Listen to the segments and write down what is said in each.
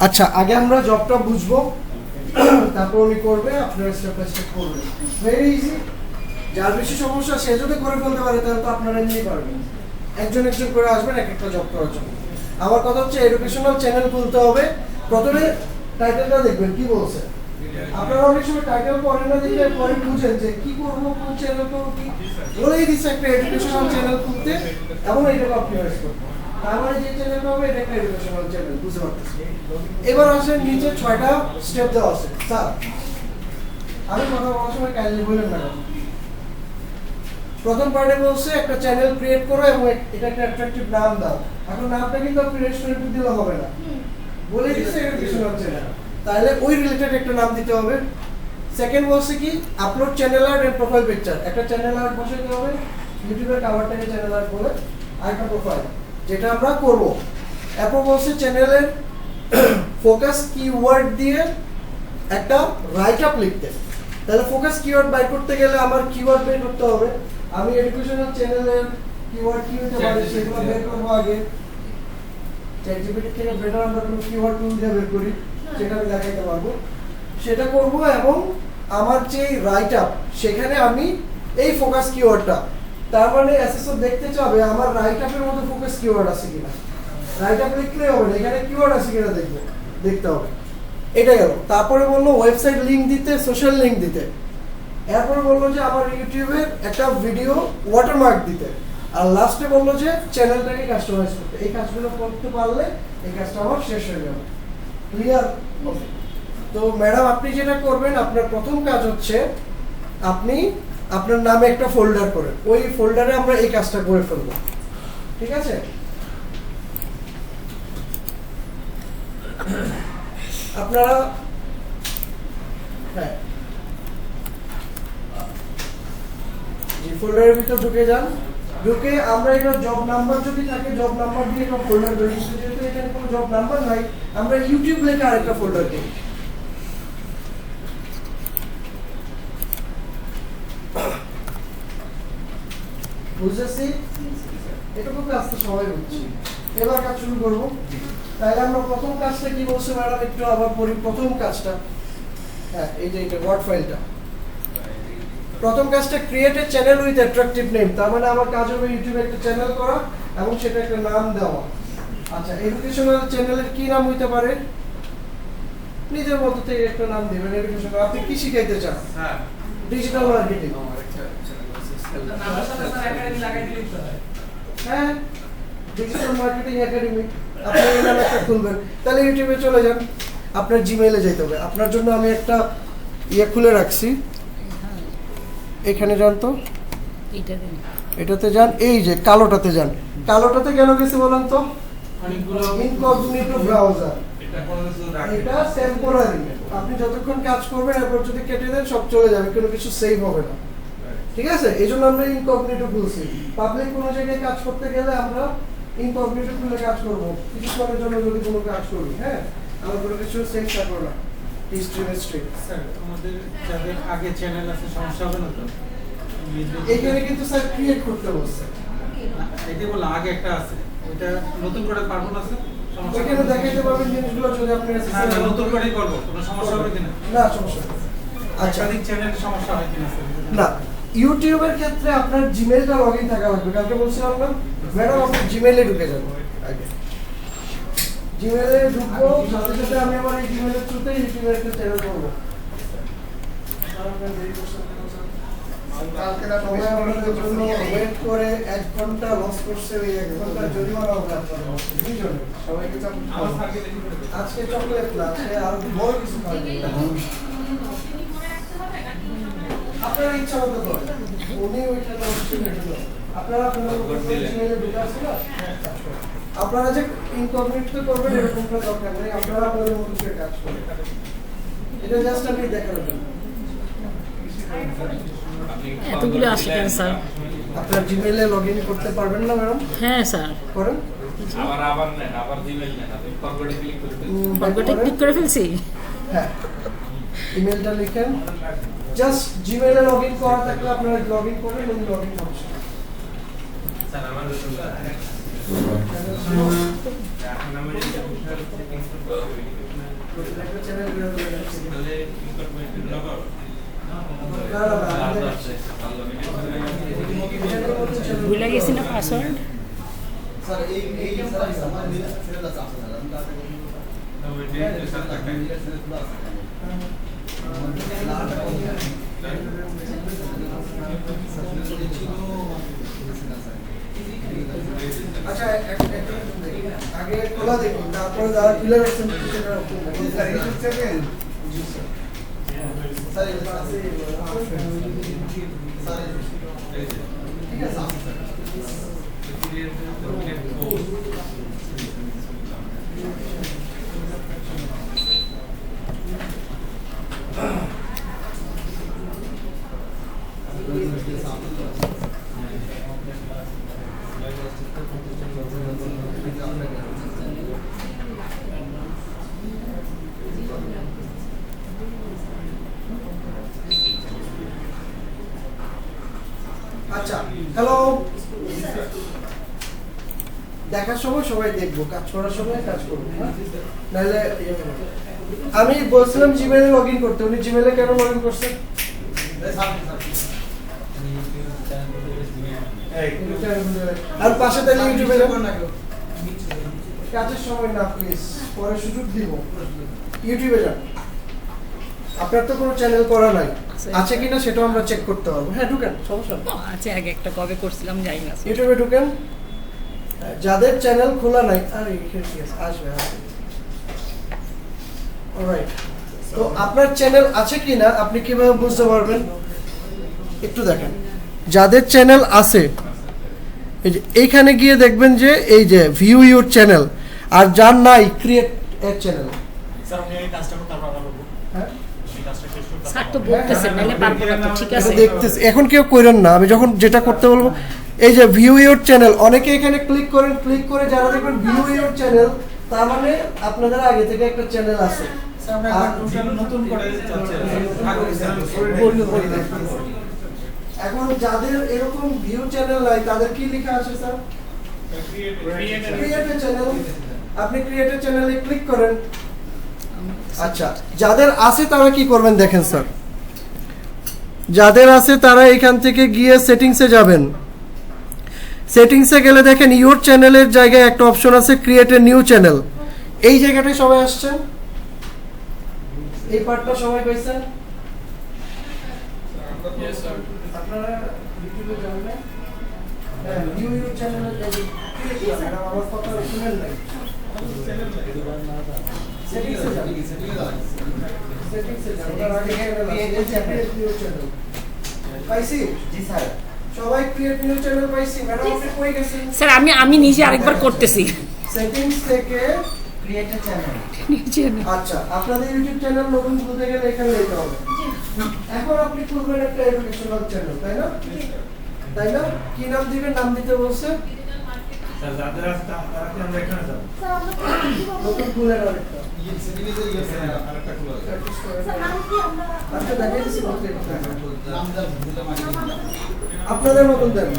আচ্ছা, আগে আমরা জবটা বুঝবো, তারপর উনি করবে, আপনারা স্টেপ বাই স্টেপ করবেন। Very easy. যার বেশি সমস্যা সে যদি করে ফেলতে পারে তাহলে তো আপনারা নিয়ে পারবেন। একজন একজন করে আসবেন এক একটা জব করার জন্য। আমার কথা হচ্ছে এডুকেশনাল চ্যানেল খুলতে হবে। প্রথমে টাইটেলটা দেখবেন কি বলছে। আপনারা অনেক সময় টাইটেল পড়েন না, দেখলে পরে বুঝেন যে কি করবো, কোন চ্যানেল করবো, কি বলেই দিচ্ছে একটা এডুকেশনাল চ্যানেল খুলতে এবং এইটাকে অপটিমাইজ করতে। তার মানে যে চ্যানেলটা হবে এটা একটা এডুকেশনাল চ্যানেল, বুঝতে পারতেছি। এবার আসেন নিচে 6টা স্টেপ দেওয়া আছে। স্যার আমি কথা বলার সময় কাইন্ডলি বললেন না। প্রথম পার্টে বলছে একটা চ্যানেল ক্রিয়েট করো এবং এটা একটা অ্যাট্রাকটিভ নাম দাও। এখন নামটা কিন্তু আপনি রেস্টুরেন্ট দিলে হবে না, বলে দিচ্ছে এডুকেশনাল চ্যানেল, তাহলে ওই রিলেটেড একটা নাম দিতে হবে। সেকেন্ড বলছে কি upload channel art and profile picture, একটা চ্যানেল আর্ট বসাতে হবে, ইউটিউবের কভারটাকে চ্যানেল আর্ট বলে, আর একটা প্রোফাইল যেটা আমরা করব। এরপর বলছে চ্যানেলের ফোকাস কিওয়ার্ড দিয়ে একটা রাইট আপ লিখতে। তাহলে ফোকাস কিওয়ার্ড বাই করতে গেলে আমার কিওয়ার্ড বের করতে হবে। আমি এডুকেশনাল চ্যানেলের কিওয়ার্ড কি হতে পারে সেগুলো বের করব আগে। চ্যাটজিপিটি থেকে বেটার আমরা কোনো কিওয়ার্ড টুল দিয়ে বের করি, সেটা আমি দেখাইতে পারবো। সেটা করব এবং আমার যে রাইট আপ সেখানে আমি এই ফোকাস কিওয়ার্ডটা, তার মানে এসএসও দেখতে চাবে আমার রাইট আপের মধ্যে ফোকাস কিওয়ার্ড আছে কিনা। রাইট আপ লিখলে হবে না, এখানে কিওয়ার্ড আছে কিনা দেখতে হবে। এটা গেল। তারপরে বললো ওয়েবসাইট লিংক দিতে, সোশ্যাল লিংক দিতে। এরপরে বললো যে আমার ইউটিউবের একটা ভিডিও ওয়াটারমার্ক দিতে। আর লাস্টে বললো যে চ্যানেলটাকে কাস্টমাইজ করতে। এই কাজগুলো করতে পারলে এই কাজটা আমার শেষ হয়ে যাবে। ক্লিয়ার? তো ম্যাডাম আপনি যেটা করবেন, আপনার প্রথম কাজ হচ্ছে আপনি আপনার নামে একটা ফোল্ডার করেন। ওই ফোল্ডারে আমরা এই কাজটা করে ফেলবো, ঠিক আছে? আপনারা হ্যাঁ ফোল্ডারের ভিতর ঢুকে যান। ঢুকে আমরা এটা জব নাম্বার যদি থাকে জব নাম্বার দিয়ে একটা ফোল্ডার তৈরি করতে, যেহেতু এখানে কোনো জব নাম্বার নাই আমরা ইউটিউব লেখা আরেকটা ফোল্ডার দিই। বুঝেছি? এটা খুব কাজটা সবাই বুঝছি। এবার কাজ শুরু করবো। তাহলে আমরা প্রথম কাজটা কি বলছে ম্যাডাম একটু আবার পড়ি। প্রথম কাজটা হ্যাঁ এই যে এটা ওয়ার্ড ফাইলটা। প্রথম কাজটা create a channel with attractive name. তার মানে আমার কাজ হবে ইউটিউবে একটা চ্যানেল করা এবং সেটা একটা নাম দেওয়া। আচ্ছা, এডুকেশনাল চ্যানেলের কি নাম হইতে পারে? নিজের মতো থেকে একটা নাম দিবেন। এডুকেশনাল আপনি কি শিখাইতে চান? হ্যাঁ, ডিজিটাল মার্কেটিং। হ্যাঁ, ডিজিটাল মার্কেটিং একাডেমি আপনি এই নামে একটা খুলবেন। তাহলে ইউটিউবে চলে যান, আপনার জিমেইলে যেতে হবে। আপনার জন্য আমি একটা খুলে রাখছি, এখানে যান তো, এটাতে যান, এই যে কালোটাতে যান। কালোটাতে কেন গেছে বলেন তো? ইনকগনিটো ব্রাউজার, এটা টেম্পোরারি। আপনি যতক্ষণ কাজ করবেন এরপর যদি কেটে দেন সব চলে যাবে, কোনো কিছু সেভ হবে না, ঠিক আছে? এই জন্য আমরা ইনকগনিটো খুলছি। পাবলিক কোনো জায়গায় কাজ করতে গেলে আমরা ইনকগনিটো খুলে কাজ করবো কিছুক্ষণের জন্য, যদি কোনো কাজ করি। হ্যাঁ, আমার কোনো কিছু সেভ থাকবে না। আমাদের যাদের আগে চ্যানেল আছে সমস্যা হবে না তো? এখানে কিন্তু স্যার ক্রিয়েট করতে বলছে। এটা বলে আগে একটা আছে, ওটা নতুন করে পারবো না স্যার? এখানে দেখাইতে পারবেন জিনিসগুলো যদি আপনি নতুন করেই করবো, কোনো সমস্যা হবে কিনা? না, সমস্যা নেই। আচ্ছা, চ্যানেলে সমস্যা হয় কিনা স্যার? না, ইউটিউবের ক্ষেত্রে আপনার জিমেইলটা লগইন থাকা লাগবে। কালকে বলছিলাম না ম্যাডাম, আপনি জিমেইলে ঢুকে যাবেন। আগে জিমেইলে ঢুকবো, সাথে সাথে আমি আমার এই জিমেইলের থ্রুতে ইউটিউবের একটা চ্যানেল করবো। ওয়েট করে 1 ঘন্টা লস করছে, ওই 1 ঘন্টা জরিমানা হবে আপনাদের দুইজনে। সবাইকে আজকে চকলেট না, সে আর বড় কিছু খাবে। আপনার ইচ্ছা মতো করেন, উনি ওইখানে অবশ্যই রেখে আপনারা আপনারা যে ইনকগনিটো করবেন এরকম কোনো দরকার নেই। আপনারা আপনাদের মতো করে কাজ করেন, এটা জাস্ট আমি দেখানোর জন্য। এতগুলো আসে কেন স্যার? আপনার জিমেইলে লগইন করতে পারবেন না ম্যাডাম? হ্যাঁ স্যার, করেন। আবার জিমেইল নেন, আপনি ফরওয়ার্ডে ক্লিক করবেন। ফরওয়ার্ডে ক্লিক করে ফেলছি। হ্যাঁ, ইমেলটা লিখেন। জাস্ট জিমেইলে লগইন করা থাকলে আপনারা লগইন করবেন, লগইন করছেন। স্যার আমার এখন আমি যেটা বুঝতে সেটিংস একটা চ্যানেল বের করে রাখছি। তাহলে ইনকর্পোরেটেড লগআউট ভুলে গেছি না পাসওয়ার্ড? স্যার এই স্যার আমার মিলা ফেরত আছে আপনারা আমি তাতে আচ্ছা আগে খোলা দেখুন, তারপরে যারা ক্লিয়ার হচ্ছেন সেটা স্যার ইউটিউব চ্যানেল স্যার এটা আছে স্যার ঠিক আছে আছে স্যার আচ্ছা হ্যালো, দেখার সময় সবাই দেখবো, কাজ করার সময় কাজ করবো, হ্যাঁ? নাহলে আমি বলছিলাম জিমেইলে লগ ইন করতে, উনি জিমেইলে কেন লগ ইন করছেন? আর পাশে তাহলে ইউটিউবে যাবেন না কেউ, কাজের সময় না প্লিজ, পরে সুযোগ দিব। ইউটিউবে যান, আপনার তো কোনো চ্যানেল করা নাই, আছে কিনা সেটাও আমরা চেক করতে পারবো। হ্যাঁ ঢুকেন, সমস্যা নেই। আচ্ছা আগে একটা কবে করছিলাম যাই না। ইউটিউবে ঢুকেন, যাদের চ্যানেল খোলা নাই, আরে এখানে কি আছে, আসবে অলরাইট। তো আপনার চ্যানেল আছে কিনা আপনি কিভাবে বুঝতে পারবেন? একটু দেখেন, যাদের চ্যানেল আছে এই যে এইখানে গিয়ে দেখবেন যে এই যে ভিউ ইউর চ্যানেল, আর যার নাই ক্রিয়েট এ চ্যানেল। স্যার আমি এই কাজটা করতে পারবো না। হ্যাঁ এই কাজটা শেষ করতে স্যার তো বলতেছেন নাহলে পারবো না তো, ঠিক আছে। এটা দেখতেছি, এখন কেউ করেন না, আমি যখন যেটা করতে বলবো এই যে ভিউ ইউর চ্যানেল, অনেকে এখানে ক্লিক করেন, ক্লিক করে যারা দেখবেন ভিউ ইউর চ্যানেল, তার মানে আপনাদের আগে থেকে একটা চ্যানেল আছে। আমরা নতুন করে এখন যাদের এরকম ভিউ চ্যানেল নাই তাদের কি লেখা আছে স্যার? Create channel. আপনি ক্রিয়েট চ্যানেলে ক্লিক করেন। আচ্ছা, যাদের আছে তারা কি করবেন দেখেন স্যার, যাদের আছে তারা এখান থেকে গিয়ে সেটিংসে যাবেন। সেটিংসে গেলে দেখেন ইউর চ্যানেলের জায়গায় একটা অপশন আছে ক্রিয়েট এ নিউ চ্যানেল। এই জায়গাটায় সবাই আসছেন, এই পার্টটা সবাই পাইছেন? আপনারা ইউটিউবে যাবেন, হ্যাঁ নিউ ইউর চ্যানেলে যাবেন, ম্যাডাম আমার কথা শুনেন নাই, সেটিংসে যাবেন, সেটিংসে যাবেন, ওটার আগে ক্রিয়েট নিউ চ্যানেল পাইছি। জি স্যার সবাই ক্রিয়েট নিউ চ্যানেল পাইছি। ম্যাডাম আপনি কই গেছেন? স্যার আমি নিজে আরেকবার করতেছি। সেটিংস থেকে ক্রিয়েট এ চ্যানেল। আচ্ছা, আপনাদের ইউটিউব চ্যানেল নতুন খুলতে গেলে এখানে যেতে হবে। এখন আপনি খুলবেন একটা এডুকেশনাল চ্যানেল, তাই না? তাই না? কি নাম দিবেন? নাম দিতে বলছে স্যার যাদের আছে তারা কি আমরা এখানে যাব? নতুন খুলেন আরেকটা। সেটিংসে গিয়েছে আরেকটা খোলা আছে প্র্যাকটিস করেন। আচ্ছা দেখাই দিচ্ছি করতে। নামটা ভুলে মারি আপনাদের মতন দেন,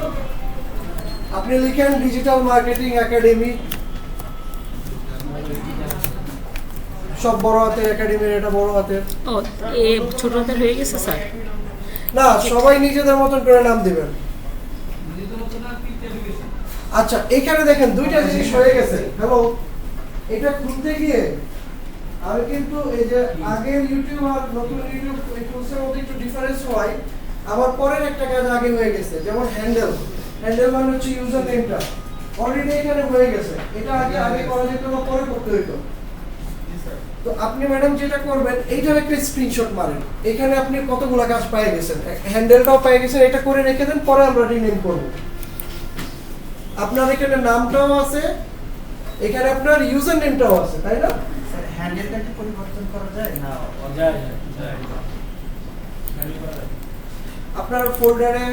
আপনি লিখেন ডিজিটাল মার্কেটিং একাডেমি, সব বড় হাতের, একাডেমির এটা বড় হাতের। ও এ ছোট হাতের হয়ে গেছে স্যার? না, সবাই নিজেদের মতন করে নাম দিবেন। আচ্ছা, এখানে দেখেন দুইটা জিনিস হয়ে গেছে। হ্যালো, এটা খুলতে গিয়ে আমি কিন্তু এই যে আগের ইউটিউব আর নতুন ইউটিউব এই টুলসের মধ্যে একটু ডিফারেন্স হয়। আমার পরের একটা কাজ আগে হয়ে গেছে, যেমন হ্যান্ডেল। হ্যান্ডেল মানে হচ্ছে ইউজার নেমটা অলরেডি এখানে হয়ে গেছে, এটা আগে করা যেত না, পরে করতে হইতো। তো আপনি ম্যাডাম যেটা করবেন, এইটার একটা স্ক্রিনশট মারেন। এখানে আপনি কতগুলো কাজ পেয়ে গেছেন, হ্যান্ডেলটাও পেয়ে গেছেন, এটা করে রেখে দেন, পরে আমরা রিনেম করব। আপনার এখানে নামটাও আছে, এখানে আপনার ইউজার নেমটাও আছে, তাই না? স্যার হ্যান্ডেলটা কি পরিবর্তন করা যায় না? আপনার ফোল্ডারে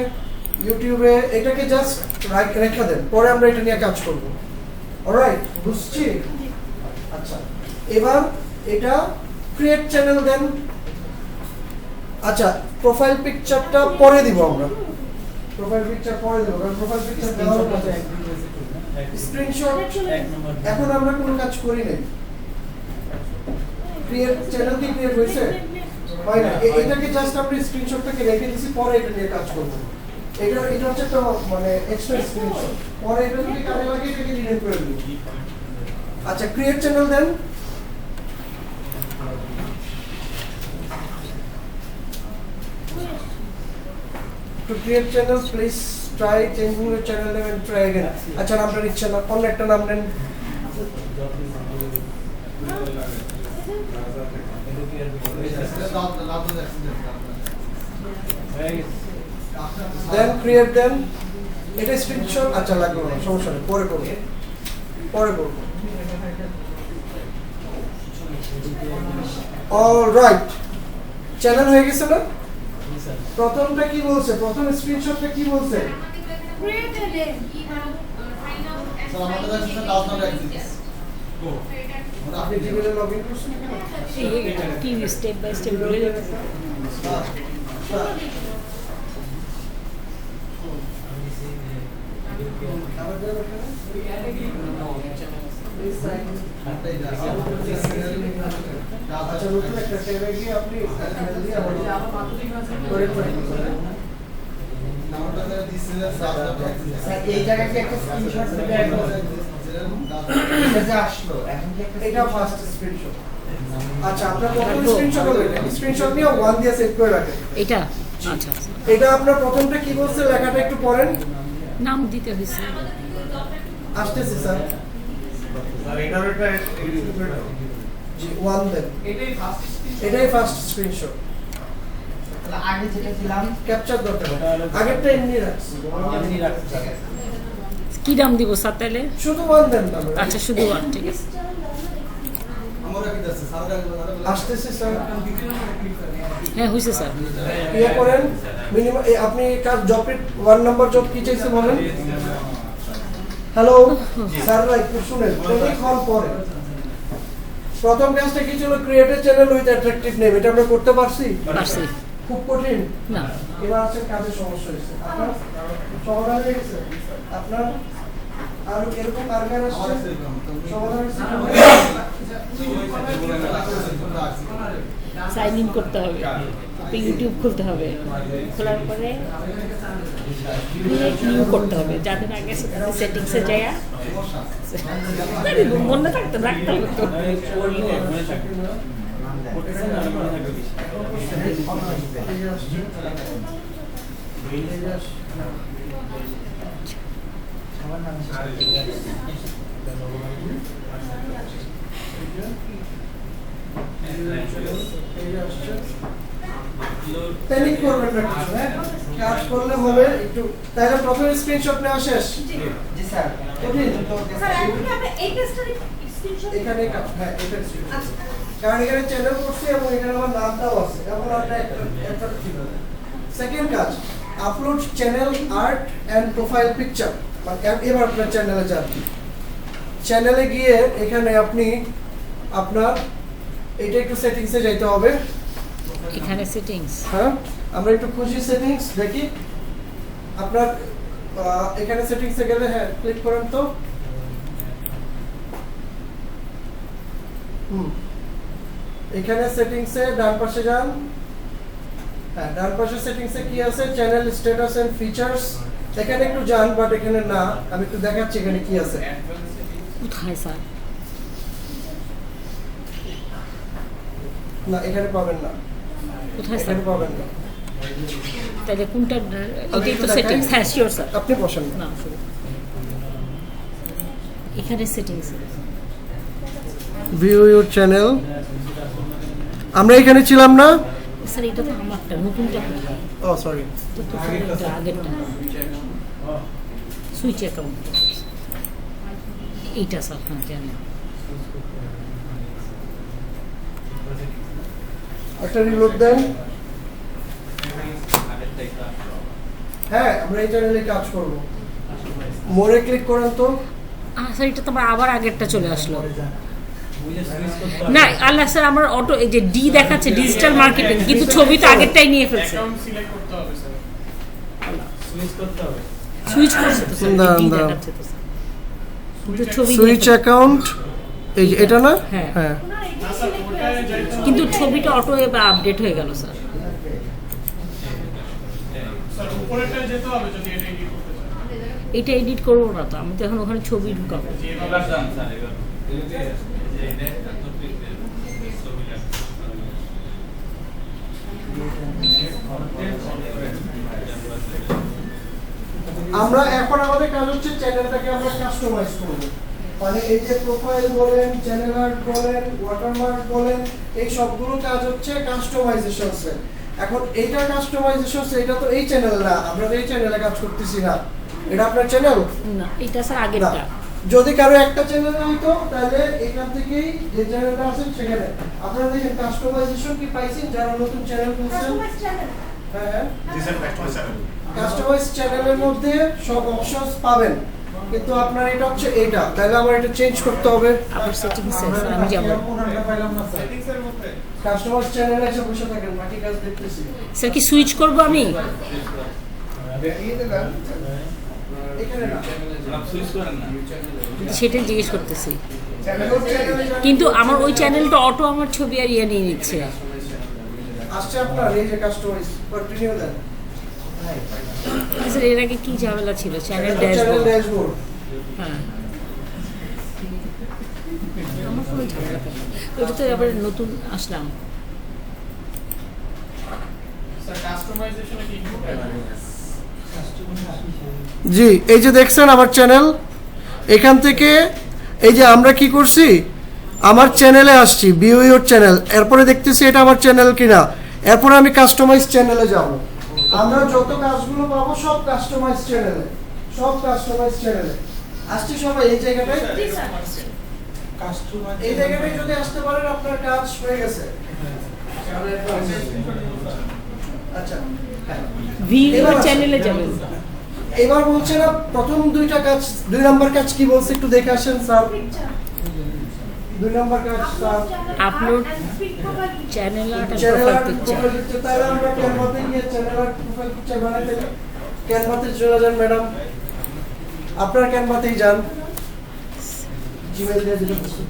ইউটিউবে এটাকে জাস্ট রেখে দেন, পরে আমরা এটা নিয়ে কাজ করব। অলরাইট, বুঝছি? আচ্ছা, এবার এটা ক্রিয়েট চ্যানেল দেন। আচ্ছা, প্রোফাইল পিকচারটা পরে দিব আমরা, প্রোফাইল পিকচার পরে দেবো, কারণ প্রোফাইল পিকচার দেওয়ার কথা। স্ক্রিনশট এখন আমরা কোনো কাজ করি নাই। ক্রিয়েট চ্যানেল কি ক্রিয়েট হয়েছে? হয় না। এটাকে জাস্ট আমরা স্ক্রিনশটটাকে রেখে দিছি, পরে এটা নিয়ে কাজ করব। এটা হচ্ছে একটা মানে এক্সট্রা স্ক্রিনশট, পরে এটা যদি কাজে লাগে এটাকে ডিলিট করে দিই। আচ্ছা, ক্রিয়েট চ্যানেল দেন। To create channel, please try changing your channel name and try again. আচ্ছা, নামটা নিচ্ছে না, অন্য একটা নাম নেন। Then create them. এটা স্ক্রিনশট আচ্ছা লাগবে না, সমস্যা নেই, পরে করব। অলরাইট, চ্যানেল হয়ে গেছে না? প্রথমটা কি বলছে? প্রথম স্ক্রিনশটটা কি বলছে? স্যার আমাদের কাছে স্যার ডাউন নাও এক্সিস্ট আপনি জিমেলে লগইন করছেন কি স্টেপ বাই স্টেপ বলে দিতেছে। আচ্ছা, নতুন একটা ট্যাবে গিয়ে আপনি email দিয়ে আমাদের করে নাম্বারটা স্যার দিছে ডাউন নাও এক্সিস্ট স্যার এই জায়গায় কি একটা স্ক্রিনশট দিতে হবে? এটা যে আসলো এখন কি একটা এটা ফার্স্ট স্ক্রিনশট। আচ্ছা, আপনার প্রথম স্ক্রিনশট হবে, স্ক্রিনশট নিয়ে 1 দিয়ে সেভ করে রাখেন। এটা আচ্ছা, এটা আপনার প্রথমটা কি বলছে লেখাটা একটু পড়েন। নাম দিতে হয়েছে। আসতেছে স্যার। স্যার এটার একটা জি, 1 দেন। এটাই ফার্স্ট স্ক্রিনশট। তাহলে আগে যেটা ছিলাম ক্যাপচার দরকার নেই। আগেরটা এমনি রাখছি। কি নাম দিব স্যার তাহলে? শুধু 1 দেন তাহলে। আচ্ছা, শুধু ওয়ান, ঠিক আছে। আমরা কি দিচ্ছে স্যার আসতেছে স্যার। হ্যাঁ, হয়েছে স্যার। ইয়ে করেন মিনিমাম। আপনি কার জব 1 নাম্বার জব কি চাইছে বলেন। হ্যালো স্যাররা একটু শুনেন, অনেকক্ষণ পরে। প্রথম কাজটা কি ছিল? Create a channel with attractive name. এটা আমরা করতে পারছি? পারছি খুব কঠিন না। এবার আছেন কাজের সমস্যা হয়েছে। আপনার সমাধান হয়ে গেছে? আপনার আর এরকম কারখানা আসছে সমাধান হয়েছে? সাইন ইন করতে হবে, ইউটিউব খুলতে হবে, খোলার পরে নিউ করতে হবে। যাদের আগে সেটিংসে যায় মনে থাকতে রাখতে হবে তো। প্যানিক করবেন না কিছু, হ্যাঁ কাজ করলে হবে একটু। তাহলে প্রথম স্ক্রিনশট নেওয়া শেষ। জি স্যার কঠিন স্যার এখন কি আপনি এই টেস্টের স্ক্রিনশট এখানে হ্যাঁ এটা কারণ এখানে চ্যানেল করছি এবং এখানে আমার নামটাও আছে। এখন আপনার একটা সেকেন্ড কাজ, upload channel art and profile picture. মানে এবার আপনার চ্যানেলে যান, চ্যানেলে গিয়ে এখানে আপনি আপনার এটা একটু সেটিংসে যাইতে হবে। এখানে সেটিংস, হ্যাঁ আমরা একটু খুঁজি সেটিংস দেখি। আপনার এখানে সেটিংসে গেলে হ্যাঁ ক্লিক করেন তো। এখানে সেটিংসে ডান পাশে যান। হ্যাঁ ডান পাশে সেটিংসে কি আছে? Channel status and features. এখানে একটু যান, বাট এখানে না, আমি একটু দেখাচ্ছি এখানে কি আছে। কোথায় স্যার? না এখানে পাবেন না, কোথায় স্যার? এখানে পাবেন না। তাহলে কোনটা? এটাই তো সেটিংস। হ্যাঁ শিওর স্যার। আপনি বসেন না। না শুরু। এখানে সেটিংস। View your channel. আমরা এখানে ছিলাম না স্যার এটা তো আমারটা, নতুনটা কোথায়? ও সরি, তো তো এটা আগেরটা। সুইচ অ্যাকাউন্ট এইটা স্যার। হ্যাঁ জানি। একটা রিলোড দেন। হ্যাঁ আমরা এই চ্যানেলে কাজ করব। মোরে ক্লিক করেন তো। স্যার এটা তো আবার আগেরটা চলে আসলো। না আল্লাহ স্যার, আমার অটো এই যে ডি দেখাচ্ছে ডিজিটাল মার্কেটিং, কিন্তু ছবি তো আগেরটাই নিয়ে ফেলছে। সুইচ করতে হবে। সুইচ করছে তো স্যার, দাঁড়ান, এটাই দাঁড়ান। দেখাচ্ছে তো স্যার। কিন্তু ছবি সুইচ দেখা- অ্যাকাউন্ট এই যে এটা না? হ্যাঁ। হ্যাঁ ওনার এটা সিলেক্ট হয়ে আছে। কিন্তু ছবিটা অটো এবার আপডেট হয়ে গেল স্যার। স্যার উপরেরটায় যেতে হবে যদি এটা এডিট করতে চান। এটা এডিট করবো না তো, আমি তো এখন ওখানে ছবি ঢুকাবো। এবার যান স্যার এবার এই যে এটা তো ক্লিক দেন ছবিটা আমরা এখন আমাদের কাজ হচ্ছে চ্যানেলটাকে আমরা কাস্টমাইজ করব। মানে এই যে প্রোফাইল বলেন, চ্যানেল আর্ট বলেন, ওয়াটারমার্ক বলেন, এই সবগুলো কাজ হচ্ছে কাস্টমাইজেশনস এর। এখন এইটা কাস্টমাইজেশনস, এটা তো এই চ্যানেল না, আমরা তো এই চ্যানেলে কাজ করতেছি না। এটা আপনার চ্যানেল না, এটা স্যার আগেরটা। যদি কারো একটা চ্যানেল হইতো তাহলে এখান থেকেই যে চ্যানেলটা আছে সেখানে আপনারা দেখেন কাস্টমাইজেশন কি পাইছেন যারা নতুন চ্যানেল খুলছেন। Customize channel. হ্যাঁ, জি স্যার কাস্টমার চ্যানেল। কাস্টমাইজ চ্যানেলের মধ্যে সব অপশনস পাবেন, কিন্তু আপনার এটা হচ্ছে এইটা, তাহলে আমার এটা চেঞ্জ করতে হবে। আবার সেটিংস স্যার আমি যাবো। কোনটা পাইলাম না স্যার। সেটিংস এর মধ্যে কাস্টমাইজ চ্যানেলে এসে বসে থাকেন, বাকি কাজ দেখতেছি। স্যার কি সুইচ করবো আমি? এখানে না, আপনি সুইচ করেন না সেটাই জিজ্ঞেস করতেছি। চ্যানেলে কিন্তু আমার ওই চ্যানেলটা অটো আমার ছবি আর ইয়ে নিয়ে নিচ্ছে। আসছে আপনার এই যে কাস্টমাইজ কন্টিনিউ দেন। স্যার এর আগে কি ঝামেলা ছিল? Channel channel dashboard. ড্যাশবোর্ড। হ্যাঁ, আমার কোনো ঝামেলা পেল না। ওটা তো আবার নতুন আসলাম। স্যার কাস্টমাইজেশনে কি কি জি, এই যে দেখছেন আমার চ্যানেল, এখান থেকে এই যে আমরা কি করছি, আমার চ্যানেলে আসছি, ভিউ ইওর চ্যানেল, এরপরে দেখতেছি এটা আমার চ্যানেল কিনা, এরপরে আমি কাস্টমাইজ চ্যানেলে যাব। আমরা যত কাজগুলো পাবো সব কাস্টমাইজ চ্যানেলে, সব কাস্টমাইজ চ্যানেলে আসছি সবাই। এই জায়গাটায়, জি স্যার। কাস্টমার এই জায়গাটায় যদি আসতে পারেন আপনার কাজ হয়ে গেছে। আচ্ছা, হ্যাঁ। ভিউ এবার আসুন। চ্যানেলে যাবেন। এবার বলছে না প্রথম দুইটা কাজ, 2 নাম্বার কাজ কি বলছে একটু দেখে আসেন স্যার। পিকচার। 2 নাম্বার কাজ স্যার, আপলোড প্রোফাইল। চ্যানেল আর চ্যানেল প্রোফাইল আর পিকচার। Profile picture. তাহলে আমরা ক্যানভাতে গিয়ে চ্যানেল আর প্রোফাইল পিকচার বানাতে যাই। ক্যানভাতে চলে যান ম্যাডাম, আপনার ক্যানভাতেই যান, জিমেল দিয়ে দিতে বসুন।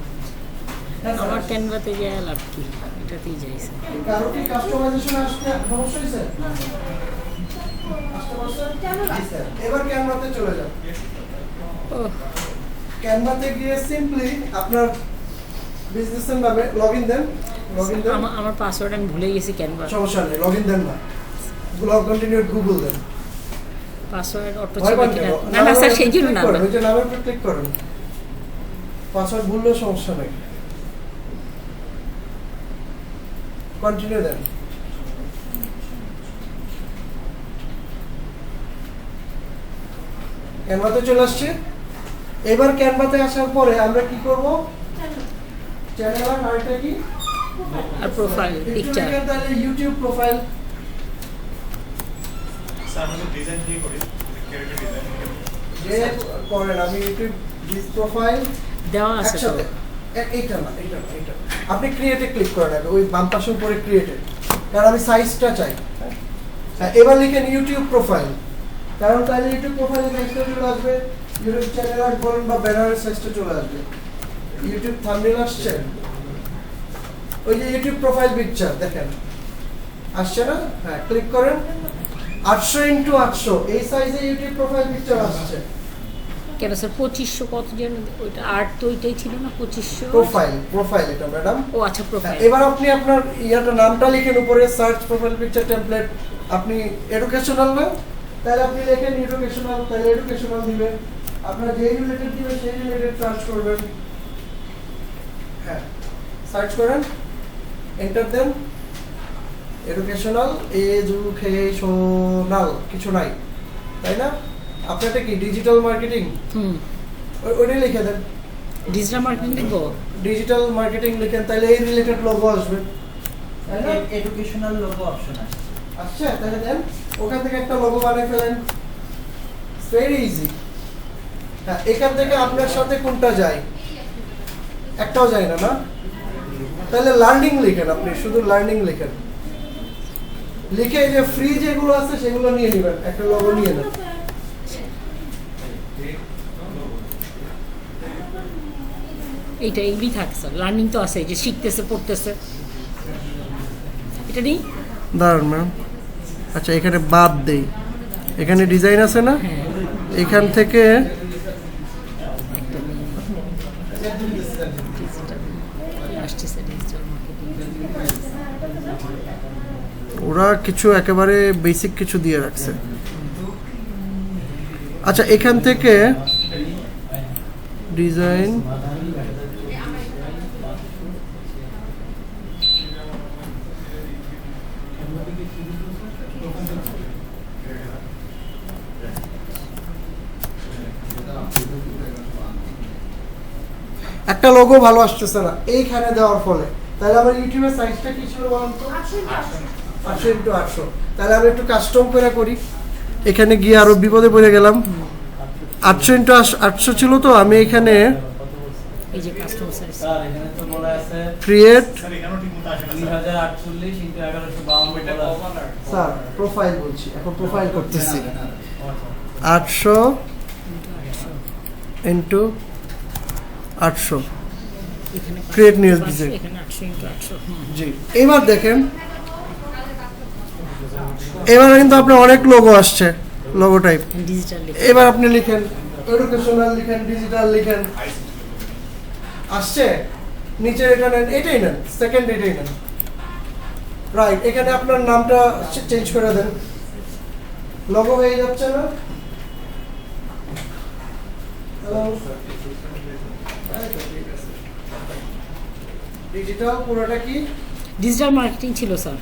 আমার ক্যানভাতে যায় লাভ কি? এটাতেই যাই স্যার। কারো কি কাস্টমাইজেশন আসতে সমস্যা হয়েছে? আসতে পারছেন? জি স্যার। এবার ক্যানভাতে চলে যান। ও ক্যানভাতে গিয়ে সিম্পলি আপনার বিজনেসের নামে লগইন দেন, লগইন দেন। আমার পাসওয়ার্ড আমি ভুলে গেছি ক্যানভা। সমস্যা নেই, লগইন দেন না, লগ কন্টিনিউ গুগল দেন। পাসওয়ার্ড অটো ভয় ছিল পান কিনা? কেন? না না স্যার সেই জন্য না। করেন, ওই যে নামের উপর ক্লিক করেন, পাসওয়ার্ড ভুললেও সমস্যা নেই, কন্টিনিউ দেন। ক্যানভাতে চলে আসছে। এবার ক্যানভাতে আসার পরে আমরা কি করব, চ্যানেল আর আরেকটা কি আর প্রোফাইল একটু পিকচার। লিখেন তাহলে ইউটিউব প্রোফাইল। স্যার আমরা ডিজাইন দিয়ে করি ক্যারেক্টার ডিজাইন যে করেন, আমি ইউটিউব দিস প্রোফাইল দেওয়া আছে তো। একসাথে এইটা না, এইটা না, এইটা আপনি ক্রিয়েটে ক্লিক করেন আগে, ওই বাম পাশের উপরে ক্রিয়েটে, কারণ আমি সাইজটা চাই। হ্যাঁ, এবার লিখেন ইউটিউব প্রোফাইল, কারণ তাহলে ইউটিউব প্রোফাইলের সাইজটা চলে আসবে, ইউটিউব চ্যানেল আর বলেন বা ব্যানারের সাইজটা চলে আসবে। ইউটিউব থাম্বনেল আসছে, ওই যে ইউটিউব প্রোফাইল পিকচার দেখেন আসছে না? হ্যাঁ, ক্লিক করেন, 800x800 এই সাইজে ইউটিউব প্রোফাইল পিকচার আসছে। কেন স্যার 2500 কত যেন ওইটা আর্ট তো ওইটাই ছিল না 2500 প্রোফাইল, প্রোফাইল এটা ম্যাডাম। ও আচ্ছা প্রোফাইল। এবার আপনি আপনার ইয়াটা নামটা লিখেন উপরে, সার্চ প্রোফাইল পিকচার টেমপ্লেট। আপনি এডুকেশনাল না, তাহলে আপনি লিখেন এডুকেশনাল, তাহলে এডুকেশনাল দিবেন। আপনার যেই রিলেটেড দিবেন সেই রিলেটেড সার্চ করবেন। হ্যাঁ, সার্চ করেন, এন্টার দেন। এডুকেশনাল, এডুকেশনাল কিছু নাই, তাই না? আপনারটা কি ডিজিটাল মার্কেটিং? ওইটাই লিখে দেন, ডিজিটাল মার্কেটিং লিখবো। ডিজিটাল মার্কেটিং লিখেন, তাহলে এই রিলেটেড লোগো আসবে, তাই না? এডুকেশনাল লোগো অপশন আছে। আচ্ছা, তাহলে দেন ওখান থেকে একটা লোগো বানিয়ে ফেলেন, ভেরি ইজি। হ্যাঁ, এখান থেকে আপনার সাথে কোনটা যায়? একটাও যায় না, না? তাহলে লার্নিং লিখেন, আপনি শুধু লার্নিং লিখেন, লিখে এই যে ফ্রি যেগুলো আছে সেগুলো নিয়ে নেবেন, একটা লোগো নিয়ে নেন। এইটা এগুলি থাকে স্যার, লার্নিং তো আছে, এই যে শিখতেছে পড়তেছে, এটা নেই। দাঁড়ান ম্যাম, আচ্ছা এখানে বাদ দেই, এখানে ডিজাইন আছে না, হ্যাঁ এখান থেকে একটা নেই, আসছে স্যার ডিজিটাল মার্কেটিং। ওরা কিছু একেবারে বেসিক কিছু দিয়ে রাখছে। আচ্ছা এখান থেকে ডিজাইন, একটা লোগো ভালো আসতেছে না এইখানে দেওয়ার ফলে, তাহলে আমার ইউটিউবের সাইজটা কি ছিল বলুন তো? 800x800। তাহলে আমি একটু কাস্টম করে করি, এখানে গিয়ে আরো বিপদে পড়ে গেলাম। 800x800 ছিল তো, আমি এখানে এই যে কাস্টমার সার্ভিস, স্যার এখানে তো বলা আছে ক্রিয়েট স্যার এখানেও ঠিক মতো আসে না স্যার। 2048 × 1152 বলা আছে। স্যার প্রোফাইল বলছি, এখন প্রোফাইল করতেছি। 800 ইন্টু 800 এখানে Create new design। এখানে 800x800। জি, এবার দেখেন, এবার কিন্তু আপনার অনেক লোগো আসছে, লোগো টাইপ। ডিজিটাল এবার আপনি লিখেন এডুকেশনাল, লিখেন ডিজিটাল, লিখেন, আসছে। নিচে এটা নেন, এটাই নেন, সেকেন্ড এটাই নেন, রাইট। এখানে আপনার নামটা চেঞ্জ করে দেন, লোগো হয়ে যাচ্ছে না? ডিজিটাল পুরোটা কি ডিজিটাল মার্কেটিং ছিল স্যার,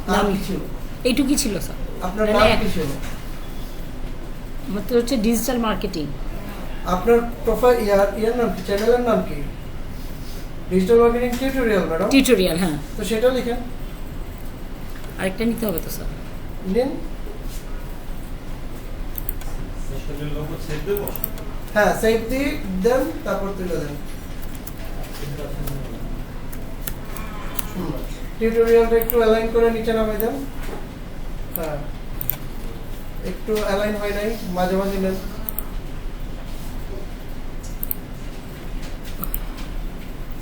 নাম নাম কি ছিল? এইটুকুই ছিল স্যার। আপনার মানে নাম কি ছিল? আমার তো হচ্ছে ডিজিটাল মার্কেটিং। আপনার প্রোফাইল ইয়ার নাম কি, চ্যানেলের নাম কি? Digital marketing tutorial madam, tutorial, হ্যাঁ। তো সেটা লিখেন, আরেকটা নিতে হবে তো স্যার। নিন। আসলে লোগো ছেড়ে দেবো। হ্যাঁ, সেভ দিয়ে দেন, তারপর তুলে দেন। টিউটোরিয়ালটা একটু অ্যালাইন করে নিচে নামিয়ে দেন। হ্যাঁ, একটু অ্যালাইন হয় নাই, মাঝে মাঝে নেন।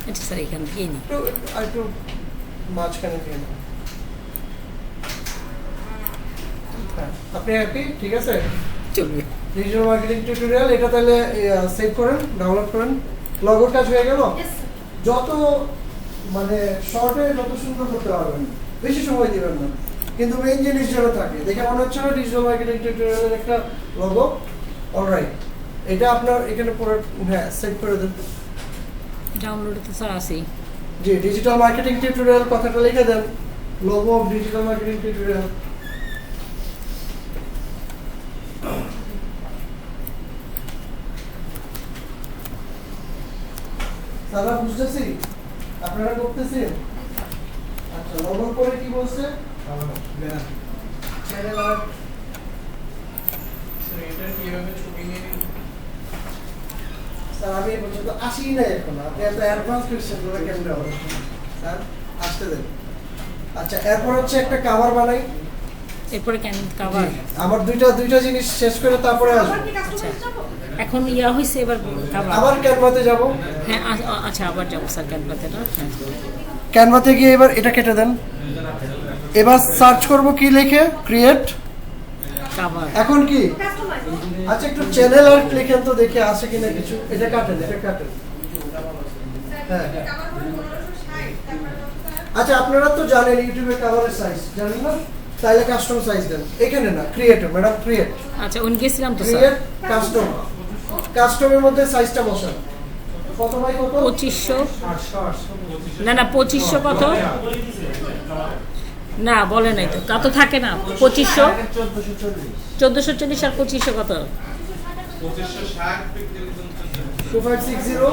আচ্ছা স্যার, এখান থেকেই নিই। একটু মাঝখানে দিয়ে নেন। হ্যাঁ, আপনি হ্যাপি? ঠিক আছে, চলবে। ডিজিটাল মার্কেটিং টিউটোরিয়াল, এটা তাহলে সেভ করেন, ডাউনলোড করেন। লগোর কাজ হয়ে গেল। যত মানে শর্টে যত সুন্দর করতে পারবেন, বেশি সময় দিবেন না, কিন্তু মেইন জিনিস যেন থাকে। দেখে মনে হচ্ছে না ডিজিটাল মার্কেটিং টিউটোরিয়ালের একটা লগো? অলরাইট, এটা আপনার এখানে পুরো, হ্যাঁ, সেভ করে দেন। ডাউনলোডে তো স্যার আছেই। জি, ডিজিটাল মার্কেটিং টিউটোরিয়াল কথাটা লিখে দেন, logo of digital marketing tutorial. সারা বুঝতেছি, আপনারা করতেছেন? আচ্ছা, লোগো করে কি বলছে? চ্যানেল আর স্যার এটা কিভাবে ছবি নিয়ে নিন? স্যার আমি এই পর্যন্ত আসি না এখন, আপনি এত অ্যাডভান্স কোয়েশ্চেন করে কেন হবে স্যার? আসতে দেন। আচ্ছা, এরপর হচ্ছে একটা কভার বানাই। এরপরে ক্যান কাভার। আমার দুইটা জিনিস শেষ করে তারপরে আসবো। আচ্ছা, এখন ইয়া হয়েছে, এবার কাভার। আবার ক্যানভাতে যাব। হ্যাঁ, আচ্ছা আবার যাবো স্যার ক্যানভাতে না? হ্যাঁ। ক্যানভাতে গিয়ে এবার এটা কেটে দেন। এবার সার্চ করব কি লিখে, ক্রিয়েট কাভার। এখন কি, আচ্ছা একটু চ্যানেল আর লিখেন তো দেখি আসে কিনা কিছু। এটা কাটেন, এটা কাটেন। হ্যাঁ, আচ্ছা আপনারা তো জানেন ইউটিউবে কভারের সাইজ জানেন না, তাহলে কাস্টম সাইজ দেন। এখানে না, ক্রিয়েট ম্যাডাম, ক্রিয়েট, আচ্ছা, উনি গেছিলাম তো স্যার। ক্রিয়েট কাস্টম, কাস্টমের মধ্যে সাইজটা বসান। কত বাই কত? 2500। না না, 2500 কত? না বলে নাই তো, কত থাকে না? 2500, 1440 আর 2500 কত? 2560 পিক্সেল 2560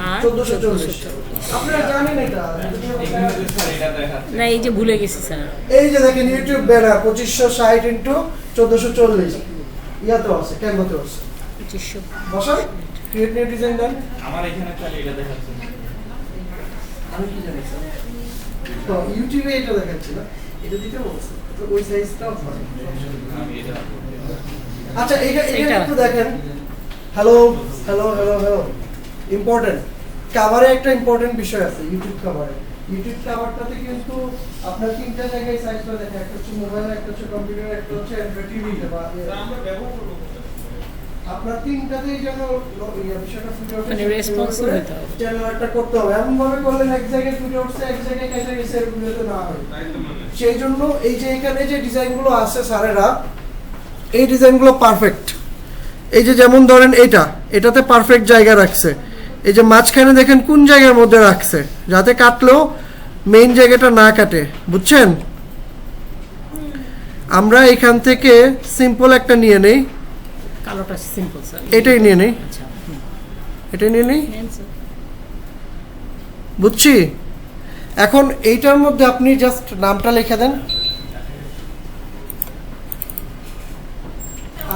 আর 1440। আপনারা জানেন এটা? না, এই যে ভুলে গেছি স্যার। এই যে দেখেন ইউটিউব ব্যানার 2560 ইন্টু 1440, ইয়াতে আছে, ক্যানভাতে আছে। 2500 বসান, ক্রিয়েট নিউ ডিজাইন দেন। আমার এখানে খালি এটা দেখাচ্ছে। আমি কি জানি স্যার, তো ইউটিউবে এটা দেখাচ্ছি না, এটা দিতে বলছে, তো ওই সাইজটাও হয়। আমি এটা আচ্ছা, এখানে এটা। একটু দেখেন, hello hello hello hello, important. কভারে একটা ইম্পর্টেন্ট বিষয় আছে, ইউটিউব কভারে। ইউটিউব কভারটাতে কিন্তু আপনার তিনটা জায়গায় সাইজটা দেখেন, একটা হচ্ছে মোবাইল, একটা হচ্ছে কম্পিউটার, একটা হচ্ছে অ্যান্ড্রয়েড টিভিতে বা আমরা ব্যবহার করব আপনার তিনটাতেই যেন বিষয়টা ফুটে ওঠে, মানে responsive হতে হবে। চ্যানেলটা করতে হবে এমন ভাবে করলেন এক জায়গায় ফুটে উঠছে, এক জায়গায় কেটে গেছে, এরকম যাতে না হয়। সেই জন্য এই যে এখানে যে ডিজাইনগুলো আছে স্যারেরা, এই ডিজাইনগুলো পারফেক্ট। এই যে যেমন ধরেন এটাতে পারফেক্ট জায়গা রাখছে। এই যে মাঝখানে দেখেন কোন জায়গার মধ্যে রাখছে, যাতে কাটলেও মেইন জায়গাটা না কাটে, বুঝছেন? আমরা এখান থেকে সিম্পল একটা নিয়ে নেই, কালোটা সিম্পল স্যার। এটাই নিয়ে নেই, আচ্ছা এটাই নিয়ে নেই, নেন স্যার। বুঝছি। এখন এইটার মধ্যে আপনি জাস্ট নামটা লিখে দেন।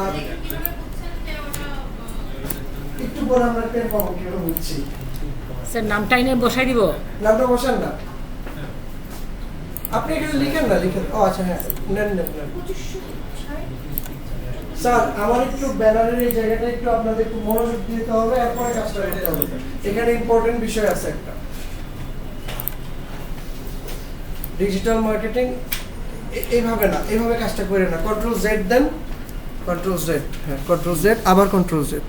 আর একটু পরে আমরা টের পাবো কিভাবে বুঝছি। স্যার নামটা এনে বসাই দিব। নামটা বসান না, আপনি এখানে লিখেন না, লিখেন। ও আচ্ছা, হ্যাঁ, নেন নেন নেন। স্যার আমার একটু ব্যানারের এই জায়গাটা একটু আপনাদের একটু মনোযোগ দিতে হবে, এরপরে কাজটা করতে হবে। এখানে ইম্পর্টেন্ট বিষয় আছে একটা, ডিজিটাল মার্কেটিং। এইভাবে না, এইভাবে কাজটা করে না। কন্ট্রোল জেড দেন, কন্ট্রোল জেড, হ্যাঁ কন্ট্রোল জেড, আবার কন্ট্রোল জেড।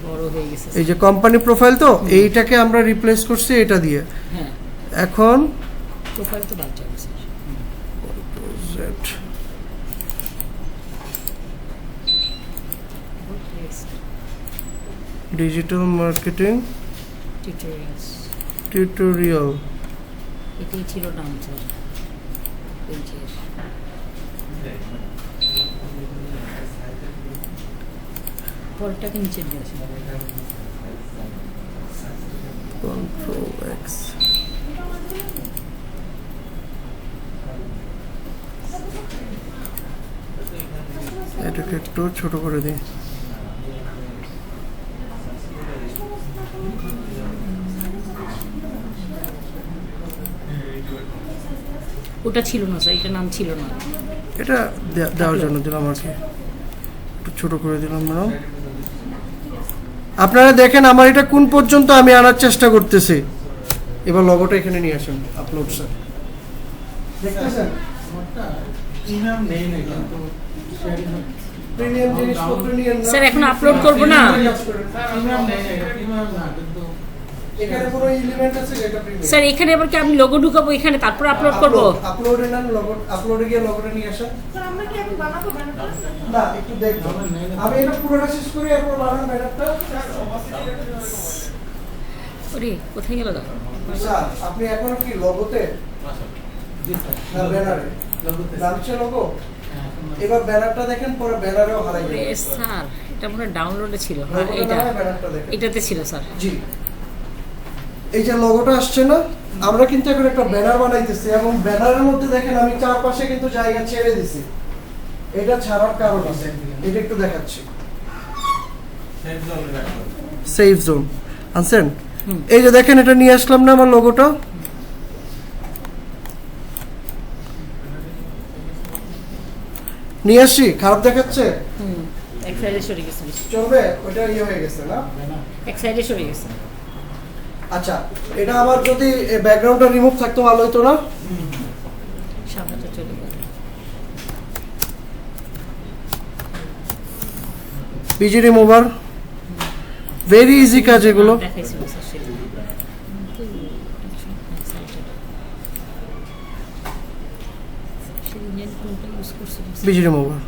বড় হয়ে গেছে। এই যে কোম্পানি প্রোফাইল, তো এইটাকে আমরা রিপ্লেস করছি এটা দিয়ে। হ্যাঁ এখন প্রোফাইল তো বাদ যাবে sir. Z digital marketing tutorials tutorial. এটাই ছিল নাম স্যার। পেজের পরটাকে নিচে নিয়ে আসুন। Control x. এটাকে একটু ছোট করে দিই। ওটা ছিল না স্যার, এটা নাম ছিল না। এটা দেওয়ার জন্য দিলাম আর কি, একটু ছোট করে দিলাম ম্যাডাম। আপনারা দেখেন আমার এটা কোন পর্যন্ত আমি আনার চেষ্টা করতেছি। এবার লগোটা এখানে নিয়ে আসুন, আপলোড স্যার। দেখতেছেন প্রিমিয়াম নেই না, কিন্তু প্রিমিয়াম জিনিসপত্র নিয়ে না। স্যার এখন আপলোড করব না। প্রিমিয়াম নেই না, প্রিমিয়াম না, কিন্তু এখানে কোনো এলিমেন্ট আছে যেটা প্রিমিয়াম। স্যার এখানে আবার কি আমি লোগো ঢুকাবো এখানে, তারপর আপলোড করব? আপলোডে নেন, লগো আপলোডে গিয়ে লগোটা নিয়ে আসেন। স্যার আমরা কি এখন বানাবো ব্যানারটা? না, একটু দেখবো। আমি এটা পুরোটা শেষ করি, এরপর বানান ব্যানারটা। ওরে কোথায় গেল দাও? স্যার আপনি এখন কি লগোতে জি স্যার, না ব্যানারে লোগোতে। নামছে লগো? হ্যাঁ, এখন এবার ব্যানারটা দেখেন, পরে ব্যানারেও হারাই ওরে যাবে। স্যার এটা মনে হয় ডাউনলোডে ছিল। হ্যাঁ লগোটা এটা না হয় ব্যানারটা দেখেন। এটাতে ছিল স্যার। জি, এই যে লগোটা আসছে না, আমরা কিন্তু এখন একটা ব্যানার বানাইতেছি, এবং ব্যানারের মধ্যে দেখেন আমি চারপাশে কিন্তু জায়গা ছেড়ে দিছি। এটা ছাড়ার কারণ আছে, এটা একটু দেখাচ্ছি। সেভ জোনে রাখবো। সেফ জোন আনছেন? হুম। এই যে দেখেন এটা নিয়ে আসলাম না আমার লোগোটা। নিয়ে আসি, খারাপ দেখাচ্ছে? হুম এক সাইডে সরে গেছে, চলবে? ওইটা ইয়ে হয়ে গেছে না? এক সাইডে সরে গেছে। আচ্ছা, এটা আবার যদি ব্যাকগ্রাউন্ডটা রিমুভ থাকতো ভালো হতো না? সামনেটা চলে গেল। পিজি রিমুভার, ভেরি ইজি কাজ এগুলো। দেখাইছিল স্যার সেদিন। কিন্তু সেদিন যেন কোনটা ইউজ করছিল পিজি রিমুভার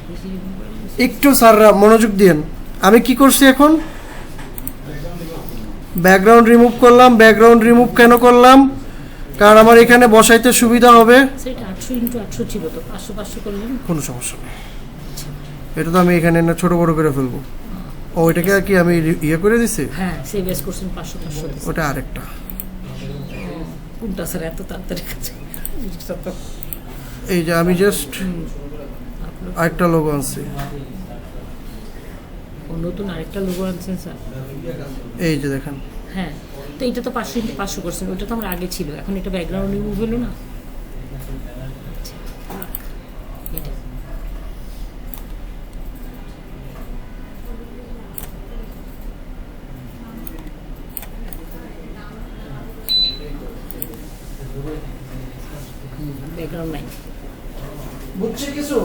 বেশি মোবাইল ইউজ একটু স্যাররা মনোযোগ দিয়েন। আমি কি করছি এখন? ব্যাকগ্রাউন্ড রিমুভ করলাম। ব্যাকগ্রাউন্ড রিমুভ কেন করলাম? কারণ আমার এখানে বসাইতে সুবিধা হবে। সেটা 800x800 ছিল তো 500 করলেন। কোনো সমস্যা নেই, এটা তো আমি এখানে না ছোট বড় করে ফেলবো। ও এটাকে কি আমি ইয়ে করে দিছি? হ্যাঁ সেভ এস করছেন 500 দিছে। ওটা আরেকটা। কোনটা স্যার এত তাড়াতাড়ি কাজ? এই যে আমি জাস্ট আরেকটা লোগো আনছি। নতুন আরেকটা লোগো আনছেন স্যার? এই যে দেখেন, হ্যাঁ তো এটা তো 500 করছেন, ওইটা তো আমার আগে ছিল, এখন এটা ব্যাকগ্রাউন্ড রিমুভ হলো না। এটা ব্যাকগ্রাউন্ড নাই। বুঝছি কিছু,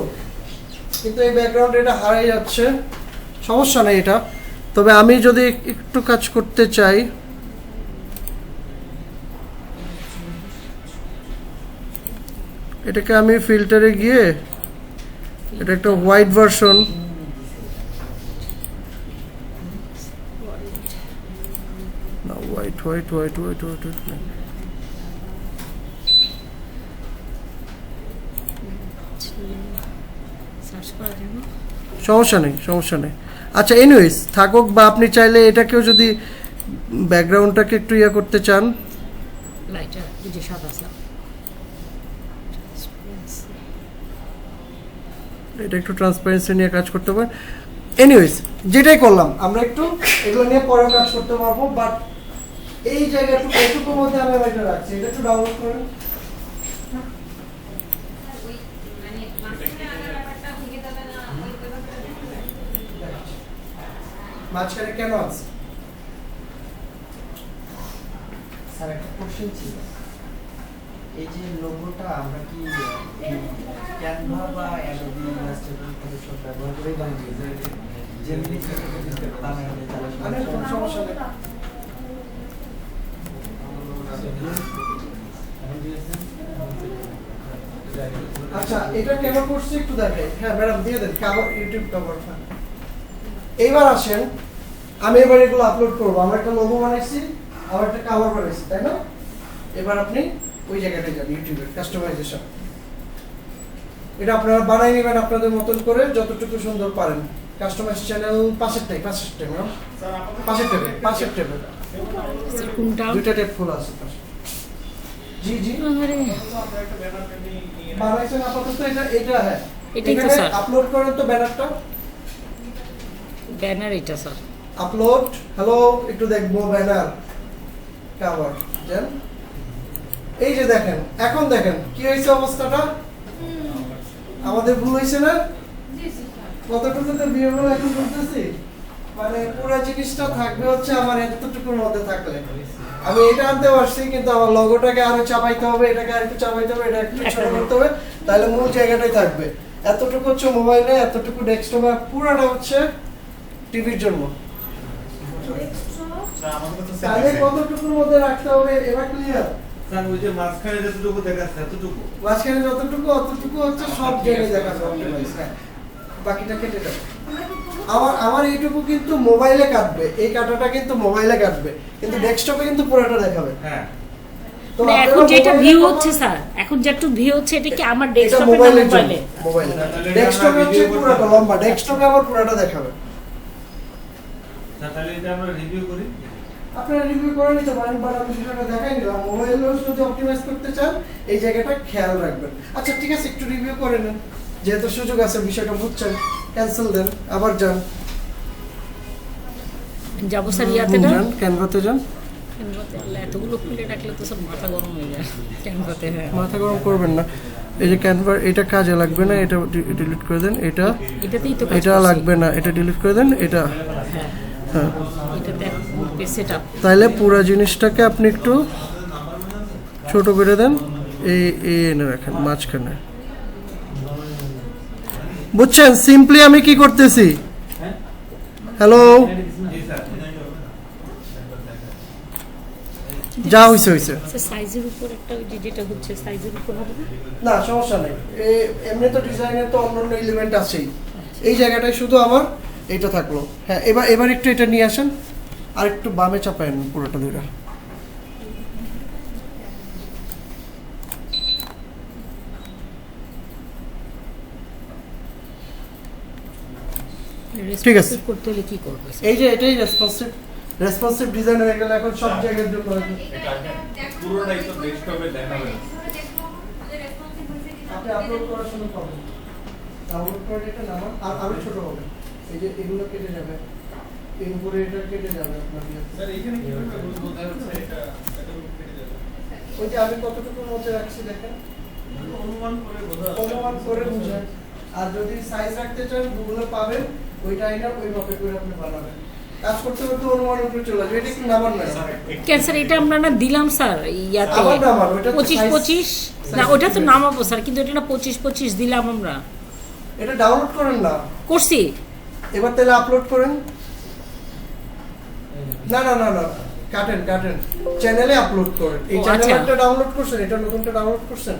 কিন্তু এই ব্যাকগ্রাউন্ড এটা হারিয়ে যাচ্ছে, সমস্যা নেই এটা। তবে আমি যদি একটু কাজ করতে চাই, এটাকে আমি ফিল্টারে গিয়ে এটা একটা হোয়াইট ভার্সন, না white white white white white white search করা যায় না? সমস্যা নেই, সমস্যা নেই। আচ্ছা এনিওয়েজ থাকুক, বা আপনি চাইলে এটাকেও যদি ব্যাকগ্রাউন্ডটাকে একটু ইয়ে করতে চান, লাইটার এই যে সাদা আছে, এটা একটু ট্রান্সপারেন্সি নিয়ে কাজ করতে পারেন। এনিওয়েজ যেটাই করলাম আমরা একটু এগুলো নিয়ে পরে কাজ করতে পারবো, বাট এই জায়গাটুকু এটুকুর মধ্যে আমি এটা রাখছি, এটা একটু ডাউনলোড করেন। মাঝখানে কেন আছে? স্যার একটা কোশ্চেন ছিল, এই যে লোগোটা আমরা কি ক্যানভা বা অ্যাডোবি ইলাস্ট্রেটর ফটোশপ ব্যবহার করে বানিয়ে যেমনি বানানো মানে কোনো সমস্যা নেই। আচ্ছা এটা কেন করছি একটু দেখেন। হ্যাঁ ম্যাডাম দিয়ে দেন কভার, ইউটিউব কভার। এইবার আসেন, আমি এবার এগুলো আপলোড করবো। আমরা একটা লোগো বানাইছি, আবার একটা কভার বানাইছি, তাই না? এবার আপনি ওই জায়গাটায় যান, ইউটিউবের কাস্টমাইজেশন। এটা আপনারা বানাই নেবেন আপনাদের মতন করে, যতটুকু সুন্দর পারেন। কাস্টমাইজ চ্যানেল পাশেরটাই ম্যাম, পাশের টেবিল কোনটা? দুইটা টেপ খোলা আছে পাশে। জি জি আরে বানাইছেন আপাতত এটা হ্যাঁ এটাই তো স্যার। আপলোড করেন তো ব্যানারটা, ব্যানার এটা স্যার। আপলোড। হ্যালো একটু দেখবো ব্যানার কভার দেন। এই যে দেখেন, এখন দেখেন কি হয়েছে অবস্থাটা। আমাদের ভুল হয়েছে না? কতটুকুতে বিয়ে বলে এখন বলতেছি, মানে পুরো জিনিসটা থাকবে হচ্ছে আমার এতটুকুর মধ্যে থাকলে। আমি এটা আনতে পারছি, কিন্তু আমার লগোটাকে আরো চাপাইতে হবে, এটাকে আরেকটু চাপাইতে হবে, এটা একটু ছোট করতে হবে, তাহলে মূল জায়গাটাই থাকবে। এতটুকু হচ্ছে মোবাইলে, এতটুকু ডেস্কটপে, পুরোটা হচ্ছে টিভির জন্য। তাহলে কতটুকুর মধ্যে রাখতে হবে এবার ক্লিয়ার? স্যার ওই যে মাঝখানে যতটুকু দেখাচ্ছে এতটুকু, মাঝখানে যতটুকু অতটুকু হচ্ছে সব জায়গায় দেখা যাবে, বাকিটা কেটে যাবে। আমার এইটুকু কিন্তু মোবাইলে কাটবে, এই কাটাটা কিন্তু মোবাইলে কাটবে, কিন্তু ডেস্কটপে কিন্তু পুরোটা দেখাবে। হ্যাঁ তো না, এখন যেটা ভিউ হচ্ছে স্যার, এখন যেটা ভিউ হচ্ছে এটা কি আমার এটা ডেস্কটপে না মোবাইলে মোবাইলে? মোবাইলে ডেস্কটপে হচ্ছে পুরোটা লম্বা, ডেস্কটপে আবার পুরোটা দেখাবে। স্যার তাহলে এটা আমরা রিভিউ করি। আপনারা রিভিউ করে নিতে পারেন, বাট আমি বিষয়টা দেখাই নিলাম। মোবাইলেও যদি অপটিমাইজ করতে চান এই জায়গাটা খেয়াল রাখবেন। আচ্ছা ঠিক আছে, একটু রিভিউ করে নেন, যেহেতু সুযোগ আছে, বিষয়টা বুঝছেন। ক্যান্সেল দেন, আবার যান, যাবো স্যার ইয়াতে না, যান ক্যানভাতে যান। ক্যানভাতে। আল্লাহ, এতগুলো খুলে রাখলে তো সব মাথা গরম হয়ে যায় ক্যানভাতে। হ্যাঁ, মাথা গরম করবেন না। এই যে ক্যানভা, এটা কাজে লাগবে না, এটা ডিলিট করে দেন। এটা এটাতেই তো কাজ এটা করছি। লাগবে না, এটা ডিলিট করে দেন। এটা হ্যাঁ, হ্যাঁ, এটাতে সেটআপ। তাহলে পুরো জিনিসটাকে আপনি একটু ছোট করে দেন, এই এনে রাখেন মাঝখানে। বুঝছেন সিম্পলি আমি কি করতেছি? হ্যালো, জি স্যার যা হইছে হইছে। স্যার সাইজের উপর একটা ওই যে যেটা হচ্ছে সাইজের উপর হবে না? না সমস্যা নেই, এমনি তো ডিজাইনের তো অন্যান্য এলিমেন্ট আছেই, এই জায়গাটায় শুধু আমার এইটা থাকলো। হ্যাঁ এবার একটু এটা নিয়ে আসেন, আর একটু বামে চাপায়েন পুরোটা দুইটা। ঠিক আছে। Responsive করতে হলে কি করবে স্যার? এই যে এটাই রেসপন্সিভ ডিজাইন হয়ে গেল এখন সব জায়গার জন্য। পুরোটাই তো ডেস্কটপে দেখাবে। আপনি আপলোড করা শুরু করবেন, ডাউনলোড করে এটা নামান, আর আরো ছোট হবে। এই যে এগুলো কেটে যাবে, এর উপরে এটা কেটে যাবে আপনার দিয়ে। স্যার এইখানে কিভাবে বোঝা যাচ্ছে এটা কেটে যাবে? ওই যে আমি কতটুকুর মধ্যে রাখছি দেখেন, অনুমান করে বোঝা যাচ্ছে। অনুমান করে বুঝেন। আর যদি সাইজ রাখতে চান গুগলে পাবেন, ওইটাই না ওই মাপে করে আপনি বানাবেন। কাজ করতে করতে অনুমানের উপরে চলে আসবে, এটা একটু নামান না কেন স্যার এটা আমরা না দিলাম স্যার ইয়াতে আবার নামান, ওটা তো 25 না ওটা তো নামাবো স্যার, কিন্তু এটা না 25 দিলাম আমরা। এটা ডাউনলোড করেন না, করছি। এবার তাহলে আপলোড করেন। না না না না কাটেন চ্যানেলে আপলোড করেন। এই ও, চ্যানেলটা আচ্ছা। ডাউনলোড করছেন, এটা নতুনটা ডাউনলোড করছেন।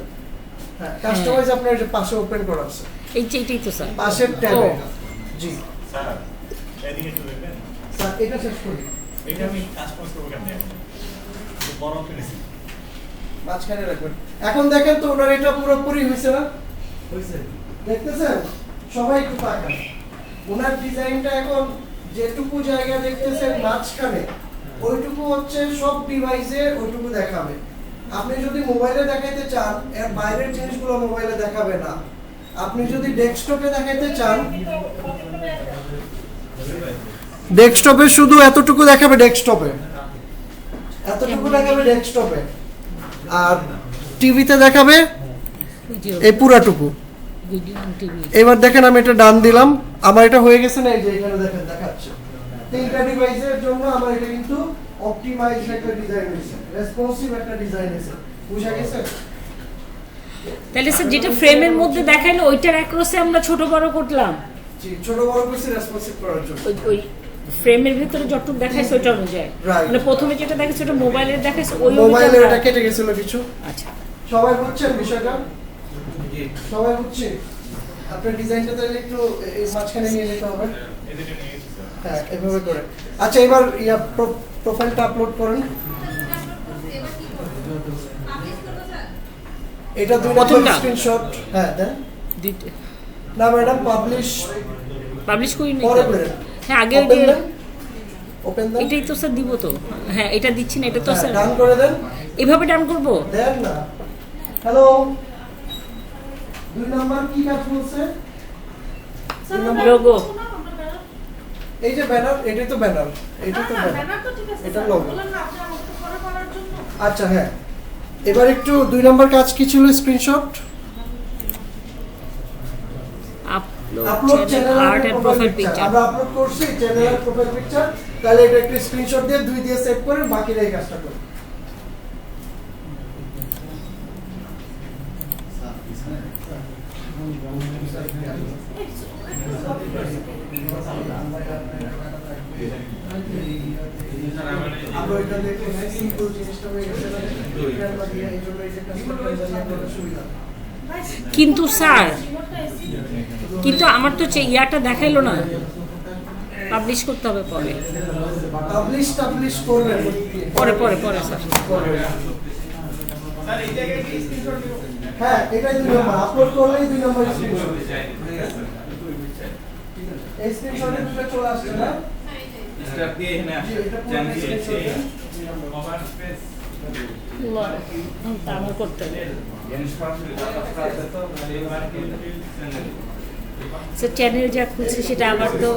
হ্যাঁ, কাস্টমাইজ আপনার যে পাশে ওপেন করা আছে, এইটাই তো স্যার। পাশের ট্যাবে। ও। জি স্যার এদিকে একটু দেখবেন, স্যার, এটা শেষ করি, এটা আমি কাস্টমাইজ করবো কেমনে? বড় ফিনিশিং মাঝখানে রাখবেন। এখন দেখেন তো ওনার এটা পুরোপুরি হয়েছে না? হয়েছে। দেখতেছেন? সবাই একটু তাকান। ওনার ডিজাইনটা এখন যেটুকু জায়গা দেখতেছেন মাঝখানে, ওইটুকু হচ্ছে সব ডিভাইসে ওইটুকু দেখাবে। আপনি যদি মোবাইলে দেখাইতে চান, এর বাইরের জিনিসগুলো মোবাইলে দেখাবে না। আপনি যদি ডেস্কটপে দেখাইতে চান, ডেস্কটপে শুধু এতটুকু দেখাবে, এতটুকু দেখাবে ডেস্কটপে, আর টিভিতে দেখাবে এই পুরাটুকু। Video TV. এবার দেখেন আমি এটা ডান দিলাম, আমার এটা হয়ে গেছে না, এই যে এখানে দেখেন দেখাচ্ছে। তিনটা ডিভাইসের জন্য আমার এটা কিন্তু অপটিমাইজড একটা ডিজাইন হয়েছে, রেসপন্সিভ একটা ডিজাইন হয়েছে। বুঝা গেছে? তাহলে স্যার যেটা ফ্রেমের মধ্যে দেখাইলো ওইটার অ্যাক্রসে আমরা ছোট বড় করলাম, জি, ছোট বড় করছি রেসপন্সিভ করার জন্য। ওই ফ্রেমের ভিতরে যতটুকু দেখাইছে ওইটা অনুযায়ী। Right. মানে প্রথমে যেটা দেখাইছে ওটা মোবাইলে দেখাইছে ওই মোবাইলে অনুযায়ী ওটা কেটে গেছিল কিছু। আচ্ছা। সবাই বুঝছেন বিষয়টা? সবাই বুঝছে? আপনার ডিজাইনটা তাহলে একটু এই মাঝখানে নিয়ে যেতে হবে। এদিকে নিয়ে গেছি স্যার। হ্যাঁ, এভাবে করে। আচ্ছা, এবার প্রোফাইলটা আপলোড করেন। এটা 2 নম্বর প্রথমটা? স্ক্রিনশট। হ্যাঁ, দেন। দুইটা- না ম্যাডাম, পাবলিশ পাবলিশ করি নি পরে তো। করেন। হ্যাঁ আগে ওই ওপেন যে দেন, ওপেন দেন। এটাই তো স্যার দিব তো। হ্যাঁ এটা দিচ্ছি না, এটা তো স্যার ডান করে দেন, এভাবে ডান করব। দেন না। হ্যালো, 2 নম্বর কি কাজ বলছে? লোগো। এই যে ব্যানার, এটাই তো ব্যানার, এটা তো ব্যানার। ব্যানার তো ঠিক আছে, এটা স্যার। logo। বললাম না, আপনি আমাকে পরে করার জন্য। আচ্ছা, হ্যাঁ। এবার একটু 2 নম্বর কাজ কি ছিল? Screenshot upload upload channel channel art and profile picture. আমরা আপলোড করছি চ্যানেলের প্রোফাইল পিকচার। তাহলে এটা একটা স্ক্রিনশট দিয়ে 2 দিয়ে সেভ করে বাকিরা এই কাজটা করুন। আমরা এটা দেখে সিম্পল জিনিসটা হয়ে গেছে না, এখানে লাগিয়ে এই জন্য এই যে কাজটা করে সুবিধা। কিন্তু স্যার রিমোটটা এসি। কিন্তু আমার তো ইয়াটা দেখাইলো না, পাবলিশ করতে হবে পরে পাবলিশ করবেন পরে পরে পরে স্যার। স্যার এই জায়গায় কি স্ক্রিনশট দিব? হ্যাঁ, এটাই 2 নম্বর। আপলোড করলেই 2 নম্বর স্ক্রিনশট। এই স্ক্রিনশটের ভিতরে চলে আসছে না? স্টার দিয়ে এখানে জি, এটা পুরো চ্যানেল দিয়ে স্ক্রিনশট। কভার স্পেস তা আমার করতে হবে স্যার। চ্যানেল যা খুলছে সেটা আবার তো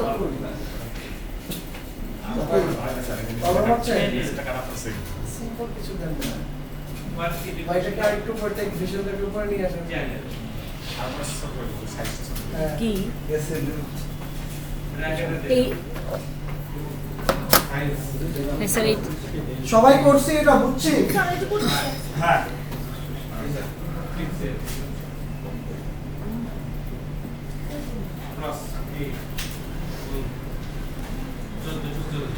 পাওয়ার হচ্ছে এটা খারাপ আছে সিম্পল কিছু দেন না। মার্কেট ভাইটাকে আরেকটু প্রত্যেক ভিজুয়ালের উপরে নিয়ে আসেন। চ্যানেল আমরা সব করে দেব সাইজ হ্যাঁ। কি গেছেন। এই হ্যাঁ স্যার এই সবাই করছে এটা, বুঝছি। স্যার, এই যে করছি। হ্যাঁ প্লাস এই 14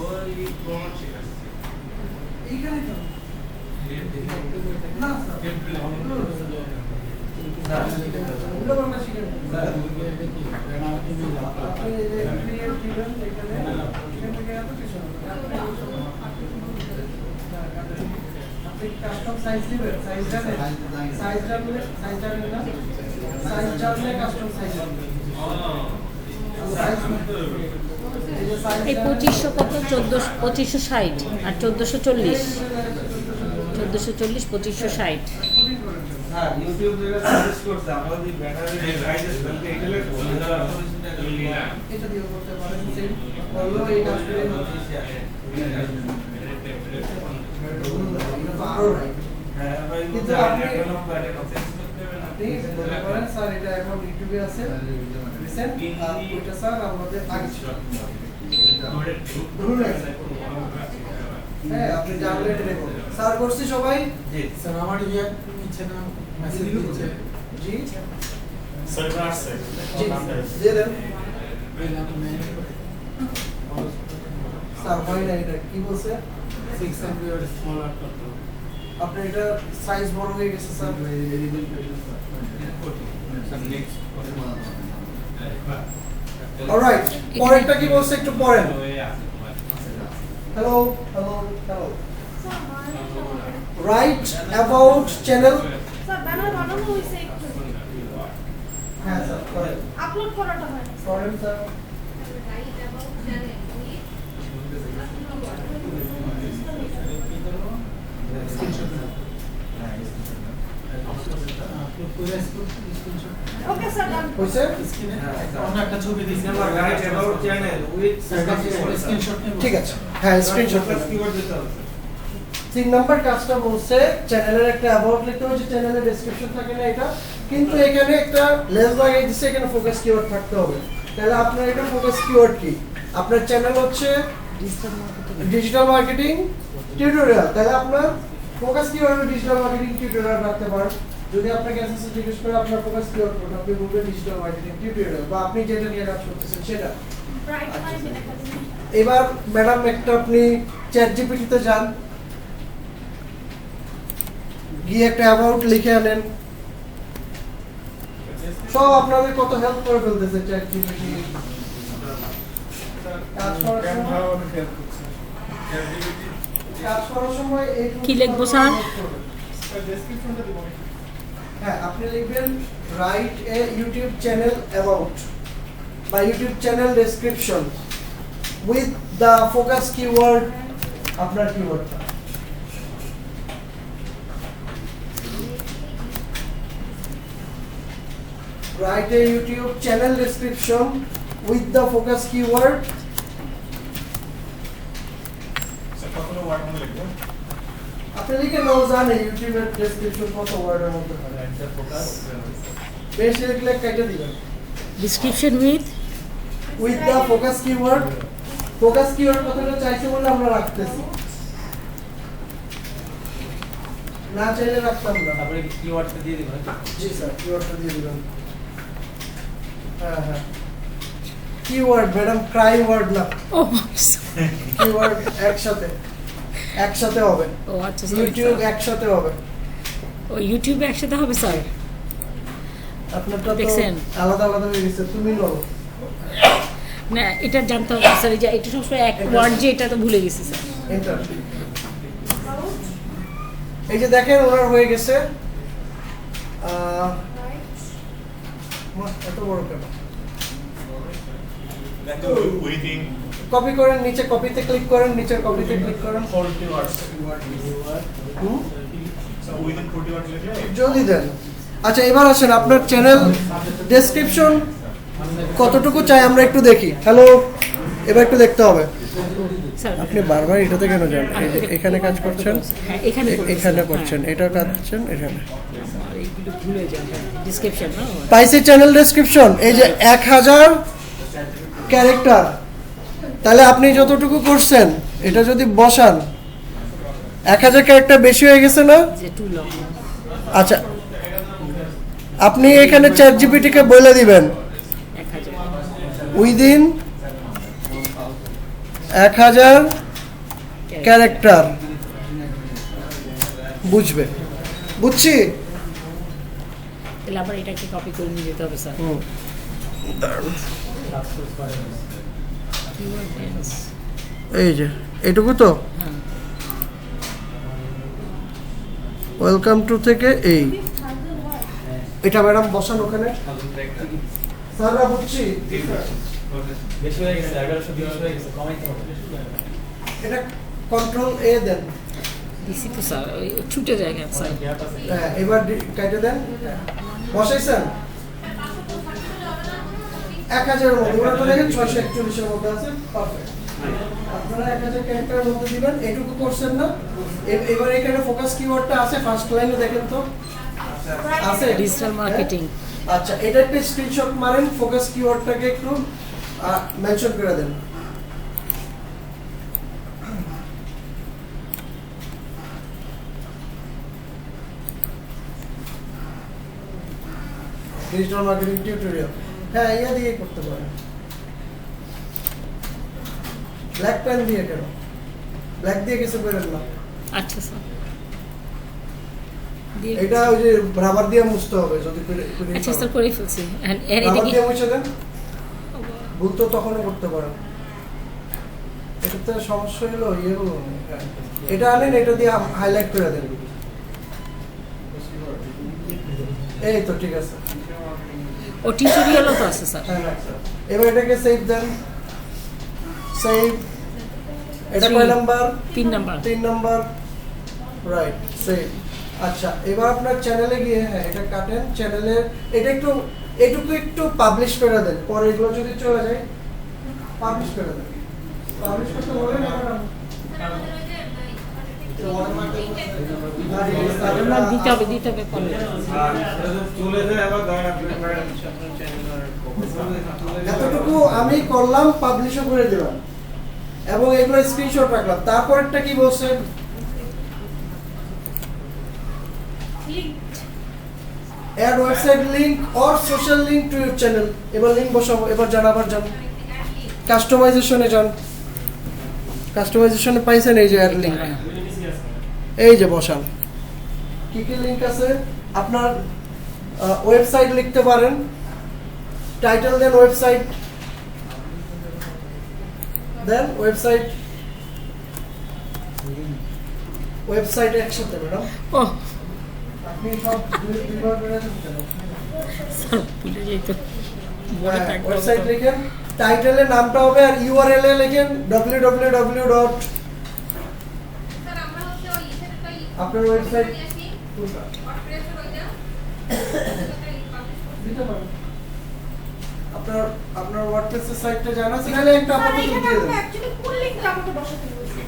ওই কোন ঠিক আছে এইখানে তো না স্যার, ওগুলো আমরা শিখে নেব। আপনি এই যে create দিবেন, এখানে এখান থেকে এত কিছু হবে। আপনি কাস্টম সাইজ দিবেন, সাইজ জানেন? সাইজ জানলে না? সাইজ জানলে কাস্টম সাইজ দিবেন। এই যে size এই 2500 কত 2560 আর 1440 2560। হ্যাঁ, ইউটিউব যেটা সাজেস্ট করছে আমাদের ব্যাটারি সাইজেস বলতে এগুলো এটা দিয়ে করতে পারেন। সেম বললো এই কাজগুলো আরো রাইট। হ্যাঁ, কিন্তু আপনি আপনি বলতে পারেন স্যার এটা এখন ইউটিউবে আছে রিসেন্ট আর ওইটা স্যার আমাদের আগে ছিল ধরুন হ্যাঁ আপনি জানলে এটা দেখুন স্যার করছি সবাই স্যার আমার ইয়ে নিচ্ছে না মেসেজ দিচ্ছে জি সার্ভার আসছে জি দিয়ে দেন স্যার হয় না এটা কি বলছে 6 এমবি স্মল আর্ট করতে আপনার এটা সাইজ বড় হয়ে গেছে স্যার অলরাইট পরেরটা কি বলছে একটু পড়েন হ্যালো হ্যালো হ্যালো স্যার আমার right about channel sir banner বানানো হয়েছে একটু হ্যাঁ স্যার করেন আপলোড করাটা হয় না করেন স্যার আপলোড করে স্ক্রিনশট ওকে স্যার ডান হয়েছে স্ক্রিনে অন্য একটা ছবি দিছি Number right about channel with screenshot নেব ঠিক আছে হ্যাঁ স্ক্রিনশট keyword দিতে হবে 3 নাম্বার কাজটা বলছে চ্যানেলের একটা অ্যাবাউট লিখতে হবে যে চ্যানেলের ডেসক্রিপশন থাকে না এটা কিন্তু এখানে একটা লেস লাগাই দিছে এখানে ফোকাস কিওয়ার্ড থাকতে হবে তাহলে আপনার এটা ফোকাস কিওয়ার্ড কি আপনার চ্যানেল হচ্ছে ডিজিটাল মার্কেটিং টিউটোরিয়াল তাহলে আপনার focus keyword digital marketing tutorial রাখতে পারেন যদি আপনাকে এসএসসি জিজ্ঞেস করে আপনার ফোকাস কিওয়ার্ড কোনটা আপনি বলবেন ডিজিটাল মার্কেটিং টিউটোরিয়াল বা আপনি যেটা নিয়ে কাজ করতেছেন সেটা ব্রাইট মাইন্ড একাডেমি এবার ম্যাডাম একটা আপনি চ্যাট জিপিটিতে যান গিয়ে একটা অ্যাবাউট লিখে আনেন সব আপনাদের কত হেল্প করে ফেলতেছে চ্যাট জিপিটি কাজ করার সময় এই কি লিখবো স্যার? ডেসক্রিপশনটা দিব হ্যাঁ আপনি লিখবেন write a YouTube channel about বা YouTube channel description with the focus keyword আপনার কিওয়ার্ডটা write a YouTube channel description with the focus keyword sir কতগুলো ওয়ার্ড মনে লিখবো আপনি লিখে নাও জানেন ইউটিউবের ডেসক্রিপশন কত ওয়ার্ডের মধ্যে হয় বেশি লিখলে কেটে দিবেন description with with the focus keyword কথাটা চাইছে বলে আমরা রাখতেছি না চাইলে রাখতাম না তারপরে কিওয়ার্ডটা দিয়ে দিবেন জি স্যার কিওয়ার্ডটা দিয়ে দিবেন হ্যাঁ হ্যাঁ কিওয়ার্ড ম্যাডাম ক্রাই ওয়ার্ড না ও কিওয়ার্ড একসাথে হবে ও আচ্ছা ইউটিউব একসাথে হবে ও ইউটিউবে একসাথে হবে স্যার আপনারটা তো দেখছেন? আলাদা আলাদা হয়ে গেছে তুমি বলো না এটা জানতে হবে স্যার এই যে এটা সবসময় এক ওয়ার্ড যে এটা তো ভুলে গেছি স্যার এন্টার এই যে দেখেন ওনার হয়ে গেছে এত বড় কেন উইথিং কপি করেন নিচে কপিতে ক্লিক করেন নিচের কপিতে ক্লিক করেন 40 ওয়ার্ডস হুম? সো উইথিন 40 ওয়ার্ডস লিখলে জলদি দেন আচ্ছা এবার আসেন আপনার চ্যানেল ডেসক্রিপশন কতটুকু চাই আমরা একটু দেখি হ্যালো এবার একটু দেখতে হবে স্যার আপনি বারবার এটাতে কেন যান এই যে এখানে কাজ করছেন হ্যাঁ এখানে এখানে করছেন এটা কাজ করছেন এখানে এইগুলো ভুলে যান ডিসক্রিপশন না পাইছে চ্যানেল ডেসক্রিপশন এই যে 1000 ক্যারেক্টার তাহলে আপনি যতটুকু করছেন এটা যদি বসান 1000 ক্যারেক্টার বেশি হয়ে গেছে না যে টু লং আচ্ছা আপনি এখানে চ্যাট জিপিটি কে বলে দিবেন 1000 উইদিন 1000 ক্যারেক্টার বুঝবে বুঝছি তাহলে আবার এটাকে কপি করে নিয়ে যেতে হবে স্যার হুম। কিওয়ার্ড ডেন্স এই যে এটুকু তো হ্যাঁ ওয়েলকাম টু থেকে এই এটা ম্যাডাম বসান ওখানে স্যাররা বুঝছি বেশি হয়ে গেছে 1120 হয়ে গেছে কমাইতে হবে এটা কন্ট্রোল এ দেন দিছি তো স্যার ওই ছুটে যায় কেন স্যার গ্যাপ আছে হ্যাঁ এবার কেটে দেন বসাইছেন 1000 এর মধ্যে ওরা তো দেখেন 641 এর মধ্যে আছে পারফেক্ট আপনারা 1000 ক্যারেক্টারের মধ্যে দিবেন এটুকু করছেন না এবার এখানে ফোকাস কিওয়ার্ডটা আছে ফার্স্ট লাইনে দেখেন তো আছে ডিজিটাল মার্কেটিং। আচ্ছা, এটা একটা স্ক্রিনশট মারেন, ফোকাস কিওয়ার্ডটাকে একটু মেনশন করে দেন। ডিজিটাল মার্কেটিং টিউটোরিয়াল, হ্যাঁ ইয়া দিয়ে করতে পারেন। ব্ল্যাক পেন দিয়ে কেন? ব্ল্যাক দিয়ে কিছু করেন না। আচ্ছা স্যার, দিয়ে এটা ওই যে রাবার দিয়ে মুছতে হবে যদি আচ্ছা স্যার করে ফেলছি। And এটা রাবার কি দিয়ে মুছে দেন, ভুল তো তখনও করতে পারেন। এটাতে সমস্যা হলো ইয়েগুলো, এটা আনেন, এটা দিয়ে হাইলাইট করে দেন। এই তো ঠিক আছে। ও টিউটোরিয়ালও তো আছে স্যার। হ্যাঁ, এবার এটাকে সেভ দেন। সেভ, এটা কয় number? 3 number. 3 number, right, save. আচ্ছা, এবার আপনার চ্যানেলে গিয়ে, হ্যাঁ এটা কাটেন, চ্যানেলে এটা একটু এটুকু একটু পাবলিশ করে দেন, পরে এগুলো যদি চলে যায় পাবলিশ করে দেন। পাবলিশ করতে বলেন না, দিতে হবে পরে। চলে যায় আবার ধরেন আপনি এতটুকু আমি করলাম, পাবলিশও করে দিলাম এবং এগুলো স্ক্রিনশট রাখলাম। তারপরটা কি বলছেন? Add website link or social link to your channel. এবার লিংক বসাবো। এবার যান কাস্টমাইজেশনে যান। কাস্টমাইজেশনে পাইছেন এই যে অ্যাড লিংক, এই যে বসান। কি কি লিংক আছে? আপনার ওয়েবসাইট লিখতে পারেন, টাইটেল দেন ওয়েবসাইট, দেন ওয়েবসাইট একসাথে ম্যাডাম। ও আপনি সব দুইবার করে দিচ্ছেন। স্যার ভুলে যাই তো। বড় ট্যাগ ওয়েবসাইট লিখেন, টাইটেলের নামটা হবে আর ইউআরএল এ লিখেন www. আপনার ওয়েবসাইট আপনার ওয়ার্ডপ্রেসের সাইটটা জানা আছে, তাহলে একটা আপাতত দিয়ে দেন। অ্যাকচুয়ালি কোন লিংকটা আমাকে বসাতে বলছে?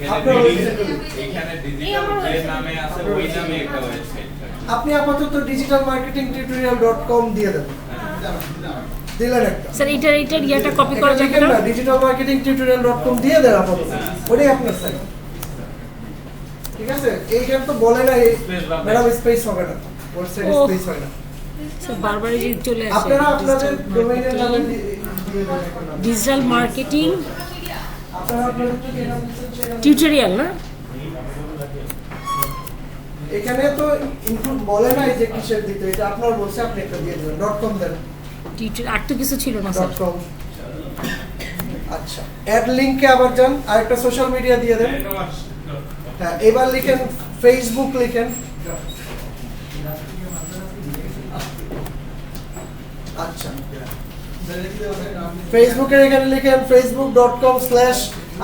এখানে ডিজিটাল যে নামে আছে ওই নামে একটা ওয়েবসাইট। আপনি আপাতত digitalmarketingtutorial.com দিয়ে দেন। দিলেন একটা। স্যার এইটার ইয়াটা কপি করা যাবে না? digitalmarketingtutorial.com দিয়ে দেন আপাতত। ওটাই আপনার সাইট। ঠিক আছে? এইখানে তো বলে না ম্যাডাম স্পেস হবে না। ওয়েবসাইট স্পেস হয় না। স্যার বারবারই যে চলে আসে। আপনারা আপনাদের ডোমেইনের নামে দিয়ে দেন একটা নাম। ডিজিটাল মার্কেটিং আপনারা আপনাদের কি নাম দিচ্ছেন সেটা টিউটোরিয়াল না? এখানে তো ইনক্লুড বলে নাই যে কিসের দিতে, এটা আপনার বলছে, আপনি একটা দিয়ে দেবেন। .com দেন। টিউটোরিয়াল আর তো কিছু ছিল না স্যার। .com। আচ্ছা, অ্যাড লিংকে আবার যান, আর একটা সোশ্যাল মিডিয়া দিয়ে দেন। হ্যাঁ, এবার লিখেন ফেসবুক লিখেন। আচ্ছা, ফেসবুকের এখানে লিখেন facebook.com/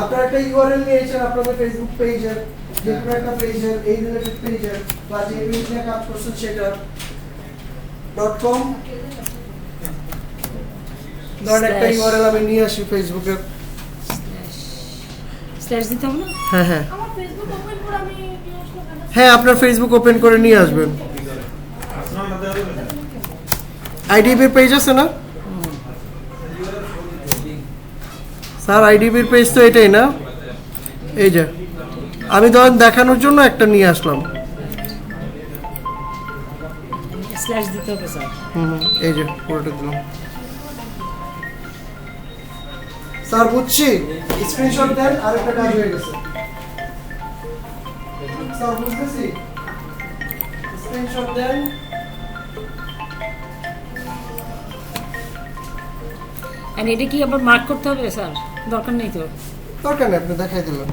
আপনারা একটা ইউআরএল নিয়েছেন আপনাদের ফেসবুক পেজের, যে কোনো একটা পেজের, এই রিলেটেড পেজের বা যে পেজ নিয়ে কাজ করছেন সেটা .com। ধরেন একটা ইউআরএল আমি নিয়ে আসি ফেসবুকের। স্ল্যাশ দিতে হবে না? হ্যাঁ হ্যাঁ আমার ফেসবুক ওপেন করে আমি নিয়ে আসবো কেন? হ্যাঁ, আপনার ফেসবুক ওপেন করে নিয়ে আসবেন। আইডিবির পেজ আছে না স্যার? আইডিবির পেজ তো এটাই না? এই যে আমি ধরেন দেখানোর জন্য একটা নিয়ে আসলাম। স্ল্যাশ দিতে হবে স্যার। এই যে পুরোটা দিলাম। স্যার বুঝছি, স্ক্রিনশট দেন, আরেকটা কাজ হয়ে গেছে। স্যার বুঝতেছি, স্ক্রিনশট দেন। আর এটা কি আবার মার্ক করতে হবে স্যার? দরকার নেই তো। দরকার নেই, আপনি দেখাই দিলেন।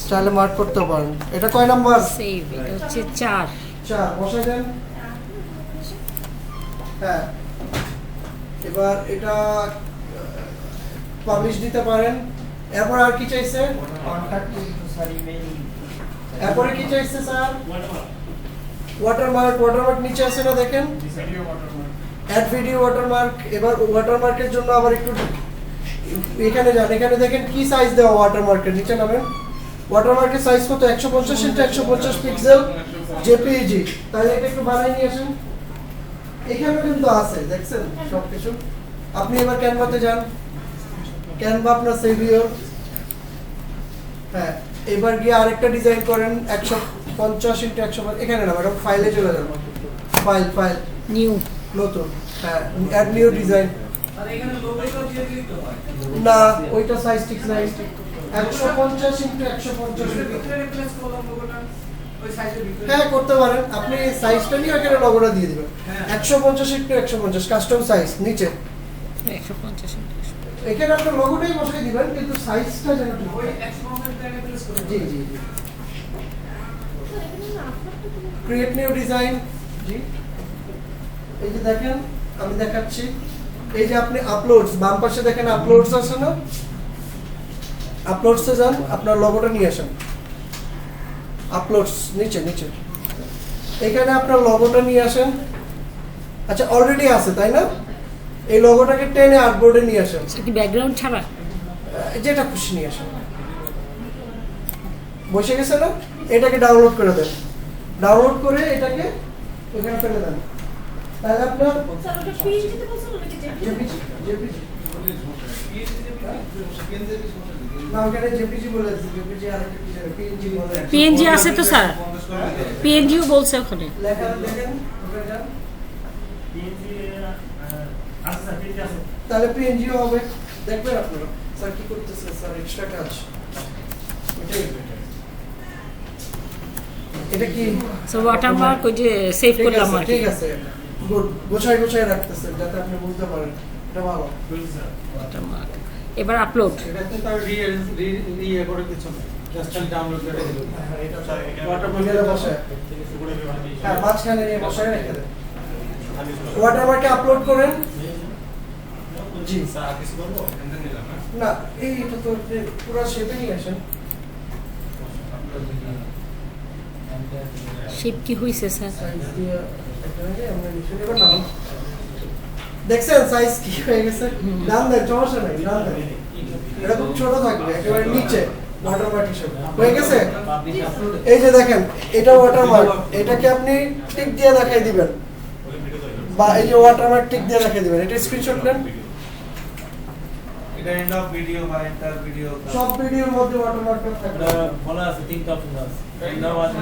স্টাইলে মার্ক করতে পারেন। এটা কয় নাম্বার? সেভ, এটা হচ্ছে 4। 4 বসাই দেন। হ্যাঁ, এবার এটা পাবলিশ দিতে পারেন। এরপর আর কি চাইছে? এরপরে কি চাইছে স্যার? ওয়াটারমার্ক। ওয়াটারমার্ক নিচে আছে না দেখেন, অ্যাড ভিডিও ওয়াটারমার্ক। এবার ওয়াটারমার্কের জন্য আবার একটু এখানে যান, এখানে দেখেন কি সাইজ দেওয়া ওয়াটারমার্কের, নিচে নামেন। ওয়াটারমার্কের সাইজ কত? 150 × 150 পিক্সেল জেপিইজি। তাহলে এটা একটু বানাই নিয়ে আসেন। এখানে কিন্তু আছে দেখছেন সবকিছু। আপনি এবার ক্যানভাতে যান, ক্যানভা আপনার সেভিয়র। হ্যাঁ, এবার গিয়ে আরেকটা ডিজাইন করেন 150x150, এখানে না ম্যাডাম, ফাইলে চলে যান, ফাইল নিউ নতুন, হ্যাঁ অ্যাড নিউ ডিজাইন। আর এখানে লোগোটা দিয়ে দিতে হয়। না ওইটা সাইজ ঠিক নাই, 150x150। ভিতরে রিপ্লেস করলাম লোগোটা ওই সাইজের ভিতরে। হ্যাঁ করতে পারেন, আপনি সাইজটা নিয়ে এখানে লগোটা দিয়ে দিবেন। 150x150 কাস্টম সাইজ নিচে, 150 এখানে আপনার লগোটাই বসাই দিবেন, কিন্তু সাইজটা যেন ঠিক ওই হয়। 150 টাকা রিপ্লেস করে জি জি জি। স্যার, এখানে না আপনারটা তুমি ক্রিয়েট নিউ ডিজাইন। জি, এই যে দেখেন আমি দেখাচ্ছি, এই যে আপনি আপলোডস, বাম পাশে দেখেন আপলোডস আছে না, আপলোডসে যান, আপনার লগোটা নিয়ে আসেন। আপলোডস নিচে নিচে, এখানে আপনার লগোটা নিয়ে আসেন। আচ্ছা অলরেডি আছে তাই না, এই লগোটাকে টেনে আর্টবোর্ডে নিয়ে আসেন, কি ব্যাকগ্রাউন্ড ছাড়া? যেটা খুশি নিয়ে আসেন। বসে গেছে না, এটাকে ডাউনলোড করে দেন, ডাউনলোড করে এটাকে এখানে ফেলে দেন, তাহলে আপনার স্যার ওটা পিএইচডিতে বলছেন নাকি জেপিজি না, ওখানে জেপিজি বলে দিচ্ছি, জেপিজি আরেকটা কি জানি, পিএনজি বলে। পিএনজি আছে তো স্যার, পিএনজিও বলছে ওখানে। লেখা দেখেন ওখানে যান, তাহলে পিএনজিও হবে, দেখবেন আপনারা। স্যার কি করতেছে স্যার, এক্সট্রা কাজ এটাই। এটা কি সো ওয়াটারমার্ক ওই যে সেভ ঠিক করলাম আছে, আর কি। ঠিক আছে, গুড, গোছায় গোছায় রাখতেছেন যাতে আপনি বুঝতে পারেন, এটা ভালো। ওয়াটারমার্ক এবার আপলোড। এটাতে তার রিয়ে করে কিছু না, জাস্ট ডাউনলোড করে দিল। এখানে বসায়, হ্যাঁ মাঝখানে নিয়ে বসায় রেখে দেন। ওয়াটারমার্কে আপলোড করেন। জি স্যার আর কিছু করবো এখানে নিলাম না না, এইটা তো পুরো শেপে নিয়ে আসেন। শেপ কি হইছে স্যার? সাইজ দিয়ে একটা রেখে আমরা নিচে এবার নাম দেখছেন সাইজ কি হয়ে গেছে, ডান দেন, সমস্যা নাই, ডান দেন। এটা খুব ছোট থাকবে, একেবারে নিচে ওয়াটারমার্ক হিসেবে হয়ে গেছে। এই যে দেখেন এটা ওয়াটারমার্ক, এটাকে আপনি টিক দিয়ে দেখাই দিবেন, বা এই যে ওয়াটারমার্ক টিক দিয়ে দেখাই দিবেন, এটা স্ক্রিনশট নেন। এটা এন্ড অফ ভিডিও বা এন্টার ভিডিও সব ভিডিওর মধ্যে ওয়াটারমার্কটা থাকবে। বলা আছে তিনটা অপশন আছে এন্ড অফ আছে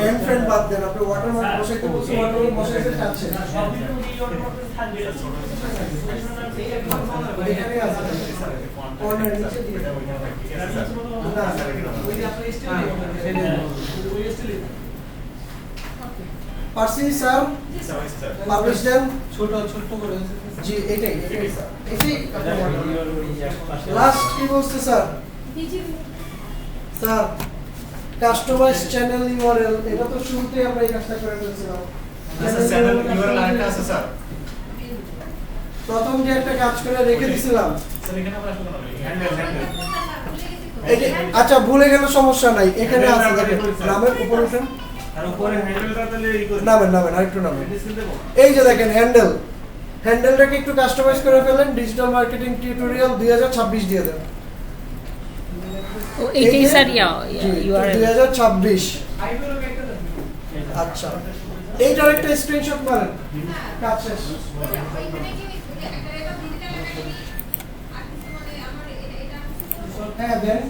এন্ড ফ্রেন্ড বাদ দেন, আপনি ওয়াটারমার্ক বসাইতে বলছেন, ওয়াটারমার্ক বসাইতে চাচ্ছেন, এখানে আছে কর্নার নিচে দিয়ে দেন। না ওই যে আপনি স্টিল পারছি স্যার, পাবলিশ দেন। ছোট ছোট করে জি এটাই স্যার, এটাই লাস্ট কি বলছে স্যার? ডিজি স্যার কাস্টমাইজ চ্যানেল ইউআরএল, এটা তো শুরুতেই আমরা এই কাজটা করে ফেলেছিলাম। চ্যানেল ইউআরএল আরেকটা আছে স্যার প্রথম যে একটা কাজ করে রেখে দিয়েছিলাম, স্যার এখানে আমরা আসলে হ্যান্ডেল এই যে আচ্ছা ভুলে গেলে সমস্যা নাই, এখানে আছে দেখেন, নামের উপরে উঠেন, আর উপরে হ্যান্ডেলটা তাহলে এই করে নামেন নামেন আরেকটু নামেন। ডিসপ্লে দেব এই যে দেখেন হ্যান্ডেল, হ্যান্ডেলটাকে একটু কাস্টমাইজ করে ফেলেন, ডিজিটাল মার্কেটিং টিউটোরিয়াল 2026 দিয়ে দেন। ও এইটাই স্যার ইউআরএল 2026। আইপিএল একটা দেন। আচ্ছা এইটার একটা স্ক্রিনশট মারেন, কাজ শেষ। হ্যাঁ দেন,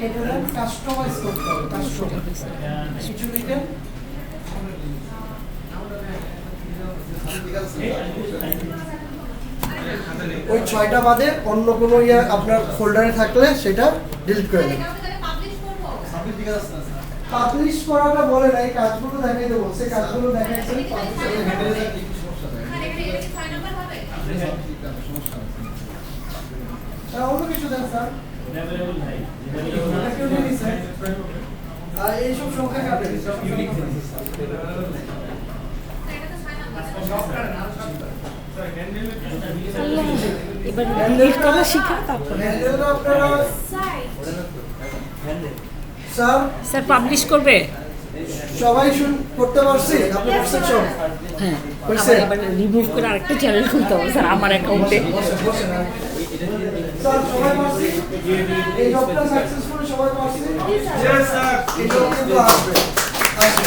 এটা দেন, কাস্টমাইজ করতে হবে, কাস্টমাইজ কিছু লিখেন। ওই 6টা বাদে অন্য কোনো ইয়ে আপনার ফোল্ডারে থাকলে সেটা ডিলিট করে দেন। সাবমিট ঠিক আছে না স্যার? পাবলিশ করাটা বলে নাই, কাজগুলো দেখাইতে বলছে, কাজগুলো দেখাইছেন। হ্যান্ডেলের কি সমস্যা থাকে? সমস্যা আছে। অন্য কিছু দেন স্যার, এটা কেউ নেই স্যার। আর এইসব সংখ্যা কাটে এবার ডিলিট করা শিখা তারপর হ্যান্ডেলটা আপনারা স্যার স্যার পাবলিশ করবে। সবাই করতে পারছি, আপনি করছেন সব? হ্যাঁ হয়েছে? এবার রিমুভ করে আরেকটা চ্যানেল খুলতে হবে স্যার আমার অ্যাকাউন্টে। বসেন বসেন স্যার, সবাই পারছি, এই জবটা সাকসেসফুল সবাই পারছি। ইয়েস স্যার এই জব কিন্তু আসবে, আসবে।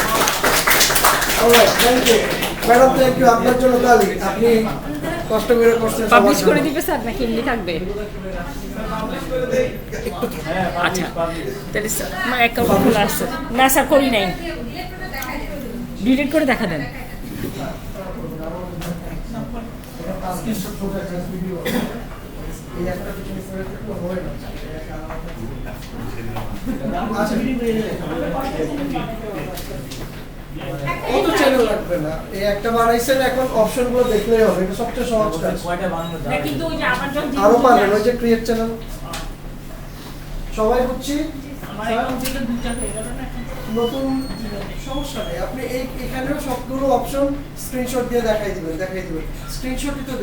Alright, thank you. Madam thank you, আপনার জন্য তালি, আপনি কষ্ট করে করছেন। পাবলিশ করে দিবে স্যার নাকি এমনি থাকবে? আচ্ছা তাহলে স্যার আমার অ্যাকাউন্ট খোলা আছে। না স্যার করি নাই, ডিলিট করে দেখা দেন। কত চ্যানেল লাগবে না, এই একটা বানাইছেন, এখন অপশনগুলো দেখলেই হবে, এটা সবচেয়ে সহজ কাজ। না, কিন্তু ওই যে আমার যখন আরো পারবেন, ওই যে ক্রিয়েট চ্যানেল সবাই বুঝছি। আমার অ্যাকাউন্ট থেকে দুইটা হয়ে গেল না। নতুন সমস্যা নেই, আপনি এখানেও সবগুলো অপশন স্ক্রিনশট দিয়ে দেখাই দিবেন। স্ক্রিনশটই তো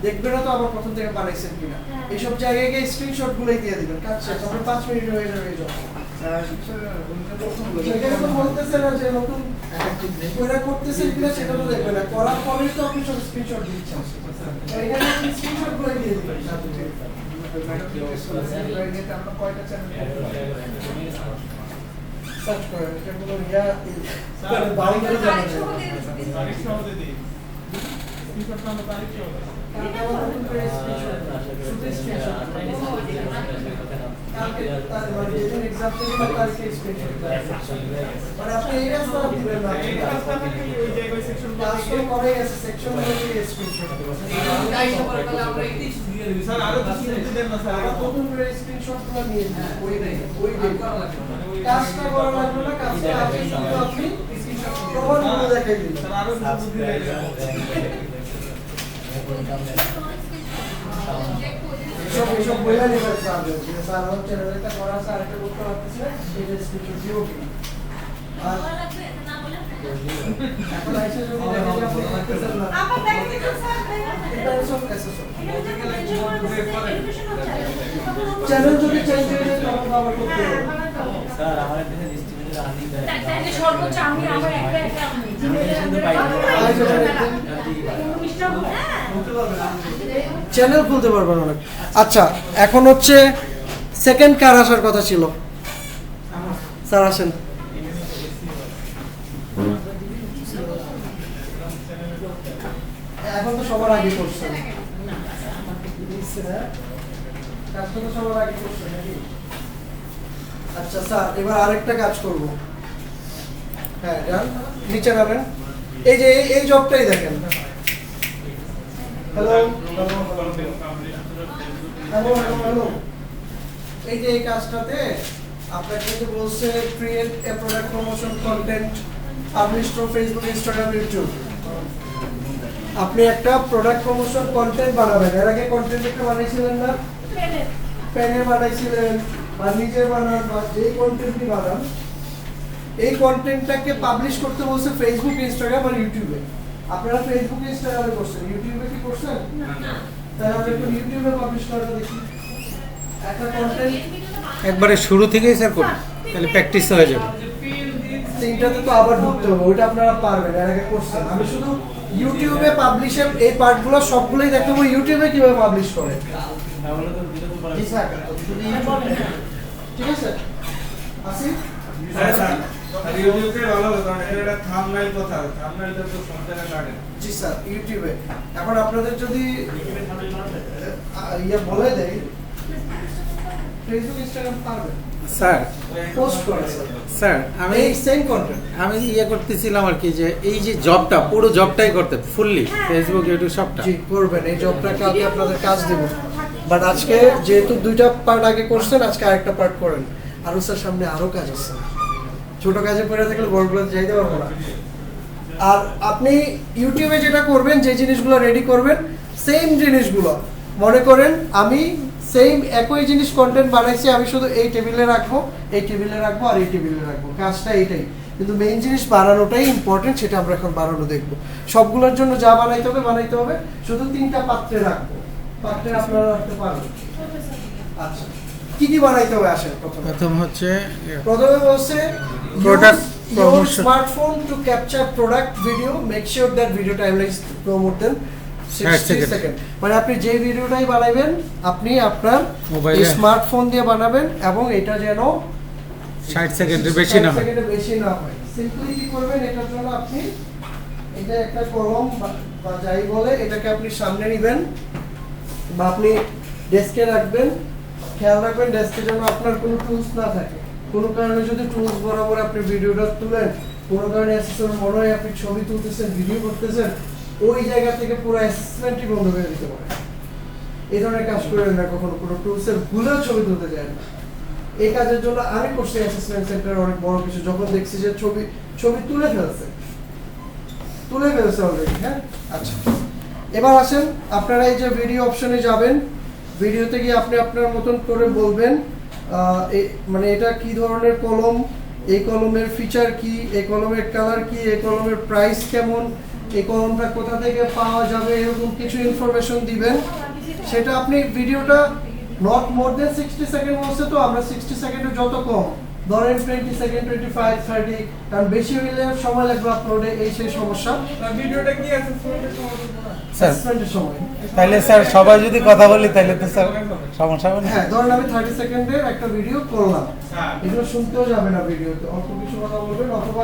দেখবে না তো আবার প্রথম থেকে বানাইছেন কিনা, এইসব জায়গায় গিয়ে স্ক্রিনশট গুলোই দিয়ে দিবেন, কাজ শেষ, আপনার 5 মিনিট হয়ে যাবে এই জব। সেখানে তো বলতেছে না যে নতুন ওইটা করতেছেন কিনা সেটা তো দেখবে না, করার পরেই তো আপনি সব স্ক্রিনশট দিচ্ছেন, এখানে আপনি স্ক্রিনশট গুলোই দিয়ে দিবেন। আমরা কয়টা চ্যানেল সার্চ করেন, এটা কোনো বাউন্ডারি জানা যায় কাজটা করা লাগবে না, কাজটা আপনি প্রমাণগুলো দেখাই দিন। এসব বইলা নিবেন স্যার, স্যার আমার চ্যানেলটা করা আছে, আরেকটা করতে পারতেছি না, এটা স্ক্রিনশট দিও কিনা। আর এখন আইসা যদি দেখে যে আপনি করতেছেন না, আপা ব্যাংক থেকে স্যার এটা সব এসএস এডুকেশন হচ্ছে চ্যানেল যদি চেঞ্জ হয়ে যায় তখন আবার করতে হবে। স্যার আমার একটা ডিস্ট্রিবিউটর আনি দেয় তাহলে সর্বোচ্চ আমি আমার একটা অ্যাকাউন্ট চ্যানেল খুলতে পারবেন অনেক। আচ্ছা এখন হচ্ছে সেকেন্ড কার আসার কথা ছিল, স্যার আসেন। এখন তো সবার আগে করছেন, কাজটা তো সবার আগে করছেন নাকি? আচ্ছা স্যার এবার আরেকটা কাজ করব। হ্যাঁ যান নিচে নামেন, এই যে এই জবটাই দেখেন। হ্যালো হ্যালো হ্যালো, এই যে এই কাজটাতে আপনাকে কিন্তু বলছে create a product promotion content publish through Facebook, Instagram, YouTube. আপনি একটা প্রোডাক্ট প্রমোশন কন্টেন্ট বানাবেন। এর আগে কন্টেন্ট একটা বানাইছিলেন না, প্যানে বানাইছিলেন বা নিজে বানান বা যে কন্টেন্টই বানান, এই কন্টেন্টটাকে পাবলিশ করতে বলছে ফেসবুক, ইনস্টাগ্রাম আর ইউটিউবে। আপনারা ফেসবুক, ইনস্টাগ্রামে করছেন, ইউটিউবে কি করছেন? তাহলে আমরা একটু ইউটিউবে পাবলিশ করাটা দেখি। একটা কন্টেন্ট একবারে শুরু থেকেই স্যার করি, তাহলে প্র্যাকটিস হয়ে যাবে। তিনটাতে তো আবার ঢুকতে হবে, ওইটা আপনারা পারবেন, এর আগে করছেন। আমি শুধু ইউটিউবে পাবলিশের এই পার্টগুলো সবগুলোই দেখাবো ইউটিউবে কিভাবে পাবলিশ করে। জি স্যার, ঠিক আছে আসি। জি স্যার ইউটিউবে এখন আপনাদের যদি ইয়ে বলে দেয় ফেসবুক, ইনস্টাগ্রাম পারবেন স্যার পোস্ট করে স্যার আমি এই সেম কন্টেন্ট। আমি ইয়ে করতেছিলাম আর কি, যে এই যে জবটা পুরো জবটাই করতে ফুললি ফেসবুক, ইউটিউব সবটা জি করবেন, এই জবটা কালকে আপনাদের কাজ দেব। বাট আজকে যেহেতু দুইটা পার্ট আগে করছেন, আজকে আরেকটা পার্ট করেন। আরো স্যার সামনে আরো কাজ আছে, ছোট কাজে পড়ে থাকলে বড়গুলোতে যাইতে পারবো না। আর আপনি ইউটিউবে যেটা করবেন, যে জিনিসগুলো রেডি করবেন, সেম জিনিসগুলো মনে করেন আমি সেম একই জিনিস কন্টেন্ট বানাইছি, আমি শুধু এই টেবিলে রাখবো, এই টেবিলে রাখবো আর এই টেবিলে রাখবো, কাজটা এইটাই। কিন্তু মেইন জিনিস বানানোটাই ইম্পর্টেন্ট, সেটা আমরা এখন বানানো দেখবো। সবগুলোর জন্য যা বানাইতে হবে, শুধু 3টা পাত্রে রাখবো, পাত্রে আপনারা রাখতে পারবেন। আচ্ছা কি কি বানাইতে হবে আসেন। প্রথম হচ্ছে প্রথমে বলছে Product your promotion. smartphone to capture product video, make sure that video timeline is no more than 60 second. মানে আপনি যে ভিডিওটাই বানাবেন আপনি আপনার মোবাইলে স্মার্টফোন দিয়ে বানাবেন এবং এটা যেন 60 সেকেন্ডের বেশি না হয়। বেশি না হয়। সিম্পলি কি করবেন, এটার জন্য আপনি এটা একটা কলম বা যাই বলে, এটাকে আপনি সামনে নেবেন বা আপনি ডেস্কে রাখবেন। খেয়াল রাখবেন ডেস্কে যেন আপনার কোনো টুলস না থাকে। কোনো কারণে যদি টুলস বরাবর আপনি ভিডিওটা তুলেন, কোনো কারণে অ্যাসিস্ট্যান্ট মনে হয় আপনি ছবি তুলতেছেন, ভিডিও করতেছেন, ওই জায়গা থেকে পুরো অ্যাসিস্ট্যান্টই বন্ধ করে দিতে পারে। এই ধরনের কাজ করেন না কখনো, কোনো টুলসের ভুলেও ছবি তুলতে যায় না। এই কাজের জন্য আমি করছি অ্যাসিস্ট্যান্ট সেন্টার অনেক বড় কিছু, যখন দেখছি যে ছবি তুলে ফেলছে অলরেডি। হ্যাঁ, আচ্ছা, এবার আসেন আপনারা এই যে ভিডিও অপশনে যাবেন। ভিডিওতে গিয়ে আপনি আপনার মতন করে বলবেন মানে এটা কি ধরনের কলম, এই কলমের ফিচার কি, এই কলমের কালার কি, এই কলমের প্রাইস কেমন, এই কলমটা কোথা থেকে পাওয়া যাবে, এরকম কিছু ইনফরমেশন দিবেন। সেটা আপনি ভিডিওটা নট মোর দেন 60 সেকেন্ড বলছে, তো আমরা 60 সেকেন্ডে যত কম ধরেন 20 সেকেন্ড, 25, 30, কারণ বেশি হইলে সময় লাগবে আপলোডে, এই সেই সমস্যা। ভিডিওটা কি অ্যাসেসমেন্টের সময় দেবো না? অ্যাসেসমেন্টের সময় তাহলে স্যার সবাই যদি কথা বলি তাহলে তো স্যার সমস্যা হবে না। হ্যাঁ, ধরেন আমি 30 সেকেন্ডের একটা ভিডিও করলাম, এগুলো শুনতেও যাবে না ভিডিওতে, অল্প কিছু কথা বলবেন, অথবা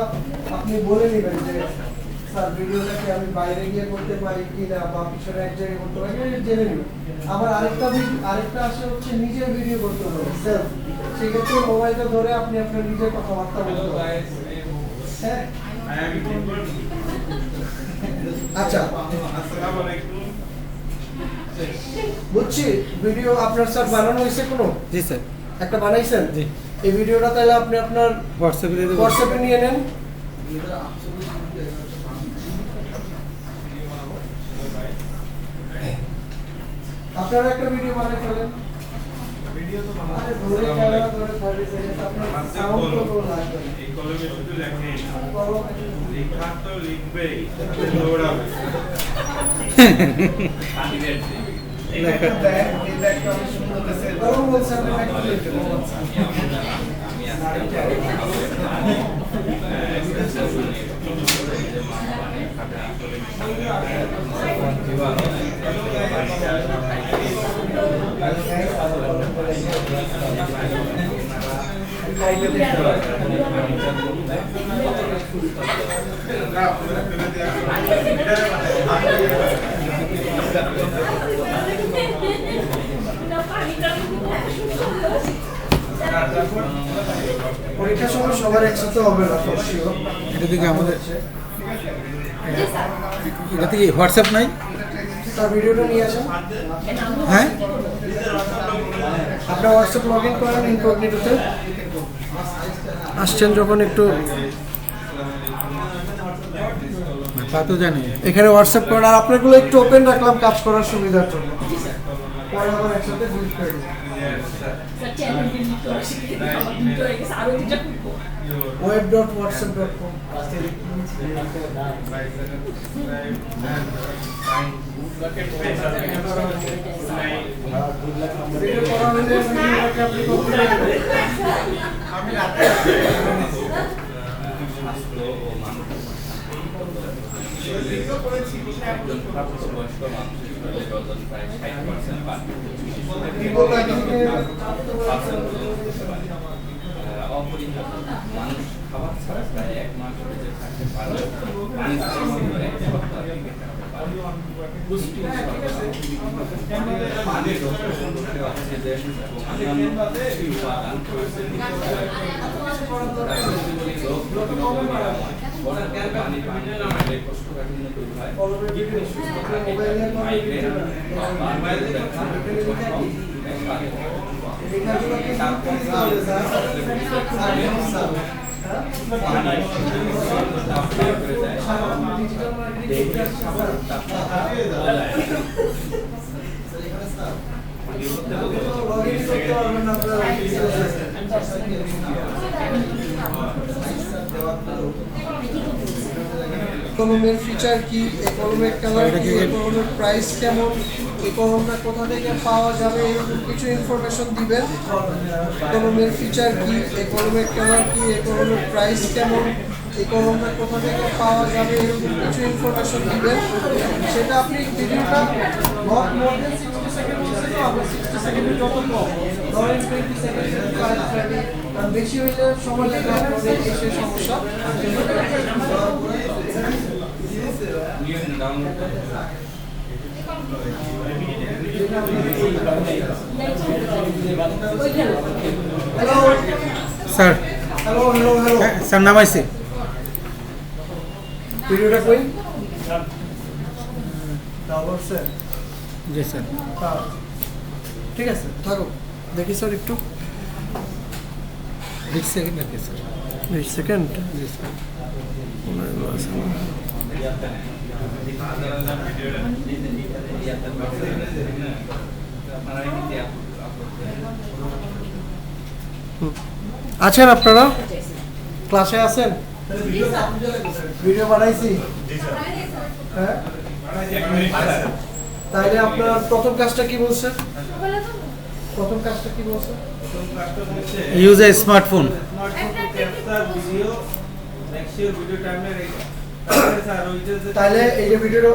আপনি বলে নেবেন যে স্যার ভিডিওটাকে আমি বাইরে গিয়ে করতে পারি কি না, বা পিছনে এক জায়গায় করতে পারি, জেনে নেবেন। আবার আরেকটা আসে হচ্ছে নিজের ভিডিও করতে হবে সেলফ, সেক্ষেত্রে মোবাইলটা ধরে আপনি আপনার নিজের কথাবার্তা বলতে পারেন। হ্যাঁ, আচ্ছা, বুঝছি। ভিডিও আপনার স্যার বানানো হয়েছে কোনো? জি স্যার। একটা বানাইছেন? জি। এই ভিডিওটা তাহলে আপনি আপনার হোয়াটসঅ্যাপে নিয়ে নেন। আপনারা একটা ভিডিও বানাই ফেলেন। ভিডিও তো আরে ধরে ক্যামেরা ধরে 30 সেকেন্ড আপনার সাউন্ড তো লাগবে। এই কলমে শুধু লেখে, কলম লেখা তো লিখবেই, দৌড়াবে। কলম বলছে আপনি ব্যাক করে দিতে। পরীক্ষার সময় সবার একসাথে হবে না, শিওর। এটা থেকে আমাদের এটা থেকে হোয়াটসঅ্যাপ নাই তার ভিডিওটা নিয়ে আসেন। হ্যাঁ, আপনার হোয়াটসঅ্যাপ লগ ইন করেন ইনকগনিটোতে। আসছেন যখন একটু তা তো জানি। এখানে হোয়াটসঅ্যাপ করেন, আর আপনারগুলো একটু ওপেন রাখলাম কাজ করার সুবিধার জন্য। পরে আবার একসাথে ডিলিট করে দিন। web.whatsapp.com ভিডিও করা হলে ভিডিওটাকে আপনি করতে পারবেন। আমি রাতে মানুষ খাবার ছাড়া প্রায় 1 মাস বেঁচে থাকতে পারলেও পানি পানির অক্সিজেন এবং অন্যান্য উপাদান পানি কোষ্ঠকাঠিন্য তৈরি হয়, কিডনি সুস্থ থাকে, মাইগ্রেন কলমের ফিচার কি, এই কলমের কালার কি, এই কলমের প্রাইস কেমন, এই কলমটা কোথা থেকে পাওয়া যাবে, এরকম কিছু ইনফরমেশন দিবেন। কলমের ফিচার কি, এই কলমের কালার কি, এই কলমের প্রাইস কেমন, এই কলমটা কোথা থেকে পাওয়া যাবে, এরকম কিছু ইনফরমেশন দিবেন। সেটা আপনি ভিডিওটা নট মোর দেন 60 সেকেন্ড বলছে, তো আপনি 60 সেকেন্ডের যত কম ধরেন 20 সেকেন্ড, 30, কারণ বেশি হইলে সময় লাগবে আপনাদের, এই সেই সমস্যা। উনি ওখানে ডাউনলোড করে hello sir hello hello hello হ্যাঁ স্যার নামাইছি ভিডিওটা কই ডাউনলোড স্যার জি স্যার হ্যাঁ ঠিক আছে থাকো দেখি স্যার একটু 20 সেকেন্ড আছে স্যার 20 সেকেন্ড জি স্যার আছেন আপনারা ক্লাসে আছেন ভিডিও বানাইছি হ্যাঁ তাইলে আপনার প্রথম কাজটা কি বলছেন প্রথম কাজটা কি বলছেন ইউজ এ স্মার্টফোন তাইলে এই যে ভিডিওটা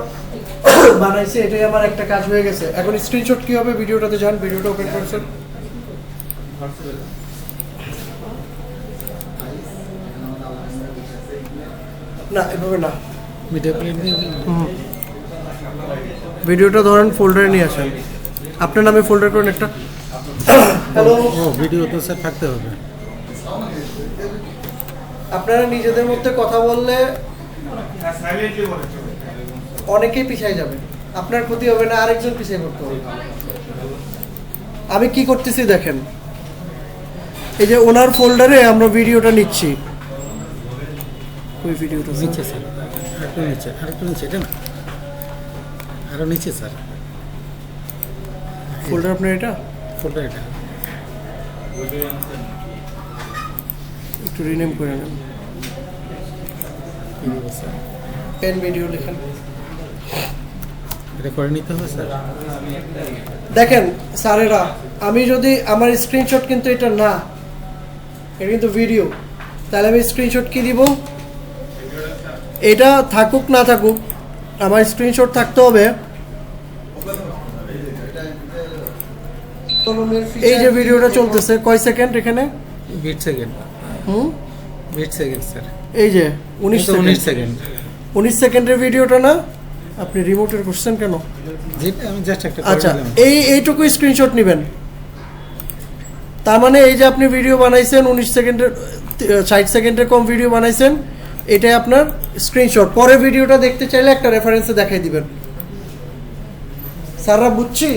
বানাইছি এটাই আমার একটা কাজ হয়ে গেছে এখন স্ক্রিনশট কি হবে ভিডিওটাতে যান ভিডিওটা ওপেন করছেন না এভাবে না ভিডিও প্লেট দিয়ে দিন। ভিডিওটা ধরেন ফোল্ডারে নিয়ে আসেন আপনার নামে ফোল্ডার করেন একটা হ্যালো ও ভিডিও তো স্যার থাকতে হবে আপনারা নিজেদের মধ্যে কথা বললে সাইলেন্টলি বলে চলবে। অনেকেই পিছায় যাবে আপনার ক্ষতি হবে না আরেকজন পিছিয়ে পড়তে হবে আমি কি করতেছি দেখেন এই যে ওনার ফোল্ডারে আমরা ভিডিওটা নিচ্ছি ওই ভিডিওটা নিচে স্যার আরেকটু নিচে এটা না আরো নিচে স্যার ফোল্ডার আপনার এটা ফোল্ডার এটা একটু রিনেম করে নেন কি দিব স্যার পেন ভিডিও লেখেন এটা করে নিতে হবে স্যার দেখেন স্যারেরা আমি যদি আমার স্ক্রিনশট কিন্তু এটা না এটা কিন্তু ভিডিও তাহলে আমি স্ক্রিনশট কি দিব এটা থাকুক না থাকুক আমার স্ক্রিনশট থাকতে হবে এই যে ভিডিওটা চলতেছে কয় সেকেন্ড এখানে 20 সেকেন্ড হুম 20 সেকেন্ড স্যার এই যে 19 সেকেন্ড 19 সেকেন্ড 19 সেকেন্ডের ভিডিওটা না আপনি রিমোটের করছেন কেন যেটা আমি জাস্ট একটা আচ্ছা এইটুকু স্ক্রিনশট নেবেন তার মানে এই যে আপনি ভিডিও বানাইছেন 19 সেকেন্ডের 60 সেকেন্ডের কম ভিডিও বানাইছেন এটাই আপনার স্ক্রিনশট পরে ভিডিওটা দেখতে চাইলে একটা রেফারেন্সে দেখাই দিবেন স্যাররা বুঝছি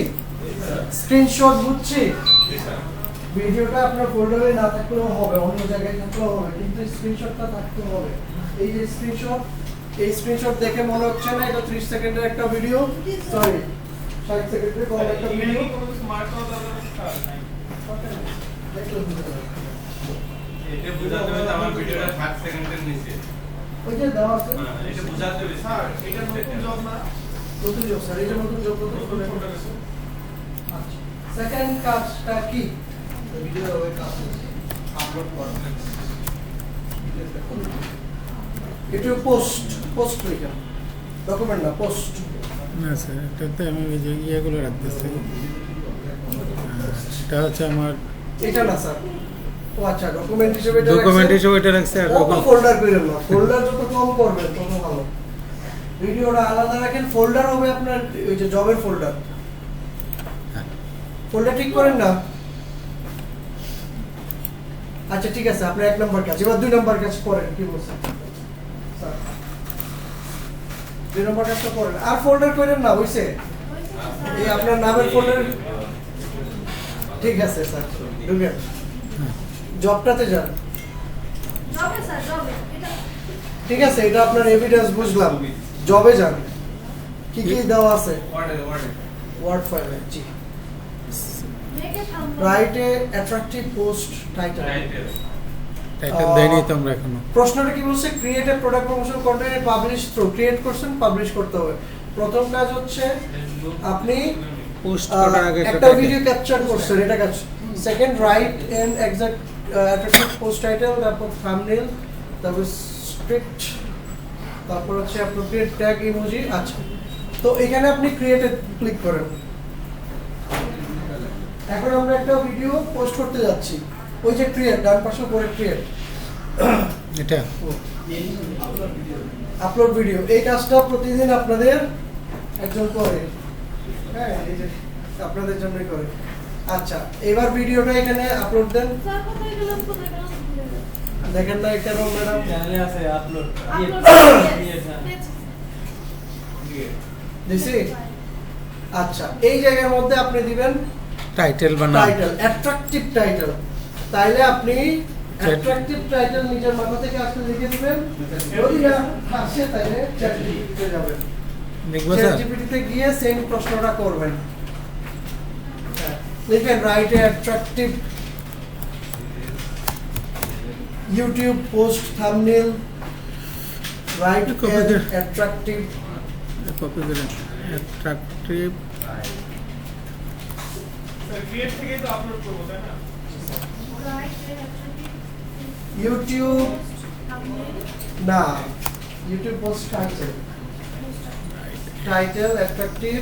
স্ক্রিনশট বুঝছি ভিডিওটা আপনার ফোল্ডারে না থাকলেও হবে অন্য জায়গায় থাকলেও হবে কিন্তু স্ক্রিনশটটা থাকতে হবে এই যে স্ক্রিনশট এই স্ক্রিনশট দেখে মনে হচ্ছে না এটা 30 সেকেন্ডের একটা ভিডিও সরি 60 সেকেন্ডের কম একটা ভিডিও এটা বুঝাতে হবে আমার ভিডিওটা 60 সেকেন্ডের নিচে ওই যে দেওয়া আছে এটা বুঝাতে হবে স্যার এটা নতুন জব না নতুন যোগ স্যার এটা নতুন যোগ আচ্ছা সেকেন্ড কাজটা কি ভিডিও ওই কাজ আপলোড করবেন এটা পোস্ট লিখা ডকুমেন্ট না পোস্ট না স্যার এটাতে আমি ওই যে ইয়েগুলো রাখতেছি এটা হচ্ছে আমার এটা না স্যার ও আচ্ছা ডকুমেন্ট হিসেবে এটা ডকুমেন্ট হিসেবে এটা রাখছে আর ফোল্ডার করেন না ফোল্ডার যত কম করবেন তত ভালো ভিডিওটা আলাদা রাখেন ফোল্ডার হবে আপনার ওই যে জবের ফোল্ডার ফোল্ডার ঠিক করেন না আচ্ছা ঠিক আছে আপনি 1 নম্বর কাজ এবার 2 নম্বর কাজ করেন কি বলছেন স্যার 2 নম্বর কাজটা করেন আর ফোল্ডার করেন না হইছে এই আপনার নামের ফোল্ডার ঠিক আছে স্যার ঢুকেন জবটাতে যান ঠিক আছে এটা আপনার এভিডেন্স বুঝলাম জবে যান কি কি দেওয়া আছে ওয়ার্ড ফাইলে জি write a attractive post title title দেয়নি তো আমরা এখনো প্রশ্নটা কি বলছে create a product promotion content publish through create করছেন পাবলিশ করতে হবে প্রথম কাজ হচ্ছে আপনি পোস্ট করার আগে একটা ভিডিও ক্যাপচার করছেন এটা কাজ second write and exact attractive post title তারপর থাম্বনেল তারপর স্ক্রিপ্ট তারপর হচ্ছে অ্যাপ্রোপ্রিয়েট ট্যাগ ইমোজি আচ্ছা তো এখানে আপনি ক্রিয়েটে ক্লিক করেন এখন আমরা একটা ভিডিও পোস্ট করতে যাচ্ছি ওই যে ক্রিয়েট ডান পাশে উপরে ক্রিয়েট এটা আপলোড ভিডিও, এই কাজটা প্রতিদিন আপনাদের একজন করে, হ্যাঁ এই যে আপনাদের জন্যই করে। আচ্ছা এবার ভিডিওটা এখানে আপলোড দেন। দেখেন না কেন ম্যাডাম চ্যানেলে আছে আপলোড দিছি। আচ্ছা এই জায়গার মধ্যে আপনি দিবেন টাইটেল বা নাম। Title, attractive title. তাইলে আপনি অ্যাট্রাকটিভ টাইটেল নিজের মাথা থেকে আসলে লিখে দিবেন, যদি না আসে তাইলে চ্যাটজিপিটিতে যাবেন, লিখবো স্যার? চ্যাটজিপিটিতে গিয়ে সেম প্রশ্নটা করবেন, লিখেন write a attractive YouTube post thumbnail, write Copy there. Attractive copy করে অ্যাট্রাকটিভ ক্রিয়েট থেকেই তো আপলোড করবো তাই না? ইউটিউব না, YouTube post title attractive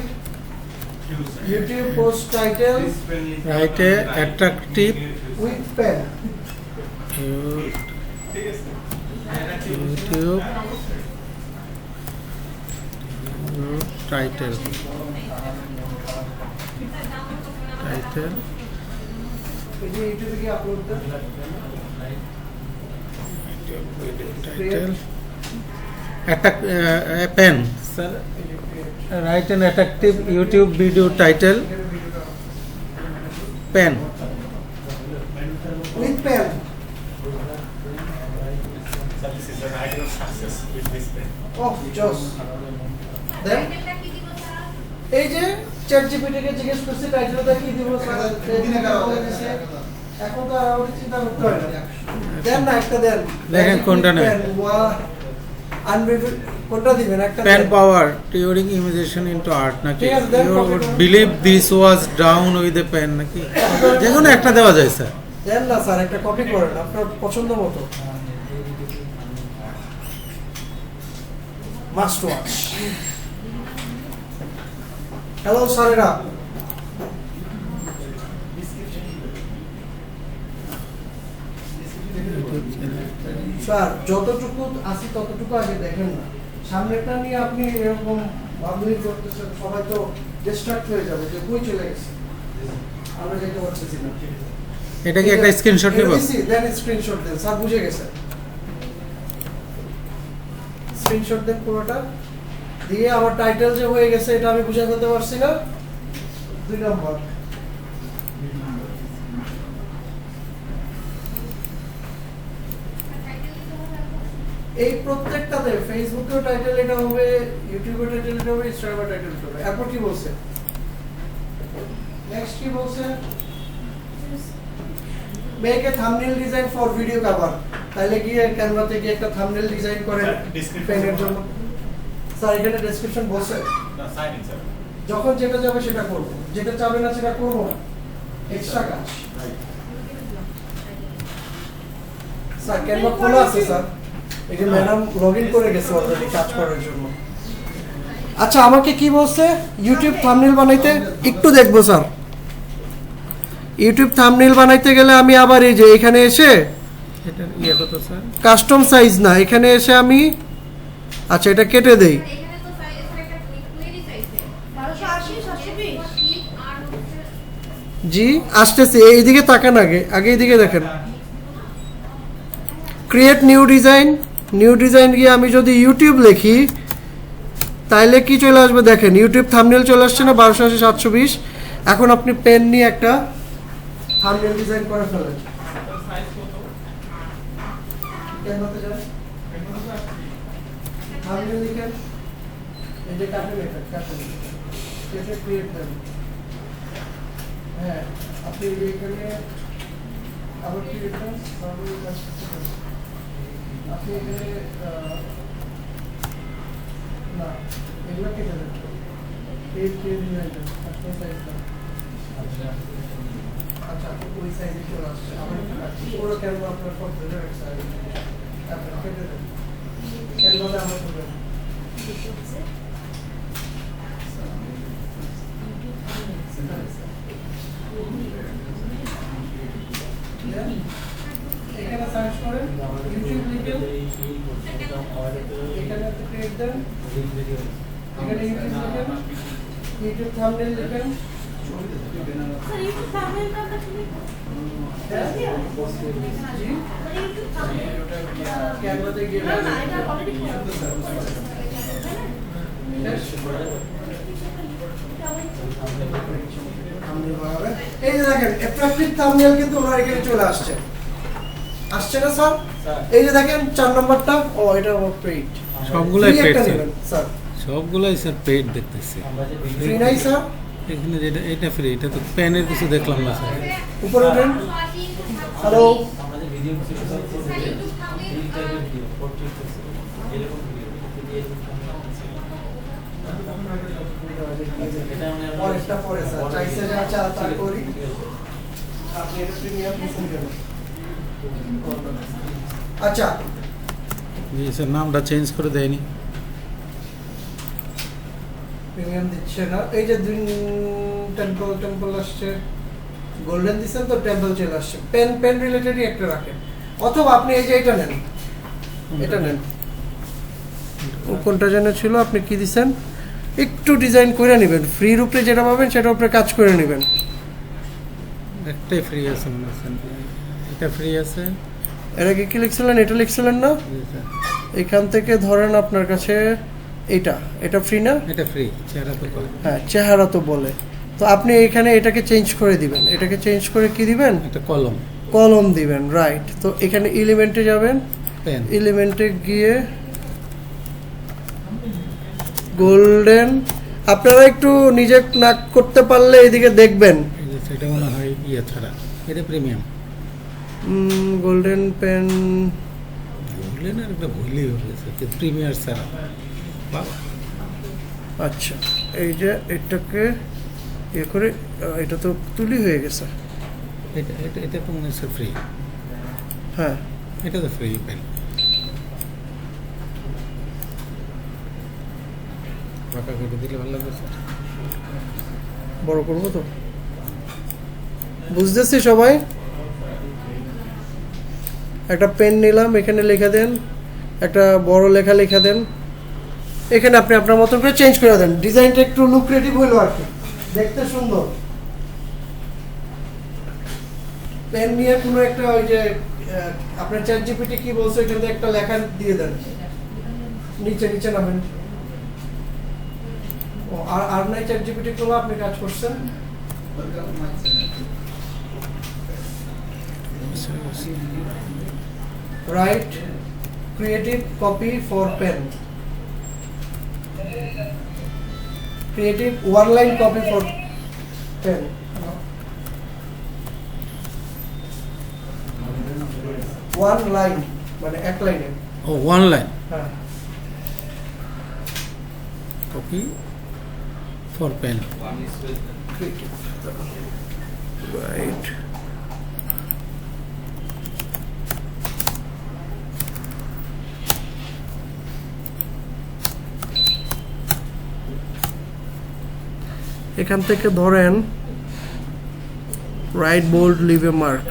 YouTube post title write a attractive with pen, YouTube title title এই যে ইউটিউবে গিয়ে আপলোড দেন, title pen sir, write an attractive YouTube video title pen with pen. Oh জস। দেন এই যে চ্যাটজিপিটি কে জিজ্ঞেস করছি টাইটেলটা কি দিব স্যার, এখন তো আর আমাদের চিন্তা করতে হয় না, দেন না একটা দেন, দেখেন কোনটা নেবেন। কোনটা দিবেন একটা পেন দেন। Power turning imagination into art নাকি ঠিক আছে, দেন ইউ copy উড করুন। Believe this was down with a pen নাকি, যে কোনো একটা দেওয়া যায় স্যার। দেন না স্যার, একটা কপি করেন আপনার পছন্দ মতো। Must watch. হ্যালো স্যারেরা, স্যার যতটুকু আসি ততটুকু আগে দেখেন না, সামনেটা নিয়ে আপনি এরকম ভাবলি করতেছেন, সবাই তো ডিস্ট্রাক্ট হয়ে যাবে যে কই চলে গেছে, আমরা যেতে পারতেছি না। এটা কি একটা স্ক্রিনশট নিব? দেন স্ক্রিনশট দেন, স্যার বুঝে গেছে। স্ক্রিনশট দেন পুরোটা দিয়ে, আমার টাইটেল যে হয়ে গেছে এটা আমি বুঝে ফেলতে পারছি না। 2 নম্বর এই প্রত্যেকটাতে ফেসবুকেও টাইটেল এটা হবে, ইউটিউবের টাইটেল এটা হবে, ইনস্টাগ্রামের টাইটেল এটা হবে। এরপর কি বলছে, নেক্সট কি বলছে, make a thumbnail design for video cover. তাইলে গিয়ে ক্যানভাতে গিয়ে একটা থাম্বনেল ডিজাইন করে পেনের জন্য। স্যার এখানে ডেসক্রিপশন বলছে, না সাইন স্যার, যখন যেটা যাবে সেটা করব, যেটা চাবে না সেটা করব না, এক্সট্রা কাজ। স্যার ক্যানভা খোলা আছে স্যার, এই যে ম্যাডাম লগইন করে গেছে অলরেডি কাজ করার জন্য। আচ্ছা আমাকে কি বলছে, ইউটিউব থাম্বনেল বানাইতে একটু দেখবো স্যার। ইউটিউব থাম্বনেল বানাইতে গেলে আমি আবার এই যে এখানে এসে এটা ইয়ে কত স্যার? কাস্টম সাইজ না, এখানে এসে আমি আচ্ছা এটা কেটে দেই। এখানে তো সাইজ একটা ক্লিকই চাইছে 1280 720 আর জি আসতেছে, এইদিকে তাকান, আগে আগে এইদিকে দেখেন। Create new design, new design গিয়ে আমি যদি ইউটিউব লিখি তাইলে কি চলে আসবে দেখেন, ইউটিউব থাম্বনেল চলে আসছে না 1280 720। এখন আপনি পেন নিয়ে একটা থাম্বনেল ডিজাইন করে ফেলেন। ক্যানভাতে যান, থাম্বনেল লিখেন, এই যে কাটেন, এটা কাটেন, কেটে ক্রিয়েট দেন। হ্যাঁ আপনি এখানে আবার ক্রিয়েট দেন, আপনি এখানে না এগুলো কেটে দেন, পেজ পেজ ডিজাইন দেন, কাস্টম সাইজ দেন। আচ্ছা ওই সাইজে চলে আসছে, আবার পুরো ক্যানভা আপনার সব ধরে রাখছে, আপনি কেটে দেন, ক্যানভাতে আমার করবেন। এখানে সার্চ করেন, ইউটিউব লিখেন, এখানে একটা ক্রিয়েট দেন, এখানে ইউটিউব লিখেন, ইউটিউব থাম্বনেল লিখেন, স্যার ইউটিউব থাম্বনেল কাটা কি? জি ইউটিউব থাম্বনেল ক্যানভাতে গিয়ে না না এটা অলরেডি এই যে দেখেন অ্যাট্রাকটিভ থাম্বনেল কিন্তু ওনার এখানে চলে আসছে না স্যার? এই যে দেখেন 4 নম্বরটা, ও এটা পেইড, সবগুলাই পেড স্যার, স্যার সবগুলাই স্যার পেড দেখতেছি। ফ্রি নাই স্যার? এখানে যেটা এটা ফ্রি, এটা তো প্যানের কিছু দেখলাম না স্যার। উপরে ওঠেন, হ্যালো আমাদের ভিডিও কিছু করতে এই টাইপের ভিডিও পোর্ট্রেট এরকম ভিডিও এটা মানে পরেরটা পরে স্যার, চাইছে যে আচ্ছা তার করি, আপনি এটা প্রিমিয়াম দিচ্ছেন কেন? আচ্ছা জি স্যার, নামটা চেঞ্জ করে দেয়নি। প্রিমিয়াম দিচ্ছে না, এই যে টেম্পল আসছে, গোল্ডেন দিচ্ছেন তো টেম্পল চলে আসছে, পেন রিলেটেডই একটা রাখেন, অথবা আপনি এই যে এটা নেন, এটা নেন, ও কোনটা যেন ছিল, আপনি কি দিচ্ছেন, একটু ডিজাইন করে নেবেন, ফ্রি রূপে যেটা পাবেন সেটার উপরে কাজ করে নেবেন। একটাই ফ্রি আছে মনে হচ্ছে, এটা ফ্রি আছে। এর আগে কি লিখছিলেন, এটা লিখছিলেন না? জি স্যার, এখান থেকে ধরেন আপনার কাছে এটা ফ্রি না? এটা ফ্রি, চেহারা তো করে। হ্যাঁ চেহারা তো বলে, তো আপনি এখানে এটাকে চেঞ্জ করে দিবেন, এটাকে চেঞ্জ করে কি দিবেন, একটা কলম, কলম দিবেন, রাইট। তো এখানে এলিমেন্টে যাবেন, পেন, এলিমেন্টে গিয়ে গোল্ডেন, আপনারা একটু নিজে না করতে পারলে এদিকে দেখবেন, এই যে সেটা মনে হয় ইয়ে ছাড়া, এটা প্রিমিয়াম। গোল্ডেন পেন, বললেন আর একটা ভুলই হয়েছে, প্রিমিয়ার ছাড়া। বাবা, আচ্ছা এই যে এটাকে ইয়ে করে, এটা তো তুলি হয়ে গেছে, এটা এটা এটা তো মনে হচ্ছে ফ্রি, হ্যাঁ এটা তো ফ্রি পেন। ফাঁকা করে দিলে ভালো লাগবে স্যার। বড় করবো তো, বুঝতেছি সবাই। একটা পেন নিলাম, এখানে লেখা দেন, একটা বড় লেখা দেন, এখানে আপনি আপনার মতন করে চেঞ্জ করে দেন, ডিজাইনটা একটু লুক্রেটিভ হইলো আর কি, দেখতে সুন্দর। পেন নিয়ে কোনো একটা ওই যে আপনার চ্যাট জিপিটি কি বলছে এখান থেকে একটা লেখা দিয়ে দেন, নিচে নামেন। ও আর নাই চ্যাট জিপিটি গুলো আপনি কাজ করছেন, write creative copy for pen, creative one line copy for pen, one line মানে এক লাইনে, ও ওয়ান লাইন হ্যাঁ copy for pen. One space creative, right. এখান থেকে ধরেন right bold leave a mark,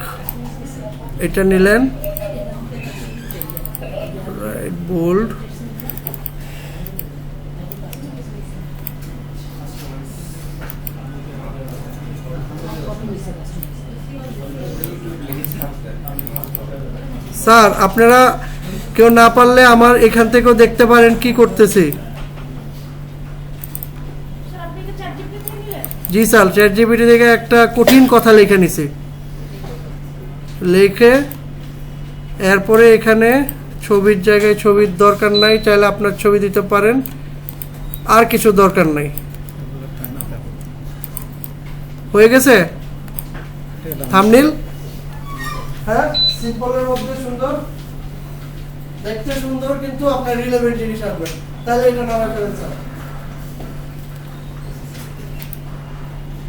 এটা নিলেন, রাইট বোল্ড, স্যার আপনারা কেউ না পারলে আমার এখান থেকেও দেখতে পারেন কি করতেছি। স্যার আপনি কি চ্যাট জিপিটি নিলেন? জি স্যার, চ্যাট জিপিটি থেকে একটা কঠিন কথা লিখে নিছি, লিখে এরপরে এখানে ছবির জায়গায় ছবির দরকার নাই, চাইলে আপনার ছবি দিতে পারেন, আর কিছু দরকার নাই, হয়ে গেছে থাম্বনেইল। হ্যাঁ সিম্পলের মধ্যে সুন্দর, দেখতে সুন্দর, কিন্তু আপনার রিলেভেন্ট জিনিস আসবে, তাহলে এটা নামা ফেলেন স্যার।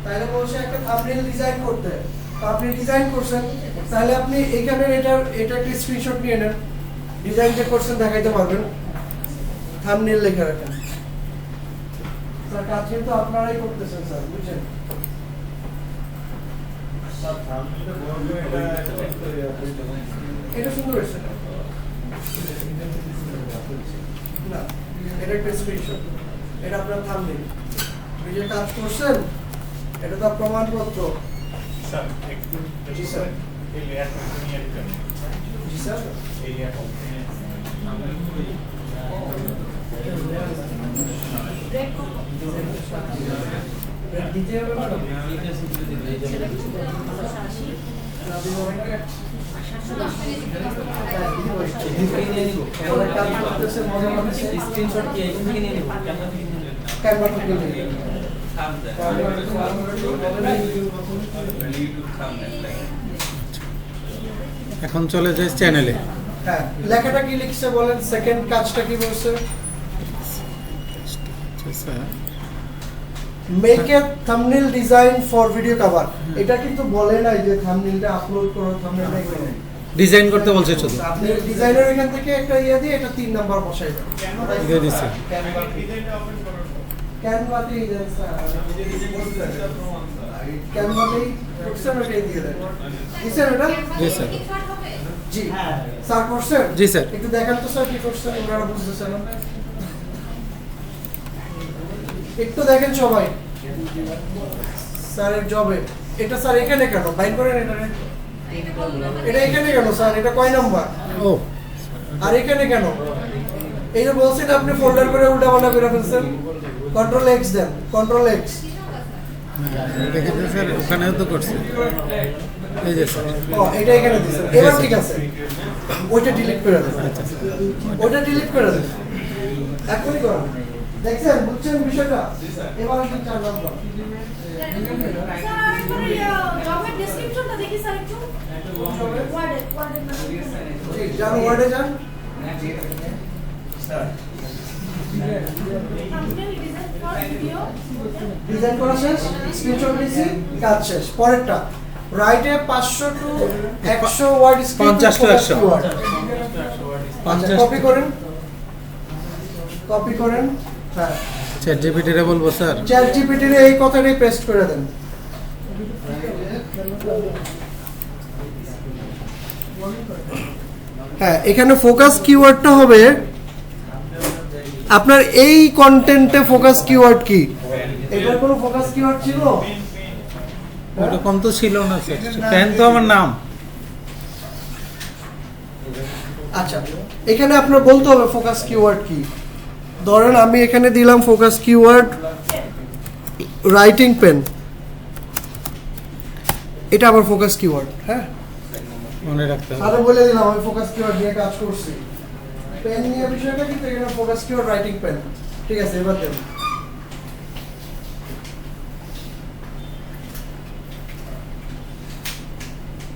তাহলে বলছে একটা থাম্বনেইল ডিজাইন করতে, তো আপনি ডিজাইন করছেন, তাহলে আপনি এখানে এটা একটা স্ক্রিনশট নিয়ে নেন, ডিজাইন যে করছেন দেখাইতে পারবেন, থাম্বনেইল লিখে রাখেন। স্যার কাজ কিন্তু আপনারাই করতেছেন স্যার, বুঝছেন? এটা সুন্দর হয়েছে না, এটা একটা স্ক্রিনশট, এটা আপনার থাম্বনেল, আপনি যে কাজ করছেন এটা তো প্রমাণপত্র। স্যার একটু জি স্যার। এই লেয়ারটা নিয়ে দিতে হবে। জি স্যার। এই লেয়ারটা দিতে হবে ম্যাডাম। স্ক্রিনশট কি এখান থেকে নিয়ে নিব ক্যামেরা থেকে নিয়ে নিন। ইউটিউব থাম্বনেল লাগে এখন চলে যায় চ্যানেলে। হ্যাঁ, লেখাটা কি লিখছে বলেন, সেকেন্ড কাজটা কি বলছে? Make a thumbnail design for video cover. এটা কিন্তু বলে নাই যে থাম্বনেলটা আপলোড করো, থাম্বনেলটা এখানে ডিজাইন করতে বলছে শুধু। আপনি ডিজাইনার এখান থেকে একটা ইয়ে দিয়ে এটা 3 নাম্বার বসাই দেন। দিয়ে দিছে। ক্যানভাতেই দেন স্যার, ক্যানভাতেই করছেন ওটাই দিয়ে দেন। দিছেন এটা? জি স্যার। জি স্যার করছেন? জি স্যার। একটু দেখান তো স্যার কি করছেন, ওনারা বুঝতেছেন না। একটু দেখেন সবাই স্যারের জবে। এটা স্যার এখানে কেন বাইর করেন, এটা এখানে কেন স্যার, এটা কয় নাম্বার? ও আর এখানে কেন? এই যে বলছেন আপনি ফোল্ডার করে উল্টা পাল্টা করে ফেলছেন। Control x then, control x. দেখেন স্যার, ওখানেও তো করছে। এই যে স্যার, ও এটা এখানে দিছেন, এবার ঠিক আছে। ওইটা ডিলিট করে দেন, ওইটা ডিলিট করে দেন, এখনই করুন। দেখছেন, বুঝছেন বিষয়টা? এবার কি 4 নাম্বার জবের ডেসক্রিপশনটা দেখি স্যার একটু। ওয়ার্ডে যান, ওয়ার্ডে যান। Thumbnail design for video. Design করা শেষ, স্ক্রিনশট নিয়েছি, কাজ শেষ। পরেরটা রাইটে 500 to 100 word script, 50 to 100 copy করেন, কপি করেন। হ্যাঁ, চ্যাট জিপিটিরে বলবো স্যার। চ্যাট জিপিটির এই কথাটাই পেস্ট করে দেন। হ্যাঁ, এখানে ফোকাস কিওয়ার্ডটা হবে আপনার এই কন্টেন্টে ফোকাস কিওয়ার্ড কি? এটার কোনো ফোকাস কিওয়ার্ড ছিল? ওরকম তো ছিল না স্যার, ফ্যান তো আমার নাম। আচ্ছা, এখানে আপনার বলতে হবে ফোকাস কিওয়ার্ড কি। ধরেন আমি এখানে দিলাম ফোকাস কিওয়ার্ড রাইটিং পেন, এটা আমার ফোকাস কিওয়ার্ড। হ্যাঁ, মনে রাখতে হবে। তাহলে বলে দিলাম আমি ফোকাস কিওয়ার্ড নিয়ে কাজ করছি। পেন নিয়ে বিষয়টা কিন্তু এখানে ফোকাস কিওয়ার্ড রাইটিং পেন। ঠিক আছে, এবার দেন।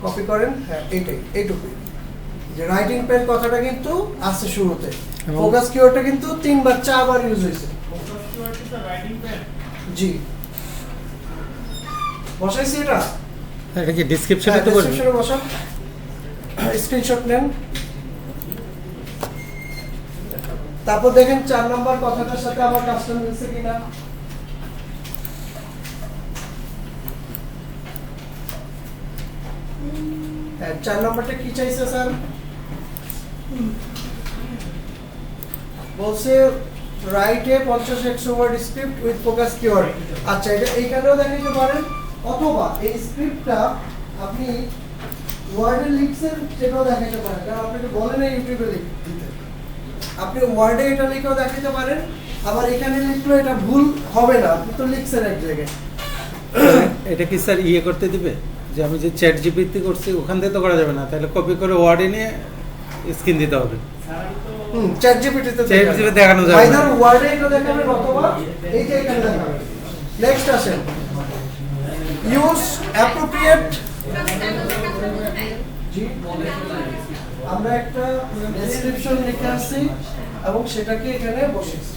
কপি করেন। হ্যাঁ, এইটুকুই যে রাইটিং পেন কথাটা কিন্তু আছে শুরুতে। ফোকাস কিওয়ার্ডটা কিন্তু 3 বার 4 বার ইউজ হয়েছে। জি, বসাইছি এটা। এটা কি ডেসক্রিপশনে তো বলবো? ডেসক্রিপশনে বসান, স্ক্রিনশট নেন। তারপর দেখেন 4 নাম্বার কথাটার সাথে আমার কাজটা মিলছে কিনা। হ্যাঁ, 4 নাম্বারটা কি চাইছে স্যার? বলছে রাইটে 50-100 word script with focus keyword. আচ্ছা, এটা এইখানেও দেখাইতে পারেন, অথবা এই স্ক্রিপ্টটা আপনি ওয়ার্ডে লিখছেন সেটাও দেখাইতে পারেন, কারণ আপনাকে বলে না ইউটিউবে দিতে। আপনি ওয়ার্ডে এটা লিখেও দেখাইতে পারেন, আবার এখানে লিখলেও এটা ভুল হবে না, আপনি তো লিখছেন এক জায়গায়। এটা কি স্যার ইয়ে করতে দিবে যে আমি যে চ্যাট জিপিটি করছি ওখান থেকে তো করা যাবে না, তাহলে কপি করে ওয়ার্ডে নিয়ে স্ক্রিন দিতে হবে। চ্যাট জিপিটিতে দেখানো যাবে না। আইদার ওয়ার্ডে এটা দেখাবেন অথবা এই যে এখানে দেখাবেন। নেক্সট আসেন, ইউজ অ্যাপ্রোপ্রিয়েট। আমরা একটা ডেসক্রিপশন লিখে আসছি এবং সেটাকে এখানে বসিয়েছি।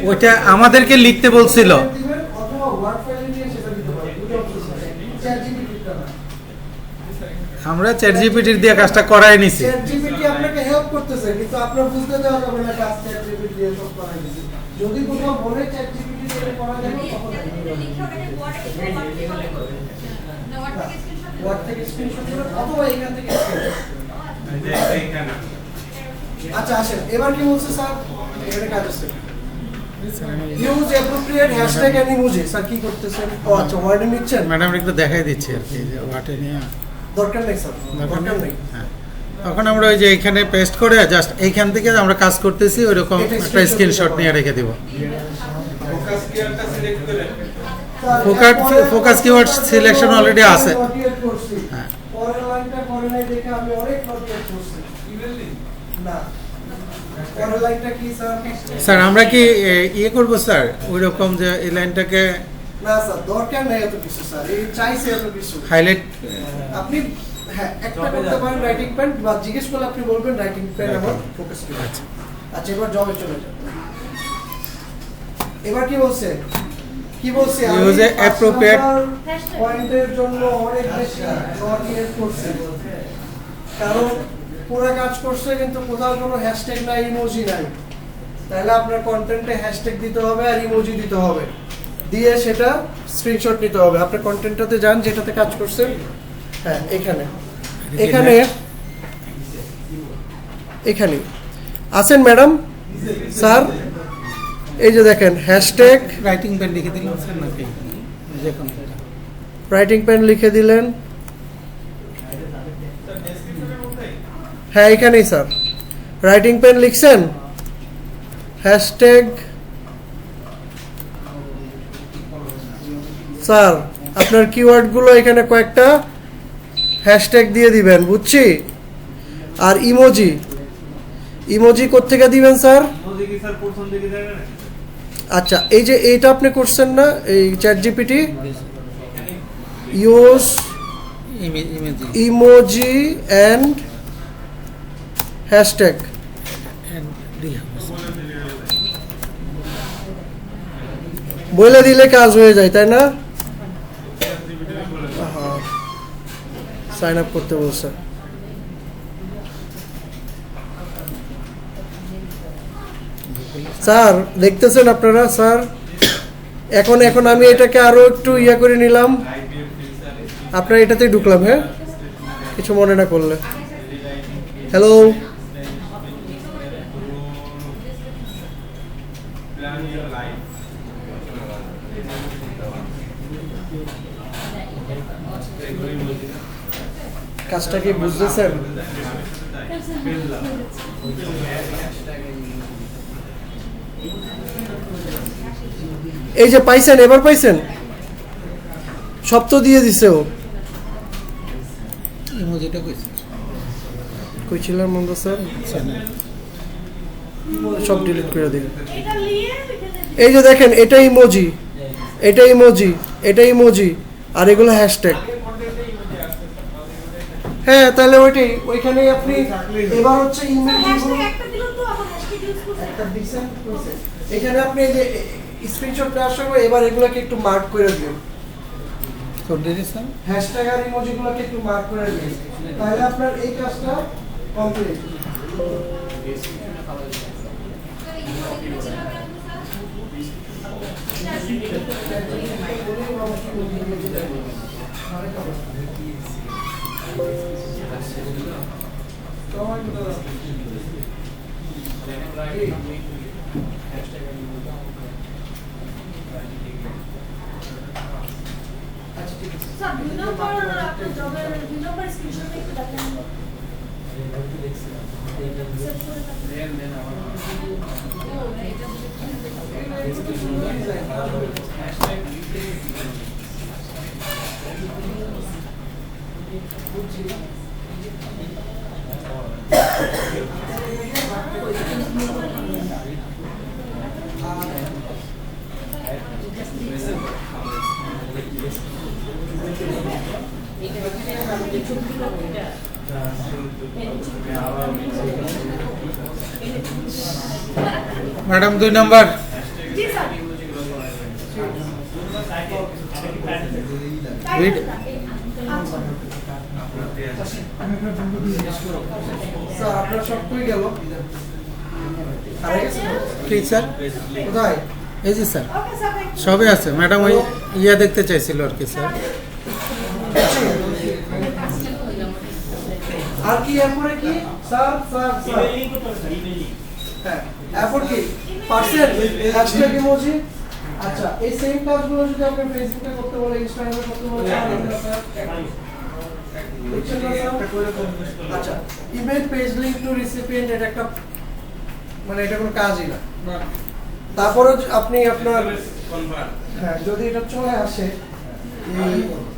ওইটা আমাদেরকে লিখতে বলছিল। অথবা ওয়ার্ড ফাইলে নিয়ে সেটা দিতে পারেন, দুটো অপশন আছে। চ্যাট জিপিটিটা না, আমরা চ্যাট জিপিটির দিয়ে কাজটা করাই নিছি। চ্যাট জিপিটি আপনাকে হেল্প করতেছে, কিন্তু আপনার বুঝতে দেওয়া যাবে না কাজ চ্যাট জিপিটি দিয়ে সব করাই দিচ্ছে। যদি কোথাও বলে চ্যাট জিপিটি দিয়ে করা যাবে তখন লিখে ওখানে ওয়ার্ড থেকে স্ক্রিনশট করে অথবা এখান থেকে screenshot। আচ্ছা আসেন, এবার কি বলছে স্যার? এখানে কাজ আছে। Use appropriate hashtag and emoji. Sir কি করতেছেন? ও আচ্ছা, ওয়ার্ডে নিচ্ছেন। ম্যাডাম একটু দেখাই দিচ্ছি আর কি, যে ওয়াটে নিয়ে দরকার নেই স্যার, দরকার নেই। হ্যাঁ, তখন আমরা ওই যে এখানে পেস্ট করে জাস্ট এইখান থেকে আমরা কাজ করতেছি ওইরকম এটা একটা screenshot স্ক্রিনশট নিয়ে রেখে দিব। ফোকাস কিওয়ার্ডটা সিলেক্ট করে ফোকাস কিওয়ার্ড সিলেকশন অলরেডি আছে। নোটিয়েট করছি। হ্যাঁ। পরের লাইনটা করে নাই দেখে আমি অনেক নোটিয়েট করছি। ইমেল দিন না, পরের লাইনটা কি স্যার? স্যার আমরা কি ইয়ে করব স্যার ওইরকম যে এই লাইনটাকে না স্যার, দরকার নেই এত কিছু স্যার, এই চাইছে এত কিছু। হাইলাইট? আপনি হ্যাঁ একটা করতে পারেন রাইটিং প্যান, বা জিজ্ঞেস করলে আপনি বলবেন রাইটিং প্যান আমার ফোকাস কি। আচ্ছা, আচ্ছা, এবার জবে চলে যান। এবার কি বলছে? কি বলছে? Use a appropriate পয়েন্টের জন্য অনেক বেশি নট ইউজ করছে, কারণ পুরো কাজ করছে কিন্তু কোথাও কোনো হ্যাশট্যাগ নাই, ইমোজি নাই। তাহলে আপনার কন্টেন্টে হ্যাশট্যাগ দিতে হবে আর ইমোজি দিতে হবে, দিয়ে সেটা স্ক্রিনশট নিতে হবে। আপনার কন্টেন্টটাতে যান যেটাতে কাজ করছেন। হ্যাঁ, এখানে এখানে এখানে আছেন ম্যাডাম স্যার, এই যে দেখেন হ্যাশট্যাগ রাইটিং পেন লিখে দিলাম স্যার নাকি যে কোনো একটা? রাইটিং পেন লিখে দিলেন। হ্যাঁ, এখানেই স্যার রাইটিং পেন লিখছেন, হ্যাশট্যাগ। স্যার আপনার কিওয়ার্ডগুলো এখানে কয়েকটা হ্যাশট্যাগ দিয়ে দিবেন, বুঝছি। আর ইমোজি, ইমোজি কোত্থেকে দিবেন স্যার? মোদি কি স্যার প্রথম দিকে যাবে না? আচ্ছা, এই যে এইটা আপনি করছেন না, এই chat GPT, use image emoji and hashtag. বলে দিলে কাজ হয়ে যায়, তাই না? সাইন আপ করতে বলছে। স্যার দেখতেছেন আপনারা স্যার, এখন এখন আমি এটাকে আরো একটু ইয়া করে নিলাম, আপনার এটাতেই ঢুকলাম। হ্যাঁ, কিছু মনে না করলে। হ্যালো, প্ল্যান ইওর লাইফ কাজটা কি বুঝতেছেন? এই যে পাইছেন, এবার পাইছেন, সব তো দিয়ে দিছে ও। ইমোজিটা কইছে কই ছিলাম আমরা স্যার? সব ডিলিট করে দিন। এটা নিয়ে লিখে দেন। এই যে দেখেন, এটা ইমোজি, এটা ইমোজি, এটা ইমোজি, আর এগুলো হ্যাশট্যাগ। হ্যাঁ, তাহলে ওইটাই, ওইখানেই আপনি এবার হচ্ছে স্যার ইমোজি হ্যাশট্যাগ একটা দিলেন তো, আবার হ্যাশট্যাগ ইউজ করতে। একটা দিছেন, এখানে আপনি এই যে স্ক্রিনশট নেওয়ার সময় এবার এগুলোকে একটু মার্ক করে দিন, কোড দিয়েছে স্যার? হ্যাশট্যাগ আর ইমোজিগুলোকে একটু মার্ক করে দিন, তাহলে আপনার এই কাজটা কমপ্লিট। স্যার 2 নম্বর আপনার জবের 2 নম্বর স্ক্রিনশটটা একটু দেখান। সেভ করে রাখুন। Madam 2 number. জি স্যার। Read. স্যার আপনার সব কই গেল? হারিয়ে গেছে? কি স্যার? কোথায়? এই যে sir okay sir thank you সবই আছে ম্যাডাম ওই ইয়ে দেখতে চাইছিল আর কি স্যার আর কি এরপরে কি স্যার স্যার স্যার হ্যাঁ এরপর কি পার্সেল হ্যাশট্যাগ ইমোজি আচ্ছা এই সেম কাজগুলো যদি আপনি ফেসবুকে করতে বলে ইনস্টাগ্রামে করতে বলে আচ্ছা email page link to recipient এটা একটা মানে এটা কোনো কাজই না তারপরে আপনি আপনার হ্যাঁ যদি এটা চলে আসে এই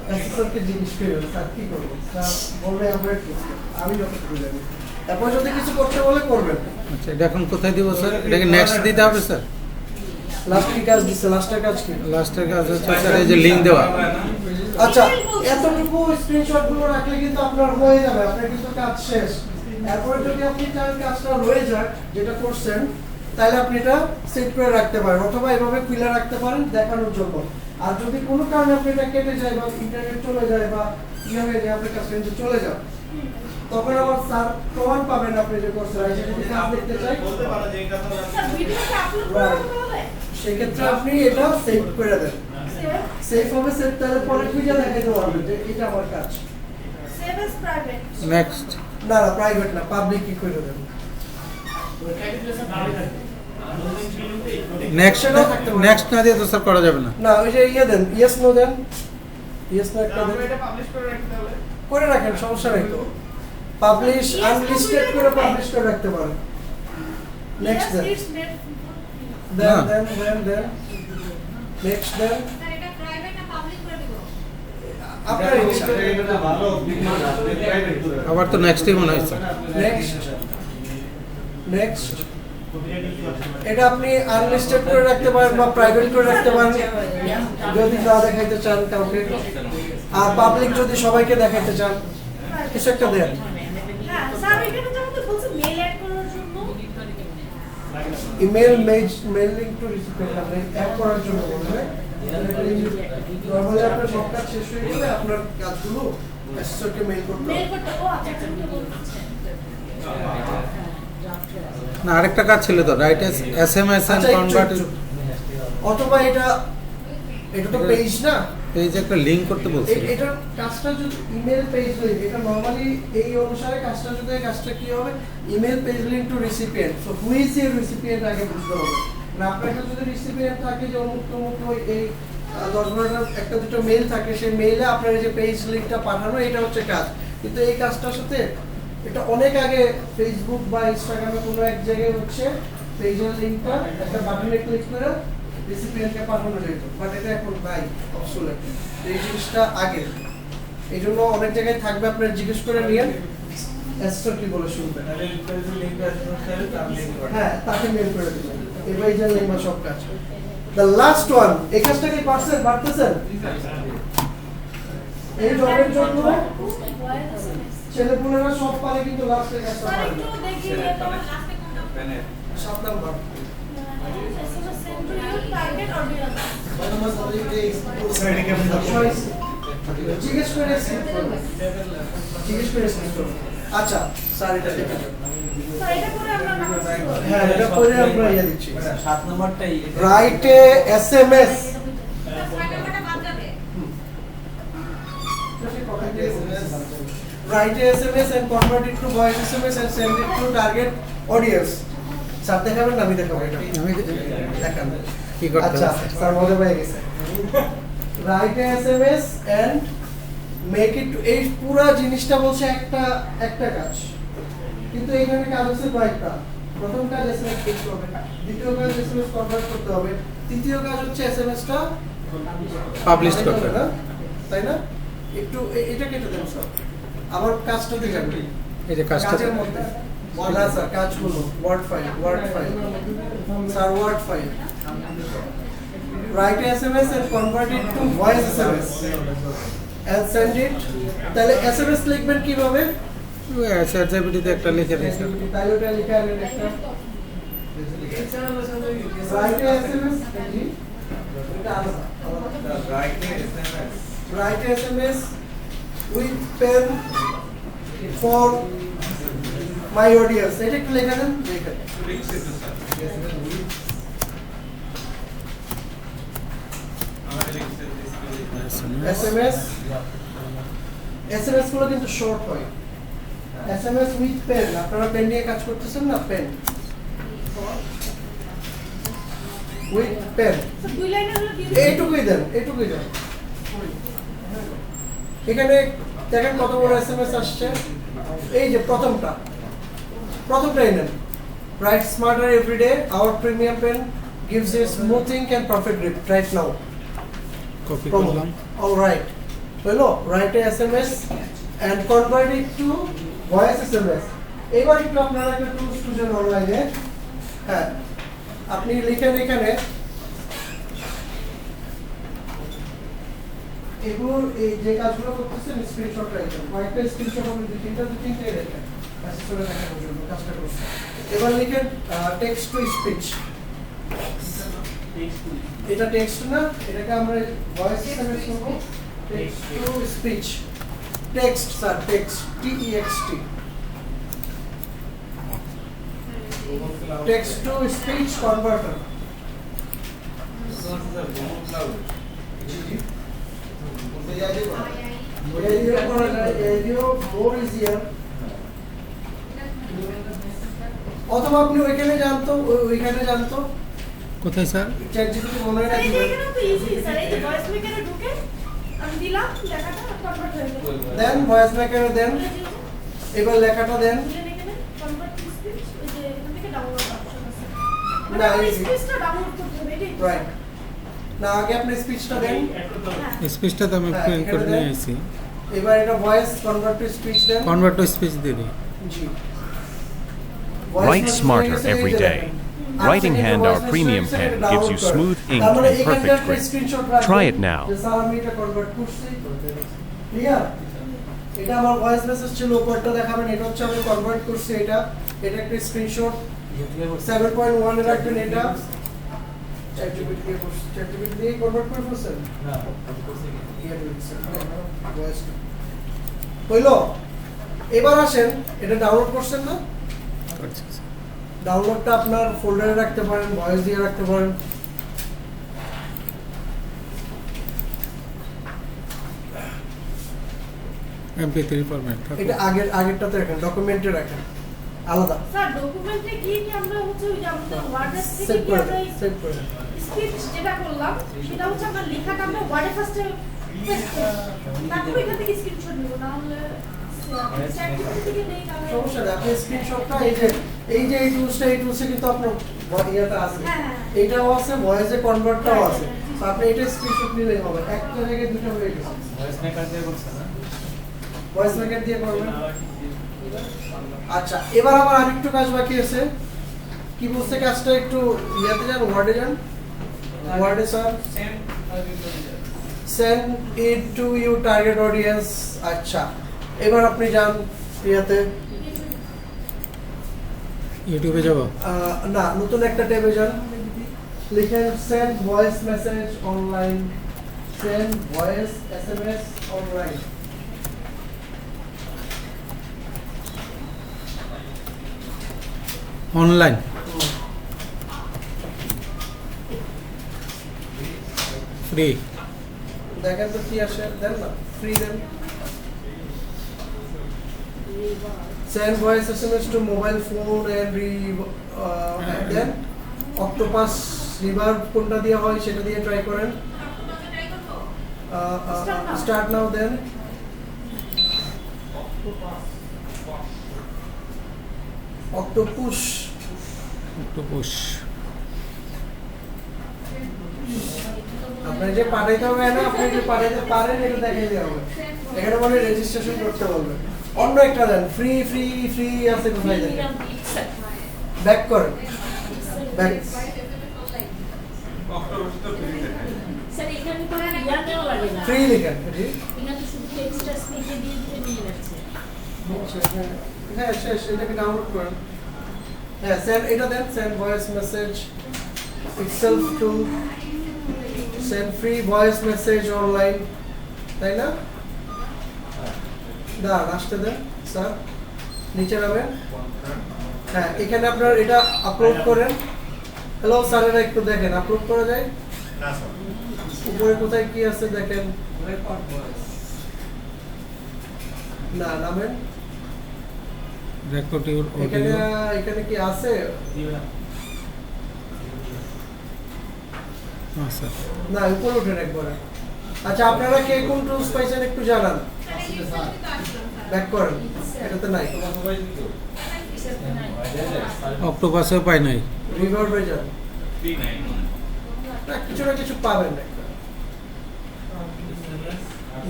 অ্যাসেসরকে জিজ্ঞেস করবেন স্যার কি করবো স্যার বললে আমরা আমি যতটুকু জানি তারপর যদি কিছু করতে বলে করবেন আচ্ছা এটা এখন কোথায় দিব স্যার এটাকে নেক্সট দিতে হবে স্যার লাস্ট কি কাজ দিচ্ছে লাস্টের কাজ কি লাস্টের কাজ হচ্ছে স্যার এই যে লিঙ্ক দেওয়া আচ্ছা এতটুকু স্ক্রিনশট গুলো রাখলে কিন্তু আপনার হয়ে যাবে আপনার কিন্তু কাজ শেষ এরপরে যদি আপনি চান কাজটা রয়ে যাক যেটা করছেন তাহলে আপনি এটা সেট করে রাখতে পারেন অথবা এভাবে খুলে রাখতে পারেন দেখানোর জন্য আর যদি কোনো কারণে আপনি এটা কেটে যায় বা ইন্টারনেট চলে যায় বা ইয়ে হয়ে যায় আপনার কাছে কিন্তু চলে যান তখন আবার স্যার প্রমাণ পাবেন আপনি যে করছেন আর যদি কাজ দেখতে চাই স্যার ভিডিওটা আপলোড করতে হবে সেক্ষেত্রে আপনি এটা সেভ করে দেন সেভ হবে সেভ তাহলে পরে খুঁজে দেখাইতে পারবেন যে এটা আমার কাজ সেভ এস প্রাইভেট নেক্সট না না প্রাইভেট না পাবলিক কি করে দেন নেক্সট না দিয়ে তো স্যার করা যাবে না না ওই যে ইয়ে দেন ইয়েস নো দেন ইয়েস নো একটা দেন এটা পাবলিশ করে রাখতে হবে করে রাখেন সমস্যা নেই তো পাবলিশ আনলিস্টেড করে পাবলিশ করে রাখতে পারেন নেক্সট দেন ইটস নেট দেন না। দেন দেন দেন নেক্সট দেন স্যার এটা প্রাইভেট না পাবলিক করে দেব আপনার ইচ্ছা আবার তো নেক্সটই মনে হয় স্যার নেক্সট নেক্সট এটা আপনি আনলিস্টেড করে রাখতে পারেন বা প্রাইভেট করে রাখতে পারেন যদি না দেখাইতে চান কাউকে আর পাবলিক যদি সবাইকে দেখাইতে চান কিছু একটা দেন হ্যাঁ স্যার এখানে তো আমাদের বলছে মেল অ্যাড করার জন্য email mail link to recipient আপনি অ্যাড করার জন্য বলবে নরমালি আপনার সব কাজ শেষ হয়ে গেলে আপনার কাজগুলো অ্যাসেসরকে মেল করতে মেল হবে করতে ও আচ্ছা তুমি বলছো না আরেকটা কাজ ছিল তো রাইট এসএমএস এন্ড আচ্ছা, একটু, কনভার্ট একটু। অথবা এটা তো পেজ না এই যে একটা লিংক করতে বলছি এটার কাজটা যদি ইমেল পেজ লিংক এটা নরমালি এই অনুসারে কাজটা কি হবে email page link to recipient so who is a recipient আগে বুঝতে হবে না আপনার কাছে যদি রিসিপিয়েন্ট থাকে যে অমুক এই 10-12টা একটা দুটো মেইল থাকে সেই মেইলে আপনার এই যে পেজ লিংকটা পাঠানো এটা হচ্ছে কাজ কিন্তু এই কাজটার সাথে এটা অনেক আগে ফেসবুক বা ইনস্টাগ্রামে কোনো এক জায়গায় হচ্ছে পেজের লিংকটা একটা বাটনে ক্লিক করে রেসিপিয়েন্টকে পাঠানো যেত বাট এটা এখন নাই অবসলেট এই জিনিসটা আগে এই জন্য অনেক জায়গায় থাকবে আপনার জিজ্ঞেস করে নিয়েন অ্যাসেসর কি বলে শুনবেন হ্যাঁ তাকে মেল করে দিবেন এবার এই যে লিংক বা সব কাজ দ্য লাস্ট ওয়ান এই কাজটা কি পারছেন পারতেছেন এই জবের জন্য ছেলেপুলেরা সব পারে কিন্তু লাস্টে কাজটা স্যার পারে একটু দেখি এটা লাস্টে কোনটা 7 number SMS send to you target audience জিজ্ঞেস করে আচ্ছা স্যার এটা দেখে যান। স্যার এটা করে আমরা নাম্বার হ্যাঁ এটা করে আমরা ইয়ে দিচ্ছি 7 নম্বরটাই write a SMS write a SMS and convert it to voice SMS and send it to target audience sir দেখাবেন না আমি দেখাবো এটা আমি দেখান কি করতে আচ্ছা হবে? স্যার মজা পেয়ে গেছে write a SMS and make it to এই পুরো জিনিসটা বলছে একটা কাজ কিন্তু এখানে কাজ হচ্ছে কয়েকটা প্রথম কাজ SMS করতে হবে দ্বিতীয় কাজ SMS কনভার্ট করতে হবে তৃতীয় কাজ হচ্ছে SMS টা পাবলিশ করতে না তাই না একটু এটা কেটে দেন স্যার আবার কাজটা দেখেন এই যে কাজটা কাজের মধ্যে না স্যার কাজগুলো word file sir word file write a SMS and convert it to voice SMS and send it তাহলে SMS লিখবেন কিভাবে চ্যাটজিপিটিতে একটা লিখে দিই স্যার তাহলে ওটা লিখে আনেন একটা write a SMS জি এটা আলাদা write a SMS with pen for my audience এটা একটু লেখা দেন এসএমএস গুলো কিন্তু শর্ট হয়। এসএমএস উইথ পেন, আপনারা পেন নিয়ে কাজ করতেছেন না, পেন উইথ পেন, স্যার দুই লাইনের হলো দিয়ে এইটুকুই দেন। এখানে দেখেন কত বড় এসএমএস আসছে, এই যে প্রথমটাই নেন। Write smarter everyday, our premium pen gives you smoothing and perfect grip right now. Copy করলাম। Alright. হলো write a SMS and convert it to voice SMS. এবার একটু আপনারা একটা টুলস খুঁজেন অনলাইনে। হ্যাঁ, আপনি লিখেন এখানে এগুলো, এই যে কাজগুলো করতেছেন স্ক্রিনশট রাখেন, কয়েকটা স্ক্রিনশট আপনি দুই তিনটে রাখেন মেসেজে দেখানোর জন্য কাজটা করছেন। এবার লিখেন টেক্সট টু স্পিচ। এটা টেক্সট না, এটাকে আমরা ভয়েস এসএমএস করব। Text to speech, text sir, text TEXT, text to speech converter. অথবা আপনি ওইখানে জানতো কোথায় স্যার? ChatGPT মনে হয় না এই যে এখানে তো ইজি স্যার, এই যে ভয়েস মেকারে ঢুকে আমি দিলাম লেখাটা কনভার্ট হয়ে গেল। দেন ভয়েস মেকারে দেন, এবার লেখাটা দেন। দিলেন এখানে কনভার্ট টু স্পিচ, এই যে এখান থেকে ডাউনলোড অপশন আছে। না, না এই এই যে- স্পিচটা ডাউনলোড করতে হবে এটাই। রাইট না, আগে আপনি স্পিচটা দেন। হ্যাঁ। স্পিচটা তো আমি হ্যাঁ, প্রিন্ট করে এখানে নিয়ে দেন। এসেছি। এবার এটা ভয়েস কনভার্ট টু স্পিচ দেন। কনভার্ট টু স্পিচ দিয়ে দিই। জি। Write smarter every day. Writing Hand Our Premium Pen gives you smooth ink and perfect grip. Try it now. Clear? এটা আমার ভয়েস মেসেজ ছিল, উপরটা দেখাবেন, এটা হচ্ছে আমি কনভার্ট করছি। এটা একটা স্ক্রিনশট 7.1 এ রাখবেন। এটা ChatGPT দিয়ে কনভার্ট করে ফেলছেন না ভয়েস হইলো। এবার আসেন, এটা ডাউনলোড করছেন না, আচ্ছা আচ্ছা। ডাউনলোডটা আপনার ফোল্ডারে রাখতে পারেন, ভয়েস দিয়ে রাখতে পারেন। MP3 ফরম্যাট এটা আগেরটাতে রাখেন, ডকুমেন্টে রাখেন আলাদা। স্যার ডকুমেন্টে গিয়ে কি আমরা হচ্ছে ওই যে আমাদের ওয়ার্ডের থেকে সেভ কি করে আমরা সেভ করে স্পিচ যেটা করলাম সেটা হচ্ছে আমরা লেখাটা আমরা ওয়ার্ডে ফার্স্টে পেস্ট করব, তারপর এখান থেকে স্ক্রিনশট নেব, না হলে ChatGPT থেকে নেই তাহলে সমস্যা নেই। আপনি স্ক্রিনশটটা এই যে এই টুলসে কিন্তু আপনার ইয়াটা আছে, হ্যাঁ। এটাও আছে, ভয়েসে কনভার্টটাও আছে। তো আপনি এটা স্ক্রিনশট নিলেই হবে, একটা জায়গায় দুটো হয়ে গেছে। ভয়েস মেকার দিয়ে করছে না ভয়েস মেকার দিয়ে করবেন। আচ্ছা, এবার আবার আরেকটু কাজ বাকি আছে। কি বলছে কাজটা, একটু ইয়াতে যান, ওয়ার্ডে যান। ওয়ার্ডে sir send it to you target audience. আচ্ছা, এবার আপনি যান ইয়াতে, ইউটিউবে যাব। না, নতুন একটা ট্যাবে যান, লিখেন send voice message online, send voice SMS online. Online free. দেখেন তো কি আসে, দেন না, ফ্রি দেন। Send voice SMS to mobile phone and then octopus reverb কোনটা দিয়ে হয় সেটা দিয়ে ট্রাই করেন। স্টার্ট নাও দেন। অক্টোপুশ, অক্টোপাস আপনার যে পাঠাইতে হবে না, আপনি যে পাঠাইতে পারেন এটা দেখাই দেওয়া হবে। এখানে বলে রেজিস্ট্রেশন করতে বলবে। অন্য একটা দেন, ফ্রি ফ্রি ফ্রি আছে কোথায় দেখেন, ব্যাক করেন, ব্যাক। স্যার এখানে তো ইয়া দেওয়া লাগে না, ফ্রি লিখেন। এখানে তো শুধু টেক্সটটা স্পিচে দিয়ে দিতে নিয়ে যাচ্ছে। হ্যাঁ শেষ, এটাকে ডাউনলোড করেন। হ্যাঁ সেন্ড, এটা দেন, send voice message itself to send free voice message online, তাই না? দাঁড়ান, আসতে দেন স্যার, নিচে নামেন। হ্যাঁ, এখানে আপনার এটা আপলোড করেন। হ্যালো স্যারেরা একটু দেখেন, আপলোড করা যায়? উপরে কোথায় কি আছে দেখেন। না নামেন রেকর্ড ইউর এখানে অডিও এখানে কি আছে? হ্যাঁ স্যার না উপরে উঠেন একবার। আচ্ছা আপনারা কে কোন টুলস পাইছেন একটু জানান। ব্যাক করেন, এটাতে নাই। অক্টোপাসেও পাই নাই। রিভার্বে যান, না কিছু না কিছু পাবেন একটা।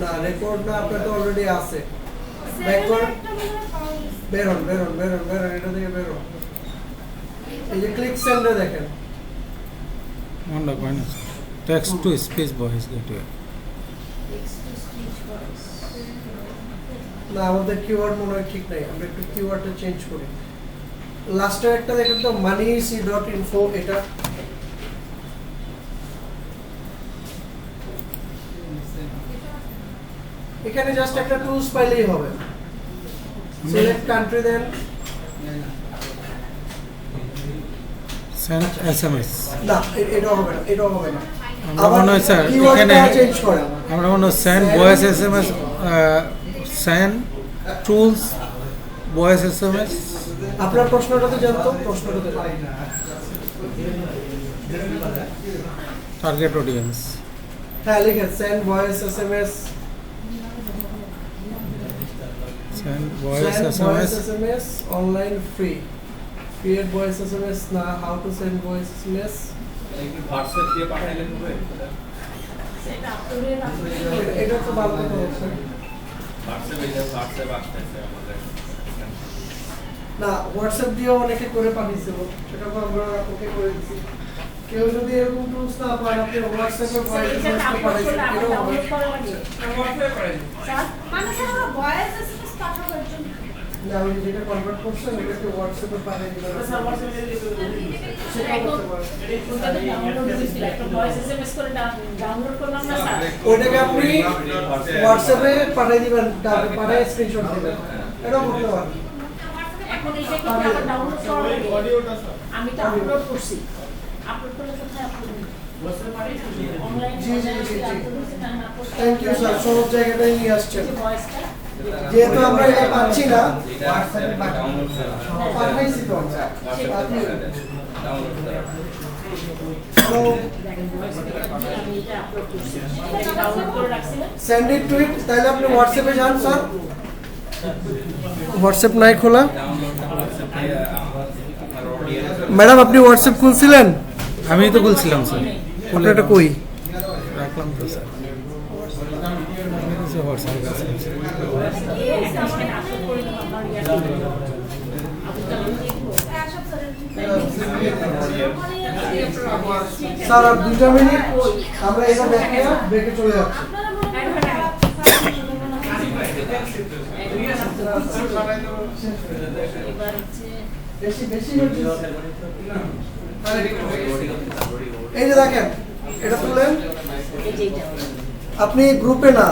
না রেকর্ড না, আপনার তো অলরেডি আছে। ব্যাক করেন, বেরোন বেরোন বেরোন বেরোন, এটা থেকে বেরোন। এই যে ক্লিক সেন্ডে দেখেন, মনটা পাই না sir. Text to speech voice gateway. না আমাদের কিওয়ার্ড মনে হয় ঠিক নাই, আমরা একটু কিওয়ার্ডটা চেঞ্জ করি। লাস্টের একটা দেখেন তো moneyc.info, এটা এখানে জাস্ট একটা টুলস পাইলেই হবে। সিলেক্ট কান্ট্রি দেন, সেন্ড এসএমএস। না এটা হবে না, এটা হবে না। আমরা মনে হয় স্যার এখানে চেঞ্জ করেন। আমরা মনে হয় send voice SMS, send tools voice SMS. আপনার প্রশ্নটাতে জানতো, প্রশ্নটাতে টার্গেট অডিয়েন্স। হ্যাঁ লিখেন send voice SMS, send voice send voice SMS. SMS online free. Create voice SMS না, how to send voice SMS? WhatsApp দিয়ে পাঠাইলে হবে? এটা তো ভালো কথা হচ্ছে। হোয়াটসঅ্যাপ আসতেছে আমাদের। না হোয়াটসঅ্যাপ দিয়েও অনেকে করে পাঠিয়েছিল, সেটা তো আমরা ওকে করে দিচ্ছি। কেউ যদি এরকম টুলস না পায়, আপনি হোয়াটসঅ্যাপে ভয়েস SMS পাঠাইছেন, এটাও হবে। মানে স্যার আমরা ভয়েস এসএমএস পাঠানোর জন্য না আমি যেটা কনভার্ট করছেন ওটাকে হোয়াটসঅ্যাপে পাঠিয়ে দিলাম। সেটা করতে পারেন। ওটাকে আপনি হোয়াটসঅ্যাপে পাঠিয়ে দিবেন, তারপরে পাঠিয়ে স্ক্রিনশট দিবেন, এটাও করতে পারেন। এখন এইটা কি আবার ডাউনলোড করা লাগে? আমি তো আপলোড করছি। আপলোড করলে কোথায় আপলোড করব? অনলাইন জি জি জি জি, থ্যাংক ইউ স্যার, সব জায়গাটাই নিয়ে আসছেন। ভয়েসটা যেহেতু আমরা এটা পাচ্ছি না, হোয়াটসঅ্যাপে ডাউনলোড করা। পাঠাইছি তো আমরা। ডাউনলোড করা। তো আমি এটা আপলোড করছি। এটা ডাউনলোড করে রাখছিলেন? সেন্ড ইট টু ইট, তাহলে আপনি হোয়াটসঅ্যাপে যান স্যার। হোয়াটসঅ্যাপ নাই খোলা? ম্যাডাম আপনি হোয়াটসঅ্যাপ খুলছিলেন? আমি তো বলছিলাম স্যার, আপনার এটা কই? রাখলাম তো স্যার। হোয়াটসঅ্যাপে কাছে স্যার আর 2 মিনিট আমরা এটা দেখে ব্রেকে চলে যাচ্ছি। বেশি বেশি এই যে দেখেন, এটা তুলেন আপনি গ্রুপে, না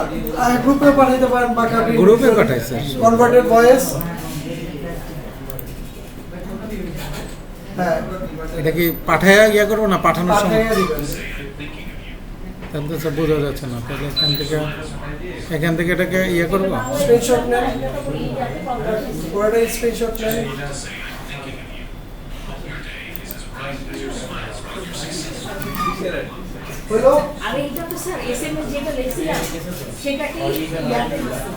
গ্রুপে পাঠাতে পারেন, বা গ্রুপে পাঠাই স্যার। Converted voice. হ্যাঁ এটা কি পাঠায় ইয়া করবো না পাঠানোর সময়? পাঠিয়ে দিবেন। তাহলে তো স্যার বোঝা যাচ্ছে না, তাহলে এখান থেকে এটাকে ইয়ে করবো। স্ক্রিনশট নেন, পুরোটা স্ক্রিনশট নেন। হলো আর এইটা তো স্যার এসএমএস যেটা লিখছিলাম সেটাকে ইয়াতে দিচ্ছি।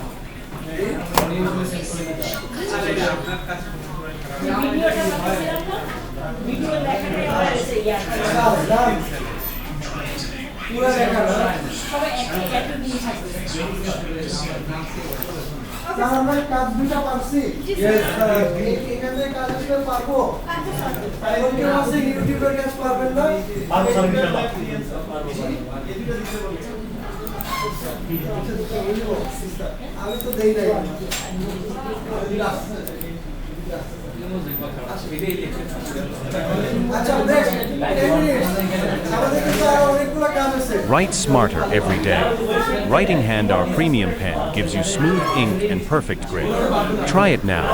ভিডিওটা পাঠিয়েছিলাম না, ভিডিও লেখাটা এবার এসে ইয়াতে পুরো দেখা না, সবাই একই দিন থাকবে। স্যার আমরা কাজ দুটো পারছি। এখান থেকে কাজ আসলে পারবো। এখন কেউ আছে ইউটিউবের কাজ পারবেন না? আমি তো দেই নাই। আচ্ছা নেক্সট 10 মিনিট আমাদের কিন্তু আরো অনেকগুলো কাজ আছে। Write smarter every day. Writing Hand Our Premium Pen gives you smooth ink and perfect grip. Try it now.